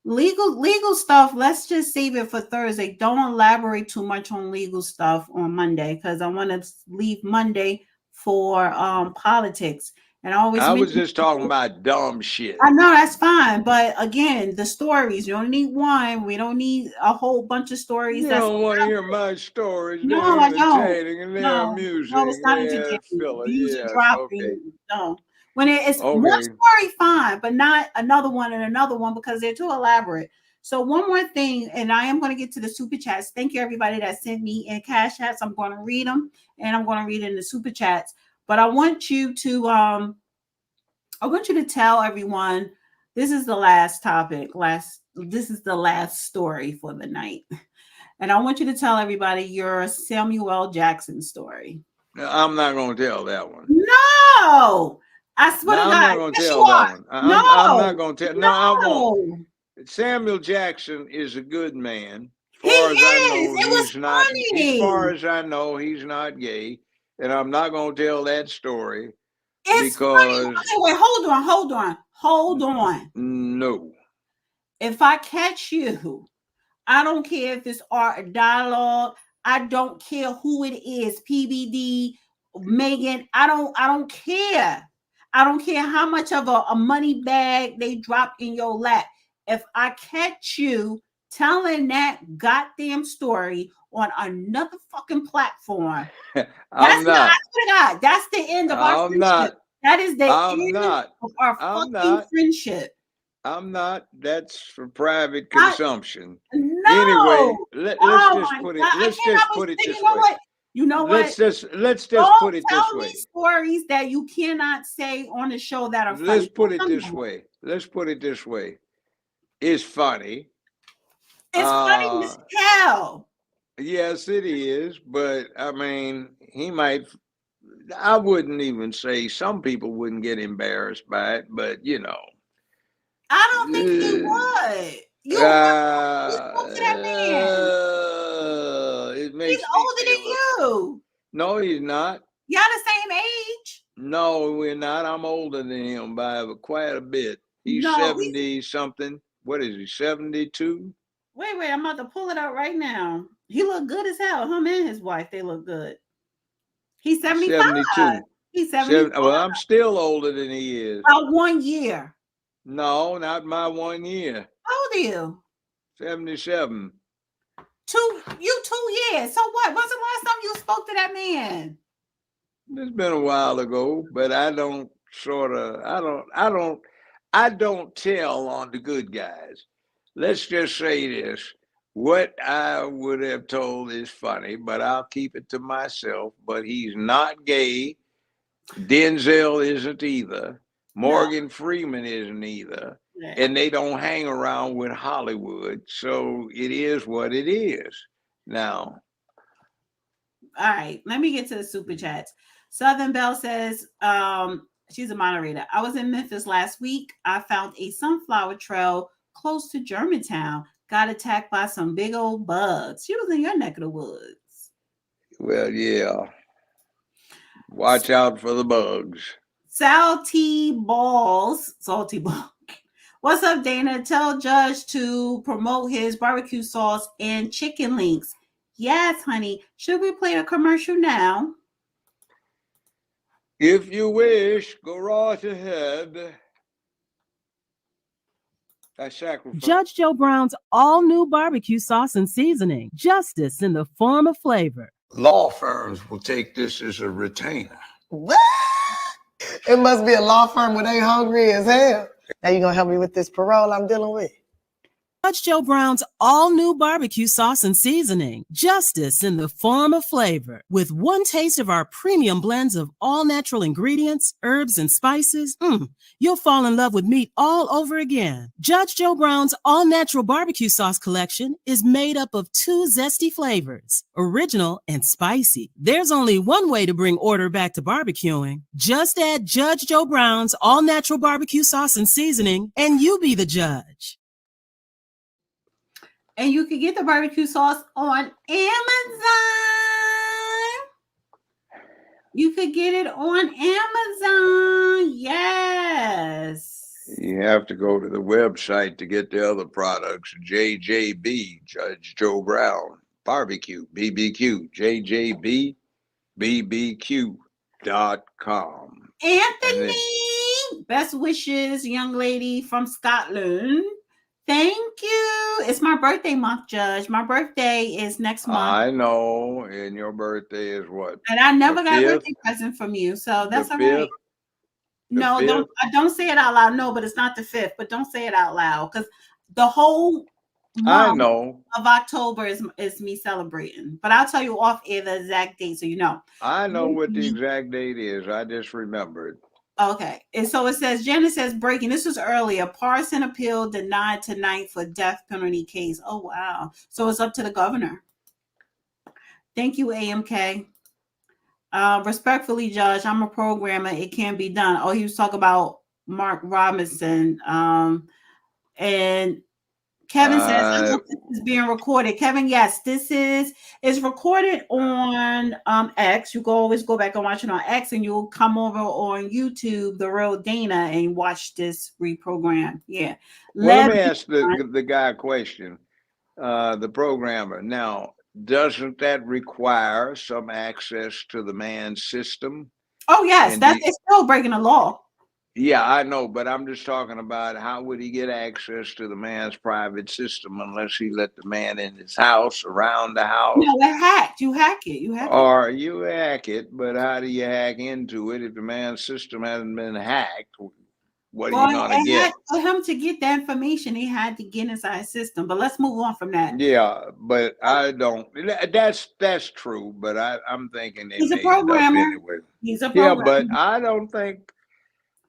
[SPEAKER 4] Legal stuff, let's just save it for Thursday. Don't elaborate too much on legal stuff on Monday because I want to leave Monday for politics. And I
[SPEAKER 2] was just talking about dumb shit.
[SPEAKER 4] I know that's fine, but again, the stories, you don't need one. We don't need a whole bunch of stories.
[SPEAKER 2] You don't want to hear my stories.
[SPEAKER 4] No, I don't.
[SPEAKER 2] And they're amusing.
[SPEAKER 4] No, it's not entertaining. No. When it's one story, fine, but not another one and another one because they're too elaborate. So one more thing, and I am going to get to the super chats. Thank you, everybody that sent me in cash chats. I'm going to read them, and I'm going to read in the super chats. But I want you to tell everyone this is the last topic. This is the last story for the night, and I want you to tell everybody your Samuel L. Jackson story.
[SPEAKER 2] I'm not going to tell that one.
[SPEAKER 4] No. I swear to God.
[SPEAKER 2] I'm not going to tell that one. I'm not going to tell. No, I won't. Samuel Jackson is a good man. As far as I know, he's not gay, and I'm not going to tell that story because.
[SPEAKER 4] Okay, wait, hold on.
[SPEAKER 2] No.
[SPEAKER 4] If I catch you, I don't care if it's art or dialogue. I don't care who it is. PBD, Megan. I don't care. I don't care how much of a money bag they drop in your lap. If I catch you telling that goddamn story on another fucking platform, that's the end of our friendship. That is the
[SPEAKER 2] I'm
[SPEAKER 4] end
[SPEAKER 2] not.
[SPEAKER 4] of our
[SPEAKER 2] I'm
[SPEAKER 4] fucking
[SPEAKER 2] not.
[SPEAKER 4] friendship.
[SPEAKER 2] I'm not. That's for private consumption.
[SPEAKER 4] No.
[SPEAKER 2] Anyway, let's
[SPEAKER 4] Oh
[SPEAKER 2] just
[SPEAKER 4] my
[SPEAKER 2] put it.
[SPEAKER 4] God.
[SPEAKER 2] Let's
[SPEAKER 4] I cannot
[SPEAKER 2] just put it
[SPEAKER 4] you
[SPEAKER 2] this
[SPEAKER 4] know
[SPEAKER 2] way.
[SPEAKER 4] what? You know what?
[SPEAKER 2] Let's just
[SPEAKER 4] Don't
[SPEAKER 2] put it this
[SPEAKER 4] tell me
[SPEAKER 2] way.
[SPEAKER 4] stories that you cannot say on the show that are funny.
[SPEAKER 2] Let's put it this way. Let's put it this way. It's funny.
[SPEAKER 4] It's funny as hell.
[SPEAKER 2] Yes, it is. But I mean, I wouldn't even say some people wouldn't get embarrassed by it, but you know.
[SPEAKER 4] I don't think he would. You spoke to that man.
[SPEAKER 2] It makes
[SPEAKER 4] He's
[SPEAKER 2] me
[SPEAKER 4] older than you.
[SPEAKER 2] No, he's not.
[SPEAKER 4] Y'all the same age.
[SPEAKER 2] No, we're not. I'm older than him by quite a bit. He's
[SPEAKER 4] No,
[SPEAKER 2] 70 something. What is he? 72?
[SPEAKER 4] Wait, I'm about to pull it out right now. He look good as hell. Him and his wife, they look good. He's 75.
[SPEAKER 2] 72.
[SPEAKER 4] He's 75.
[SPEAKER 2] Well, I'm still older than he is.
[SPEAKER 4] About 1 year.
[SPEAKER 2] No, not my 1 year.
[SPEAKER 4] How old are you?
[SPEAKER 2] 77.
[SPEAKER 4] 2 years. So what? When's the last time you spoke to that man?
[SPEAKER 2] It's been a while ago, but I don't tell on the good guys. Let's just say this. What I would have told is funny, but I'll keep it to myself. But he's not gay. Denzel isn't either. Morgan Freeman isn't either.
[SPEAKER 4] Yeah.
[SPEAKER 2] And they don't hang around with Hollywood. So it is what it is. Now.
[SPEAKER 4] All right. Let me get to the super chats. Southern Belle says, she's a moderator. I was in Memphis last week. I found a sunflower trail close to Germantown. Got attacked by some big old bugs. She was in your neck of the woods.
[SPEAKER 2] Well, yeah. Watch out for the bugs.
[SPEAKER 4] Salty balls. What's up, Dana? Tell Judge to promote his barbecue sauce and chicken links. Yes, honey. Should we play a commercial now?
[SPEAKER 2] If you wish, go right ahead. I sacrifice.
[SPEAKER 1] Judge Joe Brown's all-new barbecue sauce and seasoning. Justice in the form of flavor.
[SPEAKER 2] Law firms will take this as a retainer.
[SPEAKER 3] What? It must be a law firm where they hungry as hell. Now you gonna help me with this parole I'm dealing with?
[SPEAKER 1] Judge Joe Brown's all-new barbecue sauce and seasoning. Justice in the form of flavor. With one taste of our premium blends of all-natural ingredients, herbs, and spices, you'll fall in love with meat all over again. Judge Joe Brown's all-natural barbecue sauce collection is made up of 2 zesty flavors, original and spicy. There's only one way to bring order back to barbecuing. Just add Judge Joe Brown's all-natural barbecue sauce and seasoning, and you be the judge.
[SPEAKER 4] And you can get the barbecue sauce on Amazon. You could get it on Amazon. Yes.
[SPEAKER 2] You have to go to the website to get the other products. JJB, Judge Joe Brown, Barbecue, BBQ, JJB, BBQ.com.
[SPEAKER 4] Anthony, best wishes, young lady from Scotland. Thank you. It's my birthday month, Judge. My birthday is next month.
[SPEAKER 2] I know. And your birthday is what?
[SPEAKER 4] And I never got a
[SPEAKER 2] 5th?
[SPEAKER 4] birthday present from you. So that's
[SPEAKER 2] The
[SPEAKER 4] all right.
[SPEAKER 2] 5th?
[SPEAKER 4] No,
[SPEAKER 2] The
[SPEAKER 4] don't say it out loud. No, but it's not the 5th. But don't say it out loud because the whole
[SPEAKER 2] I
[SPEAKER 4] month
[SPEAKER 2] know.
[SPEAKER 4] of October is me celebrating. But I'll tell you off air the exact date so you know.
[SPEAKER 2] I know what the exact date is. I just remembered.
[SPEAKER 4] Okay. And so it says, Janet says breaking. This was earlier. Parson appeal denied tonight for death penalty case. Oh, wow. So it's up to the governor. Thank you, AMK. Respectfully, Judge, I'm a programmer. It can be done. Oh, he was talking about Mark Robinson. And Kevin says, I hope this is being recorded. Kevin, yes, this is recorded on X. You can always go back and watch it on X, and you'll come over on YouTube, The Real Dana, and watch this reprogram. Yeah.
[SPEAKER 2] Well, let me ask the guy a question, the programmer. Now, doesn't that require some access to the man's system?
[SPEAKER 4] Oh, yes. It's still breaking the law.
[SPEAKER 2] Yeah, I know, but I'm just talking about how would he get access to the man's private system unless he let the man in his house, around the house,
[SPEAKER 4] No, it hacked. You hack it. You hack it.
[SPEAKER 2] or you hack it. But how do you hack into it if the man's system hasn't been hacked? What are you
[SPEAKER 4] Well,
[SPEAKER 2] gonna
[SPEAKER 4] it
[SPEAKER 2] get?
[SPEAKER 4] had, for him to get that information, he had to get inside his system. But let's move on from that.
[SPEAKER 2] Yeah, but I don't. That's true, but I'm thinking they
[SPEAKER 4] He's a
[SPEAKER 2] made it up
[SPEAKER 4] programmer.
[SPEAKER 2] anyway.
[SPEAKER 4] He's a
[SPEAKER 2] Yeah,
[SPEAKER 4] programmer.
[SPEAKER 2] but I don't think.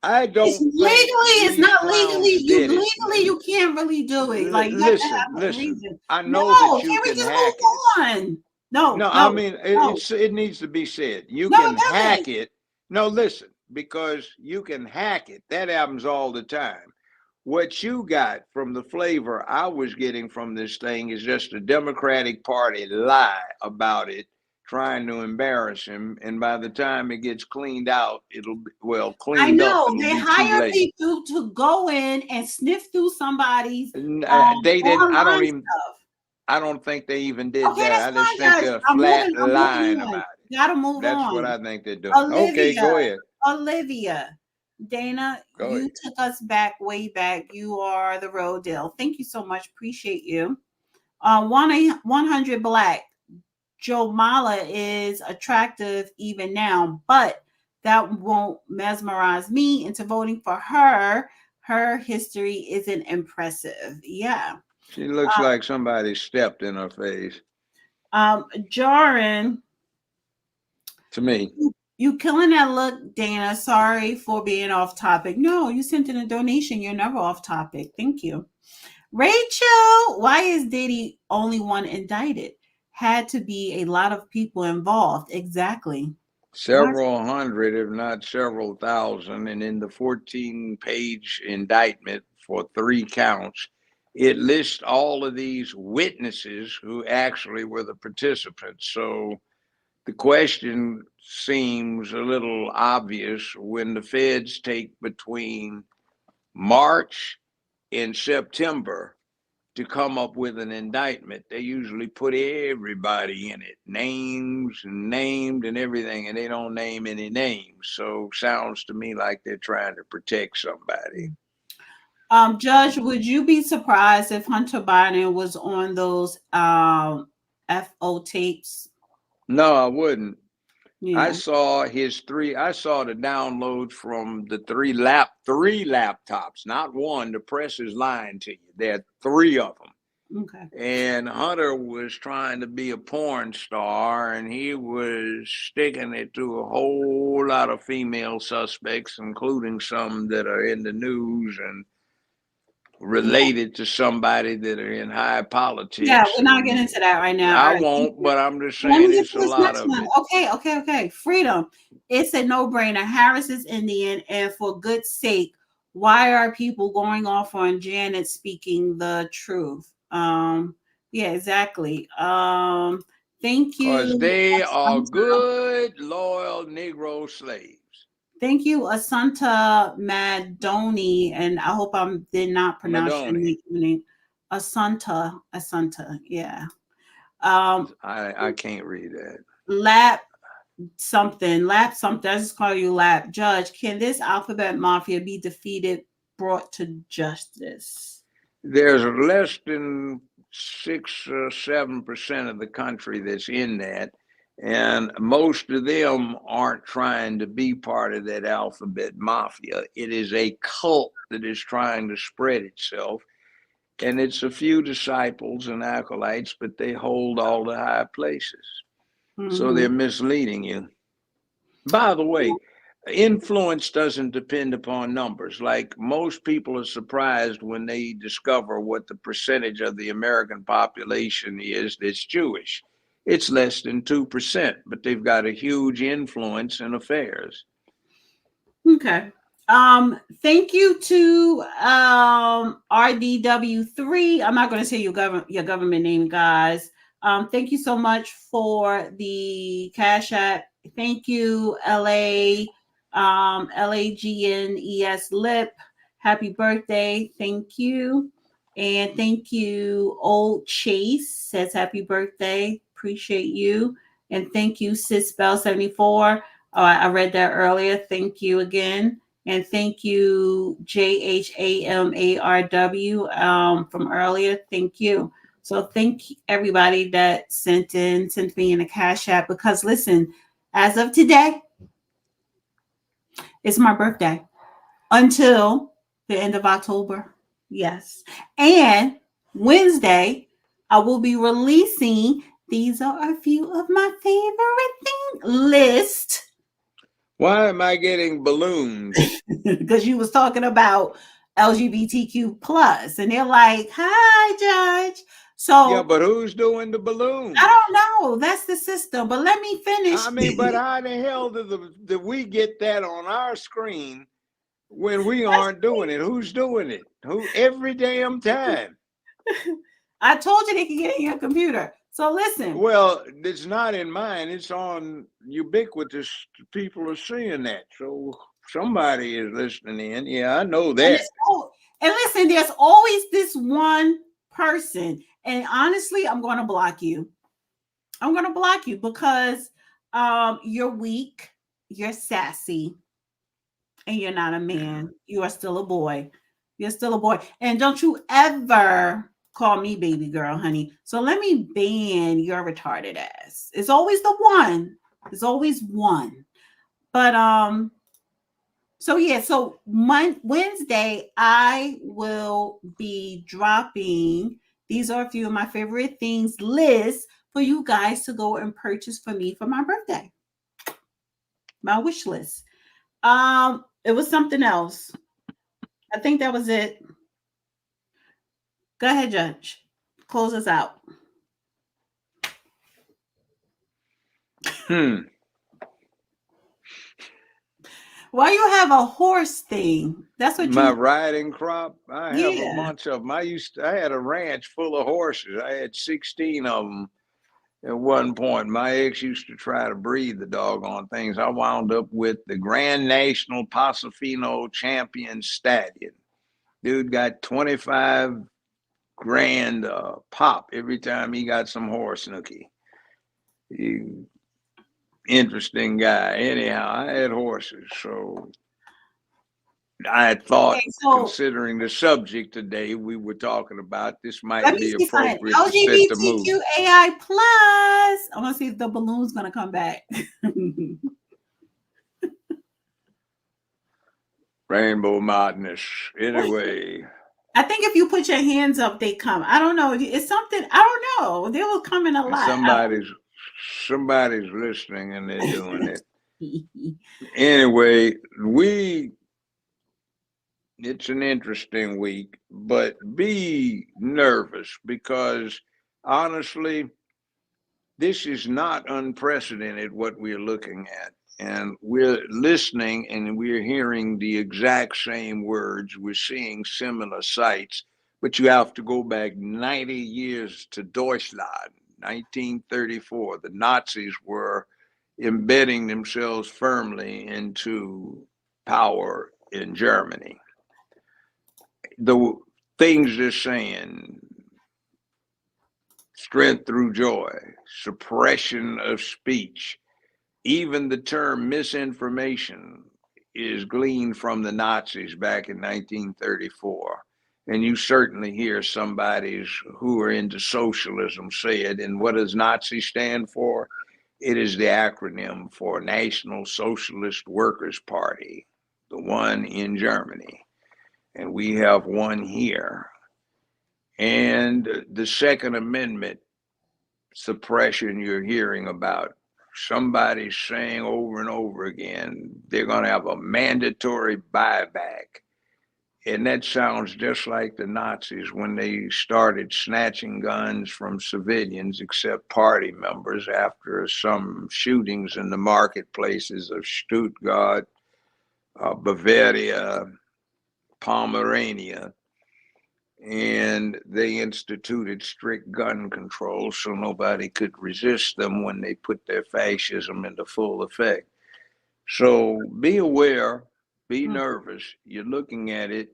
[SPEAKER 2] I
[SPEAKER 4] It's
[SPEAKER 2] don't think
[SPEAKER 4] legally, it's
[SPEAKER 2] these
[SPEAKER 4] not
[SPEAKER 2] clowns
[SPEAKER 4] legally. You
[SPEAKER 2] did it.
[SPEAKER 4] legally, you can't really do it. Like you have to have a
[SPEAKER 2] Listen.
[SPEAKER 4] reason.
[SPEAKER 2] I know
[SPEAKER 4] No,
[SPEAKER 2] that you
[SPEAKER 4] can we
[SPEAKER 2] can
[SPEAKER 4] just
[SPEAKER 2] hack
[SPEAKER 4] move
[SPEAKER 2] it.
[SPEAKER 4] on? No,
[SPEAKER 2] No, I
[SPEAKER 4] no,
[SPEAKER 2] mean
[SPEAKER 4] no,
[SPEAKER 2] it needs to be said. You
[SPEAKER 4] no,
[SPEAKER 2] can
[SPEAKER 4] it doesn't.
[SPEAKER 2] hack it. No, listen, because you can hack it. That happens all the time. What you got from the flavor I was getting from this thing is just a Democratic Party lie about it, trying to embarrass him. And by the time it gets cleaned out, it'll be, well,
[SPEAKER 4] I
[SPEAKER 2] cleaned up,
[SPEAKER 4] know
[SPEAKER 2] it'll
[SPEAKER 4] they
[SPEAKER 2] be too
[SPEAKER 4] hire
[SPEAKER 2] late.
[SPEAKER 4] people to go in and sniff through somebody's
[SPEAKER 2] They didn't. I don't
[SPEAKER 4] online
[SPEAKER 2] even.
[SPEAKER 4] stuff.
[SPEAKER 2] I don't think they even did
[SPEAKER 4] Okay,
[SPEAKER 2] that.
[SPEAKER 4] that's
[SPEAKER 2] I just
[SPEAKER 4] fine,
[SPEAKER 2] think
[SPEAKER 4] guys.
[SPEAKER 2] they're
[SPEAKER 4] I'm
[SPEAKER 2] flat
[SPEAKER 4] moving
[SPEAKER 2] lying
[SPEAKER 4] on.
[SPEAKER 2] about it.
[SPEAKER 4] Gotta move
[SPEAKER 2] That's what
[SPEAKER 4] on.
[SPEAKER 2] I think they're doing. Okay, go ahead.
[SPEAKER 4] Olivia, Dana,
[SPEAKER 2] Go
[SPEAKER 4] you
[SPEAKER 2] ahead.
[SPEAKER 4] took us back, way back. You are the road deal. Thank you so much. Appreciate you. 100 Black. Kamala is attractive even now, but that won't mesmerize me into voting for her. Her history isn't impressive. Yeah.
[SPEAKER 2] She looks like somebody stepped in her face
[SPEAKER 4] Jaron,
[SPEAKER 2] to me.
[SPEAKER 4] you killing that look, Dana. Sorry for being off topic. No, you sent in a donation. You're never off topic. Thank you. Rachel, why is Diddy only one indicted? Had to be a lot of people involved. Exactly.
[SPEAKER 2] Several hundred, if not several thousand, and in the 14-page indictment for 3 counts, it lists all of these witnesses who actually were the participants. So the question seems a little obvious when the feds take between March and September to come up with an indictment. They usually put everybody in it, names and named and everything, and they don't name any names. So sounds to me like they're trying to protect somebody.
[SPEAKER 4] Judge, would you be surprised if Hunter Biden was on those FO tapes?
[SPEAKER 2] No, I wouldn't.
[SPEAKER 4] Yeah.
[SPEAKER 2] I saw the downloads from the three laptops, not one. The press is lying to you. There are 3 of them.
[SPEAKER 4] Okay.
[SPEAKER 2] And Hunter was trying to be a porn star, and he was sticking it to a whole lot of female suspects, including some that are in the news and related to somebody that are in high politics.
[SPEAKER 4] Yeah, we're not getting into that right now.
[SPEAKER 2] I won't, but I'm just saying it's a lot of it.
[SPEAKER 4] Okay. Freedom. It's a no-brainer. Harris is Indian, and for good sake, why are people going off on Janet speaking the truth? Yeah, exactly. Thank you.
[SPEAKER 2] Because they are good, loyal Negro slaves.
[SPEAKER 4] Thank you, Asanta Madoni, and I hope I did not pronounce your name. Asanta, yeah.
[SPEAKER 2] I can't read that.
[SPEAKER 4] Lap something. I just call you Lap. Judge, can this alphabet mafia be defeated, brought to justice?
[SPEAKER 2] There's less than 6 or 7% of the country that's in that. And most of them aren't trying to be part of that alphabet mafia. It is a cult that is trying to spread itself. And it's a few disciples and acolytes, but they hold all the high places. Mm-hmm. So they're misleading you. By the way, influence doesn't depend upon numbers. Like most people are surprised when they discover what the percentage of the American population is that's Jewish. It's less than 2%, but they've got a huge influence in affairs.
[SPEAKER 4] Okay. Thank you to RDW3. I'm not going to say your government name, guys. Thank you so much for the Cash App. Thank you, LAGNES Lip. Happy birthday. Thank you. And thank you, Old Chase says happy birthday. Appreciate you. And thank you, Sis Bell 74. I read that earlier. Thank you again. And thank you, JHAMARW from earlier. Thank you. So thank everybody that sent me in a Cash App, because listen, as of today, it's my birthday until the end of October. Yes. And Wednesday, I will be releasing These Are a Few of My Favorite Things list.
[SPEAKER 2] Why am I getting balloons?
[SPEAKER 4] Because you was talking about LGBTQ plus, and they're like, "Hi, Judge." So
[SPEAKER 2] yeah, but who's doing the balloons?
[SPEAKER 4] I don't know. That's the system. But let me finish.
[SPEAKER 2] I mean, but how the hell did we get that on our screen when we aren't doing it? Who's doing it? Who every damn time?
[SPEAKER 4] I told you they can get in your computer. So listen.
[SPEAKER 2] Well, it's not in mine. It's on ubiquitous. People are seeing that. So somebody is listening in. Yeah, I know that.
[SPEAKER 4] And listen, there's always this one person. And honestly, I'm going to block you. I'm going to block you because you're weak, you're sassy, and you're not a man. You are still a boy. You're still a boy. And don't you ever call me baby girl, honey. So let me ban your retarded ass. It's always the one. It's always one. But so yeah, so Wednesday I will be dropping These Are a Few of My Favorite Things list for you guys to go and purchase for me for my birthday. My wish list. It was something else. I think that was it. Go ahead, Judge. Close us out. Why you have a horse thing? That's what
[SPEAKER 2] my riding crop. I have
[SPEAKER 4] Yeah.
[SPEAKER 2] a bunch of them. I had a ranch full of horses. I had 16 of them at one point. My ex used to try to breed the doggone things. I wound up with the Grand National Pasofino Champion Stallion. Dude got 25 grand pop every time he got some horse nookie. Interesting guy. Anyhow, I had horses, so I thought, considering the subject today we were talking about, this might be appropriate to set the mood.
[SPEAKER 4] LGBTQAI plus. I want to see if the balloon's gonna come back.
[SPEAKER 2] Rainbow Madness. Anyway.
[SPEAKER 4] I think if you put your hands up, they come. I don't know. It's something. I don't know. They will come in a lot.
[SPEAKER 2] Somebody's listening and they're doing it. Anyway, it's an interesting week, but be nervous because honestly, this is not unprecedented what we're looking at. And we're listening and we're hearing the exact same words. We're seeing similar sights, but you have to go back 90 years to Deutschland, 1934. The Nazis were embedding themselves firmly into power in Germany. The things they're saying, strength through joy, suppression of speech, even the term misinformation is gleaned from the Nazis back in 1934. And you certainly hear somebody who are into socialism say it. And what does Nazi stand for? It is the acronym for National Socialist Workers' Party, the one in Germany. And we have one here. And the Second Amendment suppression you're hearing about, somebody's saying over and over again, they're going to have a mandatory buyback. And that sounds just like the Nazis when they started snatching guns from civilians, except party members, after some shootings in the marketplaces of Stuttgart, Bavaria, Pomerania. And they instituted strict gun control so nobody could resist them when they put their fascism into full effect. So be aware, be nervous. You're looking at it,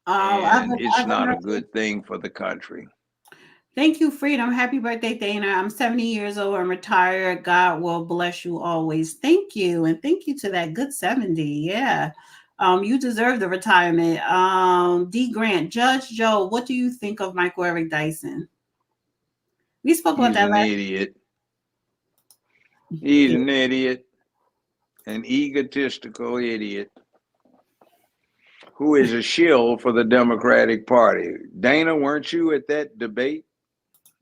[SPEAKER 2] and it's not a good thing for the country.
[SPEAKER 4] Thank you, Freedom. Happy birthday, Dana. I'm 70 years old and retired. God will bless you always. Thank you. And thank you to that good 70. Yeah. You deserve the retirement. D. Grant, Judge Joe, what do you think of Michael Eric Dyson? We spoke about
[SPEAKER 2] He's
[SPEAKER 4] that
[SPEAKER 2] an
[SPEAKER 4] last.
[SPEAKER 2] idiot. He's an idiot. An egotistical idiot who is a shill for the Democratic Party. Dana, weren't you at that debate?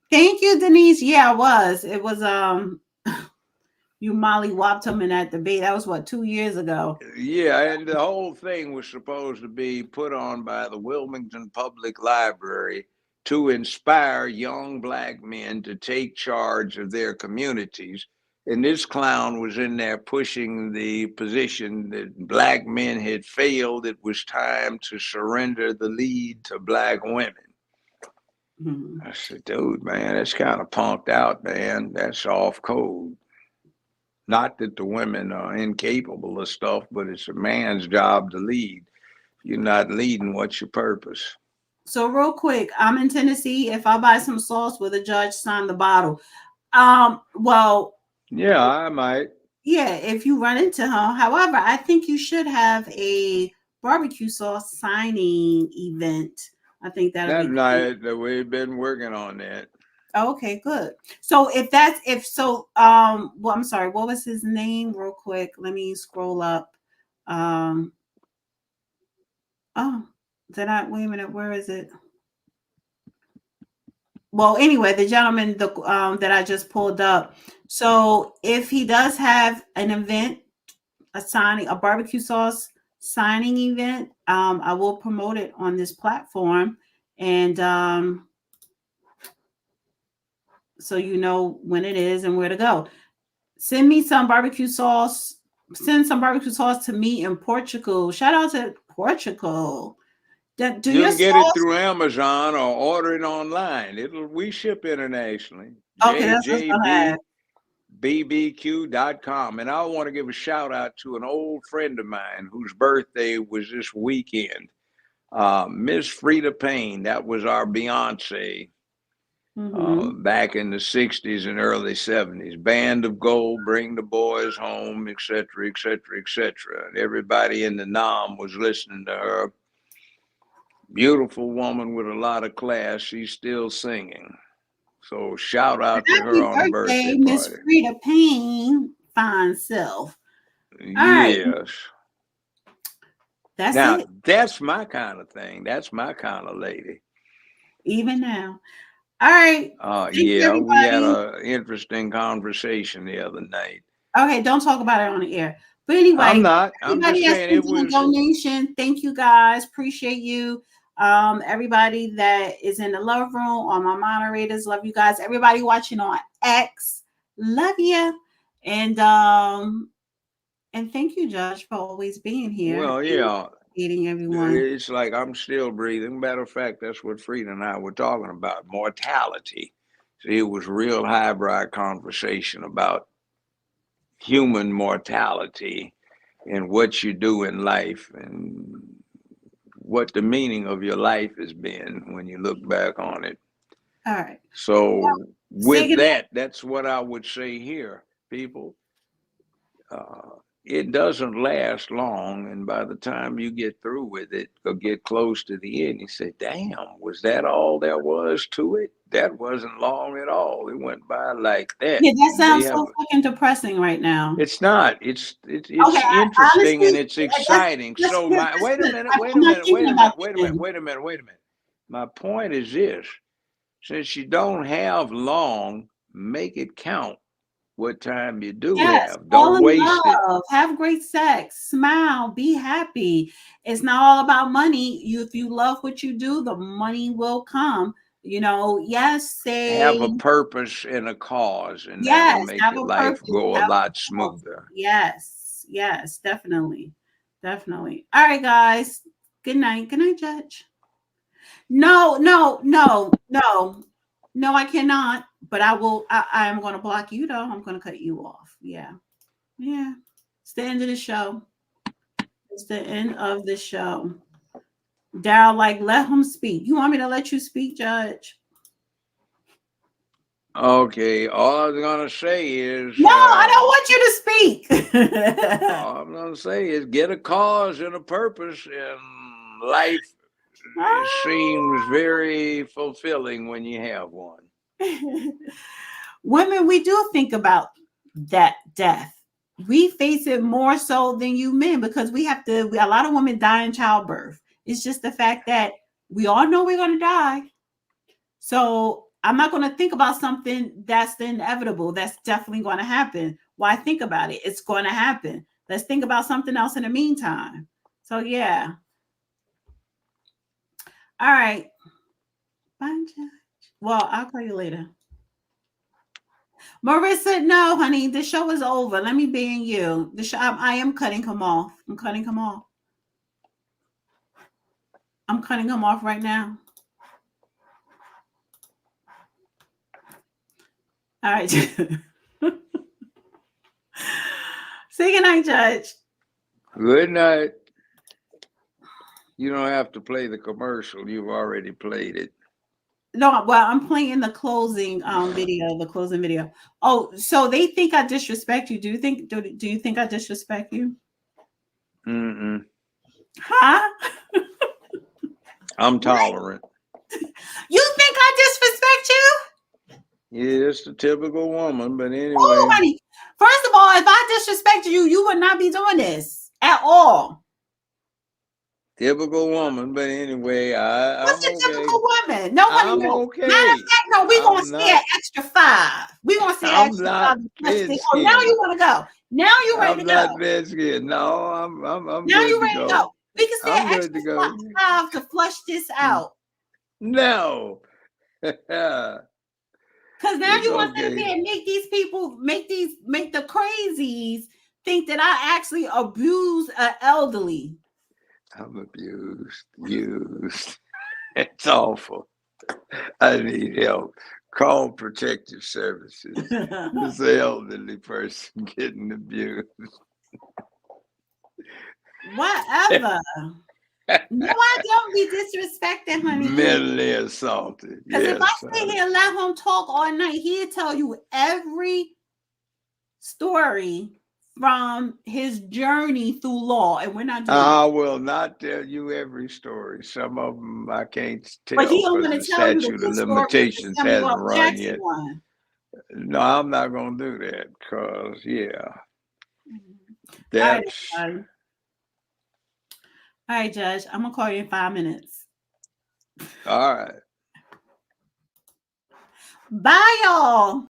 [SPEAKER 4] Thank you, Denise. Yeah, I was. It was you mollywopped him in that debate. That was what, 2 years ago.
[SPEAKER 2] Yeah, and the whole thing was supposed to be put on by the Wilmington Public Library to inspire young black men to take charge of their communities. And this clown was in there pushing the position that black men had failed. It was time to surrender the lead to black women.
[SPEAKER 4] Mm-hmm.
[SPEAKER 2] I said, dude, man, that's kind of punked out, man. That's off code. Not that the women are incapable of stuff, but it's a man's job to lead. If you're not leading, what's your purpose?
[SPEAKER 4] So real quick, I'm in Tennessee. If I buy some sauce, will the judge sign the bottle? Well,
[SPEAKER 2] yeah, I might.
[SPEAKER 4] Yeah, if you run into him. However, I think you should have a barbecue sauce signing event. I think that'll be
[SPEAKER 2] night that we've been working on that.
[SPEAKER 4] Okay, good. So well, I'm sorry, what was his name? Real quick, let me scroll up. Wait a minute, where is it? Well, anyway, the gentleman that I just pulled up. So if he does have an event, a barbecue sauce signing event, I will promote it on this platform, and so you know when it is and where to go. Send me some barbecue sauce. Send some barbecue sauce to me in Portugal. Shout out to Portugal.
[SPEAKER 2] You can get it through Amazon or order it online. We ship internationally.
[SPEAKER 4] Okay, that's what I have.
[SPEAKER 2] JJBBQ.com. And I want to give a shout out to an old friend of mine whose birthday was this weekend. Miss Frida Payne. That was our Beyonce back in the 60s and early 70s. Band of Gold, Bring the Boys Home, etc., etc., etc. And everybody in the NOM was listening to her. Beautiful woman with a lot of class. She's still singing. So shout out to her on the birthday party.
[SPEAKER 4] Miss Frida Payne, fine self.
[SPEAKER 2] Yes.
[SPEAKER 4] That's
[SPEAKER 2] now,
[SPEAKER 4] it.
[SPEAKER 2] That's my kind of thing. That's my kind of lady.
[SPEAKER 4] Even now. All right.
[SPEAKER 2] Yeah, we had an interesting conversation the other night.
[SPEAKER 4] Okay, don't talk about it on the air. But anyway,
[SPEAKER 2] I'm not. I'm just saying it was
[SPEAKER 4] a donation. Thank you guys. Appreciate you. Everybody that is in the love room, all my moderators, love you guys. Everybody watching on X, love you. And thank you, Judge, for always being here.
[SPEAKER 2] Well, yeah.
[SPEAKER 4] Meeting everyone.
[SPEAKER 2] It's like I'm still breathing. Matter of fact, that's what Frida and I were talking about, mortality. See, it was real highbrow conversation about human mortality and what you do in life and what the meaning of your life has been when you look back on it.
[SPEAKER 4] All right.
[SPEAKER 2] So with that, that's what I would say here, people. It doesn't last long, and by the time you get through with it or get close to the end, you say, damn, was that all there was to it? That wasn't long at all. It went by like that.
[SPEAKER 4] Yeah, that sounds so fucking depressing right now.
[SPEAKER 2] It's not. It's interesting, honestly, and it's exciting. So wait a minute. My point is this: since you don't have long, make it count. What time you do have. Don't waste it.
[SPEAKER 4] Have great sex. Smile. Be happy. It's not all about money. If you love what you do, the money will come. You know,
[SPEAKER 2] have a purpose and a cause, and that'll make your life go a lot smoother.
[SPEAKER 4] Yes, definitely. All right, guys. Good night. Good night, Judge. No, I cannot. But I will. I am going to block you, though. I'm going to cut you off. Yeah. It's the end of the show. Daryl, let him speak. You want me to let you speak, Judge?
[SPEAKER 2] Okay, all I was gonna say is
[SPEAKER 4] No, I don't want you to speak.
[SPEAKER 2] all I'm gonna say is get a cause and a purpose, and life seems very fulfilling when you have one.
[SPEAKER 4] Women, we do think about that death. We face it more so than you men because we have to. A lot of women die in childbirth. It's just the fact that we all know we're going to die. So I'm not going to think about something that's the inevitable. That's definitely going to happen. Why think about it? It's going to happen. Let's think about something else in the meantime. So yeah. All right. Bye, Judge. Well, I'll call you later. Marissa, no, honey, the show is over. Let me ban you. The show, I am cutting him off. I'm cutting him off. I'm cutting him off right now. All right. Say good night, Judge.
[SPEAKER 2] Good night. You don't have to play the commercial. You've already played it.
[SPEAKER 4] No, well, I'm playing the closing video. Oh, so they think I disrespect you. Do you think I disrespect you?
[SPEAKER 2] Mm-mm.
[SPEAKER 4] Huh?
[SPEAKER 2] I'm tolerant.
[SPEAKER 4] You think I disrespect you?
[SPEAKER 2] Yeah, it's the typical woman, but anyway.
[SPEAKER 4] Oh, honey. First of all, if I disrespected you, you would not be doing this at all.
[SPEAKER 2] Typical woman, but anyway,
[SPEAKER 4] What's
[SPEAKER 2] I'm
[SPEAKER 4] a
[SPEAKER 2] okay.
[SPEAKER 4] typical woman? No, honey,
[SPEAKER 2] I'm
[SPEAKER 4] no.
[SPEAKER 2] okay.
[SPEAKER 4] Matter of fact, no, we're going to
[SPEAKER 2] I'm
[SPEAKER 4] see an extra 5. We're going to see an
[SPEAKER 2] I'm
[SPEAKER 4] extra
[SPEAKER 2] not
[SPEAKER 4] 5.
[SPEAKER 2] thin
[SPEAKER 4] Oh, now
[SPEAKER 2] skinned.
[SPEAKER 4] you want to go. Now you're ready
[SPEAKER 2] I'm
[SPEAKER 4] to
[SPEAKER 2] not
[SPEAKER 4] go.
[SPEAKER 2] thin skinned. No, I'm
[SPEAKER 4] Now
[SPEAKER 2] good
[SPEAKER 4] you're
[SPEAKER 2] to
[SPEAKER 4] ready to
[SPEAKER 2] go.
[SPEAKER 4] go. We can see
[SPEAKER 2] I'm
[SPEAKER 4] an
[SPEAKER 2] good
[SPEAKER 4] extra
[SPEAKER 2] to go.
[SPEAKER 4] 5 to flush this out.
[SPEAKER 2] No.
[SPEAKER 4] Because now
[SPEAKER 2] It's
[SPEAKER 4] you want to sit
[SPEAKER 2] okay.
[SPEAKER 4] here and make these people, make the crazies think that I actually abuse an elderly.
[SPEAKER 2] I'm abused, used. It's awful. I need help. Call protective services. This elderly person getting abused.
[SPEAKER 4] Whatever. No, I don't be disrespecting, honey.
[SPEAKER 2] Mentally assaulted.
[SPEAKER 4] Because
[SPEAKER 2] Yes,
[SPEAKER 4] if I sit here and let him talk all night, he'll tell you every story from his journey through law, and we're not doing
[SPEAKER 2] I
[SPEAKER 4] it.
[SPEAKER 2] will not tell you every story. Some of them I can't tell
[SPEAKER 4] But he don't
[SPEAKER 2] because
[SPEAKER 4] want
[SPEAKER 2] the
[SPEAKER 4] to tell you the
[SPEAKER 2] statute
[SPEAKER 4] good
[SPEAKER 2] of
[SPEAKER 4] story, the
[SPEAKER 2] limitations
[SPEAKER 4] Samuel
[SPEAKER 2] hasn't
[SPEAKER 4] L.
[SPEAKER 2] run
[SPEAKER 4] Jackson
[SPEAKER 2] yet.
[SPEAKER 4] one.
[SPEAKER 2] No, I'm not going to do that because, that's.
[SPEAKER 4] All right, Judge. I'm going to call you in 5 minutes.
[SPEAKER 2] All right.
[SPEAKER 4] Bye, y'all.